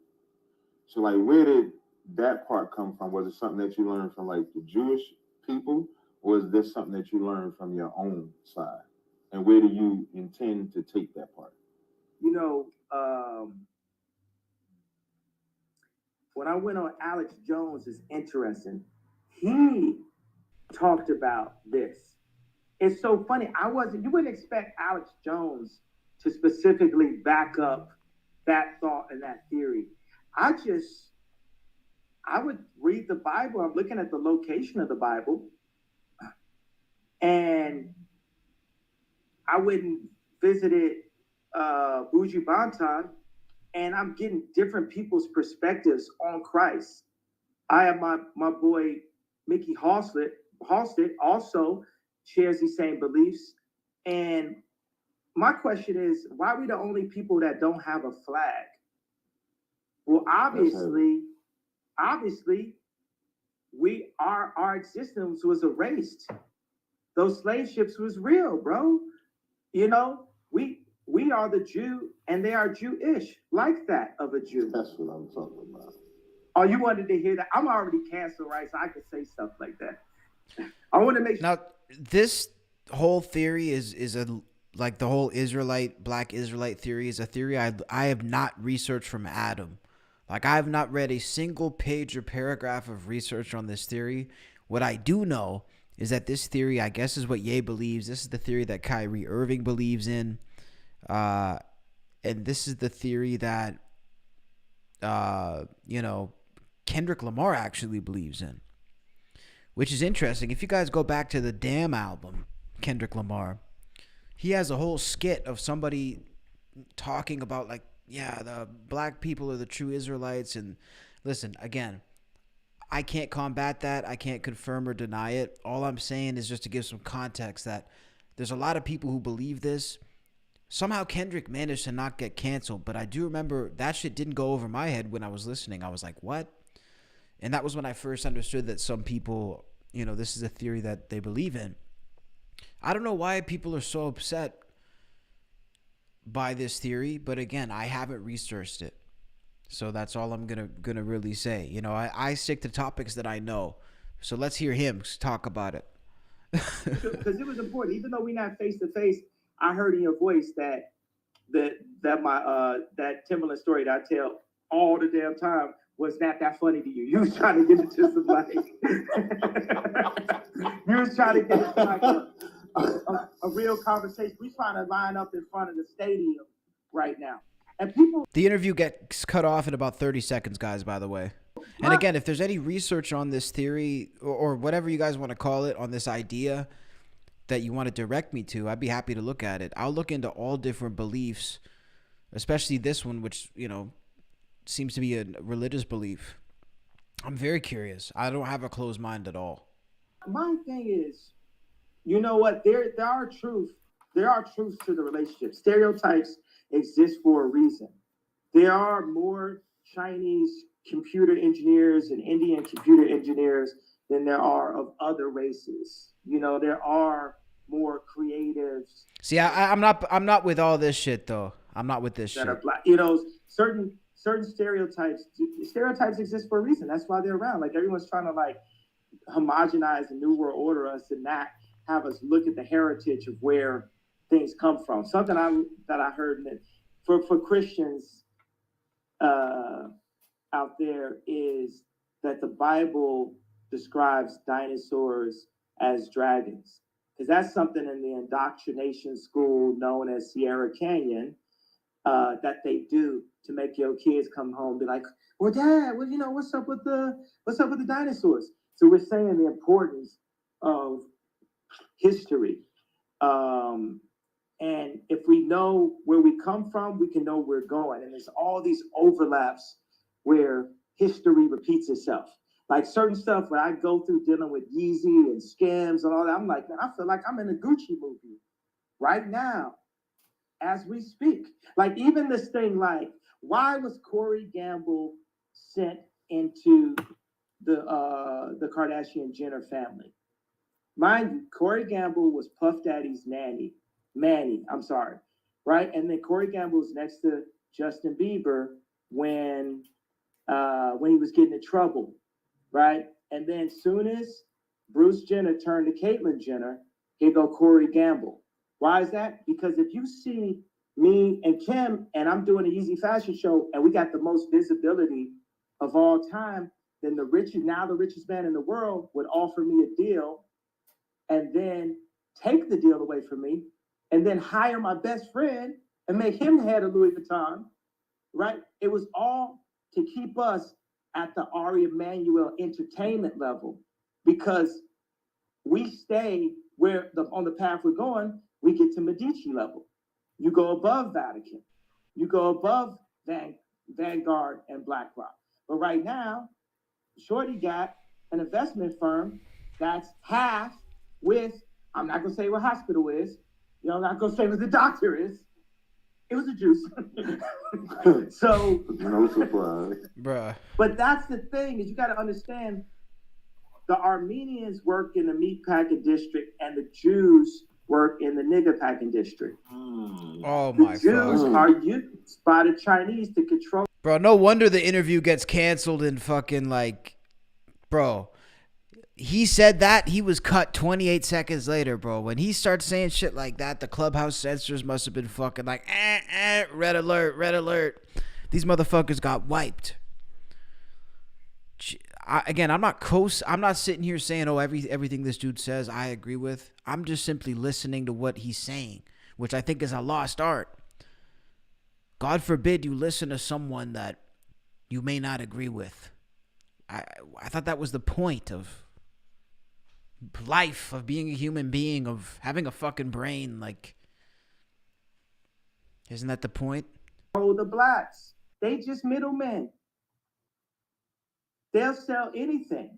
So like, where did that part come from? Was it something that you learned from like the Jewish people, or is this something that you learned from your own side? And where do you intend to take that part? You know, when I went on Alex Jones, is interesting. He talked about this. It's so funny. You wouldn't expect Alex Jones to specifically back up that thought and that theory. I would read the Bible. I'm looking at the location of the Bible, and I wouldn't visited Buju Banton, and I'm getting different people's perspectives on Christ. I have my boy Mickey Halstead also shares these same beliefs. And my question is, why are we the only people that don't have a flag? Well, obviously, our existence was erased. Those slave ships was real, bro. You know, we are the Jew and they are Jewish, like that of a Jew. That's what I'm talking about. Oh, you wanted to hear that? I'm already canceled, right? So I could say stuff like that. I want to make sure. Now, this whole theory is like the whole Black Israelite theory is a theory I have not researched from Adam. Like, I have not read a single page or paragraph of research on this theory. What I do know is that this theory, I guess, is what Ye believes. This is the theory that Kyrie Irving believes in. And this is the theory that, Kendrick Lamar actually believes in. Which is interesting. If you guys go back to the Damn album, Kendrick Lamar, he has a whole skit of somebody talking about, like, yeah, the black people are the true Israelites. And listen, again, I can't combat that. I can't confirm or deny it. All I'm saying is just to give some context that there's a lot of people who believe this. Somehow Kendrick managed to not get canceled, but I do remember that shit didn't go over my head when I was listening. I was like, what? And that was when I first understood that some people, this is a theory that they believe in. I don't know why people are so upset by this theory, but again, I haven't researched it. So that's all I'm gonna really say. I stick to topics that I know. So let's hear him talk about it. Because it was important. Even though we're not face to face, I heard in your voice that Timberland story that I tell all the damn time was not that funny to you. You was trying to get it to some like you was trying to get it to like a real conversation. We're trying to line up in front of the stadium right now. And people, the interview gets cut off in about 30 seconds, guys, by the way. And again, if there's any research on this theory or whatever you guys want to call it, on this idea that you want to direct me to, I'd be happy to look at it. I'll look into all different beliefs, especially this one, which, seems to be a religious belief. I'm very curious. I don't have a closed mind at all. My thing is, you know what? There are truths to the relationship. Stereotypes exist for a reason. There are more Chinese computer engineers and Indian computer engineers than there are of other races. There are more creatives. See, I'm not with all this shit though. I'm not with this shit. Are black. Certain stereotypes exist for a reason. That's why they're around. Like, everyone's trying to like homogenize the new world order us and not have us look at the heritage of where things come from. Something that I heard that for Christians out there is that the Bible describes dinosaurs as dragons, because that's something in the indoctrination school known as Sierra Canyon that they do to make your kids come home and be like, well, Dad, what's up with the dinosaurs? So we're saying the importance of history. And if we know where we come from, we can know where we're going. And there's all these overlaps where history repeats itself. Like certain stuff when I go through dealing with Yeezy and Skims and all that, I'm like, man, I feel like I'm in a Gucci movie right now as we speak. Like, even this thing, like, why was Corey Gamble sent into the Kardashian Jenner family? Mind you, Corey Gamble was Puff Daddy's Manny, right? And then Corey Gamble was next to Justin Bieber when when he was getting in trouble, right? And then soon as Bruce Jenner turned to Caitlyn Jenner, here go Corey Gamble. Why is that? Because if you see me and Kim, and I'm doing an Easy Fashion show, and we got the most visibility of all time, then the richest man in the world would offer me a deal and then take the deal away from me and then hire my best friend and make him the head of Louis Vuitton, right? It was all to keep us at the Ari Emanuel entertainment level, because we stay on the path we're going, we get to Medici level. You go above Vatican. You go above Vanguard and BlackRock. But right now, Shorty got an investment firm that's half with, I'm not going to say what hospital is. I'm not going to say what the doctor is. It was a juice. So, no surprise. Bruh. But that's the thing, is you got to understand, the Armenians work in the meatpacking district and the Jews work in the nigger packing district. Oh my The Jews fuck. are used by the Chinese to control. Bro, no wonder the interview gets canceled and fucking like, bro. He said that, he was cut 28 seconds later, bro. When he starts saying shit like that, the Clubhouse censors must have been fucking like, red alert, red alert. These motherfuckers got wiped. Again, I'm not sitting here saying, oh, everything this dude says I agree with. I'm just simply listening to what he's saying, which I think is a lost art. God forbid you listen to someone that you may not agree with. I thought that was the point of life, of being a human being, of having a fucking brain. Like, isn't that the point? Oh, the blacks, they just middlemen. They'll sell anything.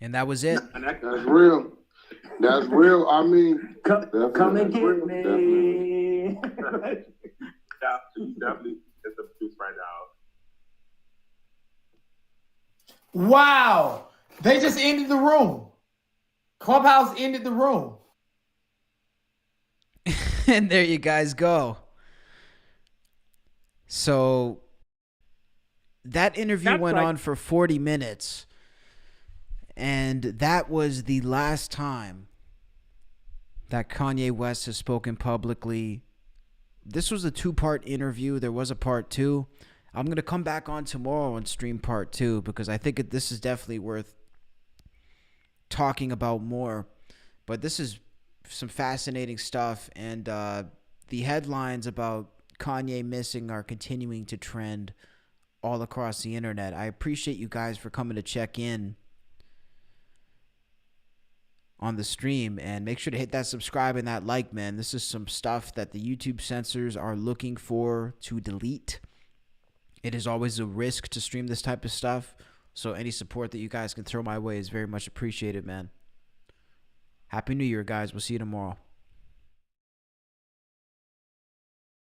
And that was it. That's real. That's real. I mean, come and get me. Definitely it's a juice right now. Wow. They just ended the room. Clubhouse ended the room. And there you guys go. So that interview went on for 40 minutes. And that was the last time that Kanye West has spoken publicly. This was a 2-part interview. There was a part 2. I'm going to come back on tomorrow and stream part 2 because I think this is definitely worth talking about more. But this is some fascinating stuff. And the headlines about Kanye missing are continuing to trend all across the internet. I appreciate you guys for coming to check in on the stream, and make sure to hit that subscribe and that like, man. This is some stuff that the YouTube censors are looking for to delete. It is always a risk to stream this type of stuff, so any support that you guys can throw my way is very much appreciated, man. Happy New Year, guys. We'll see you tomorrow.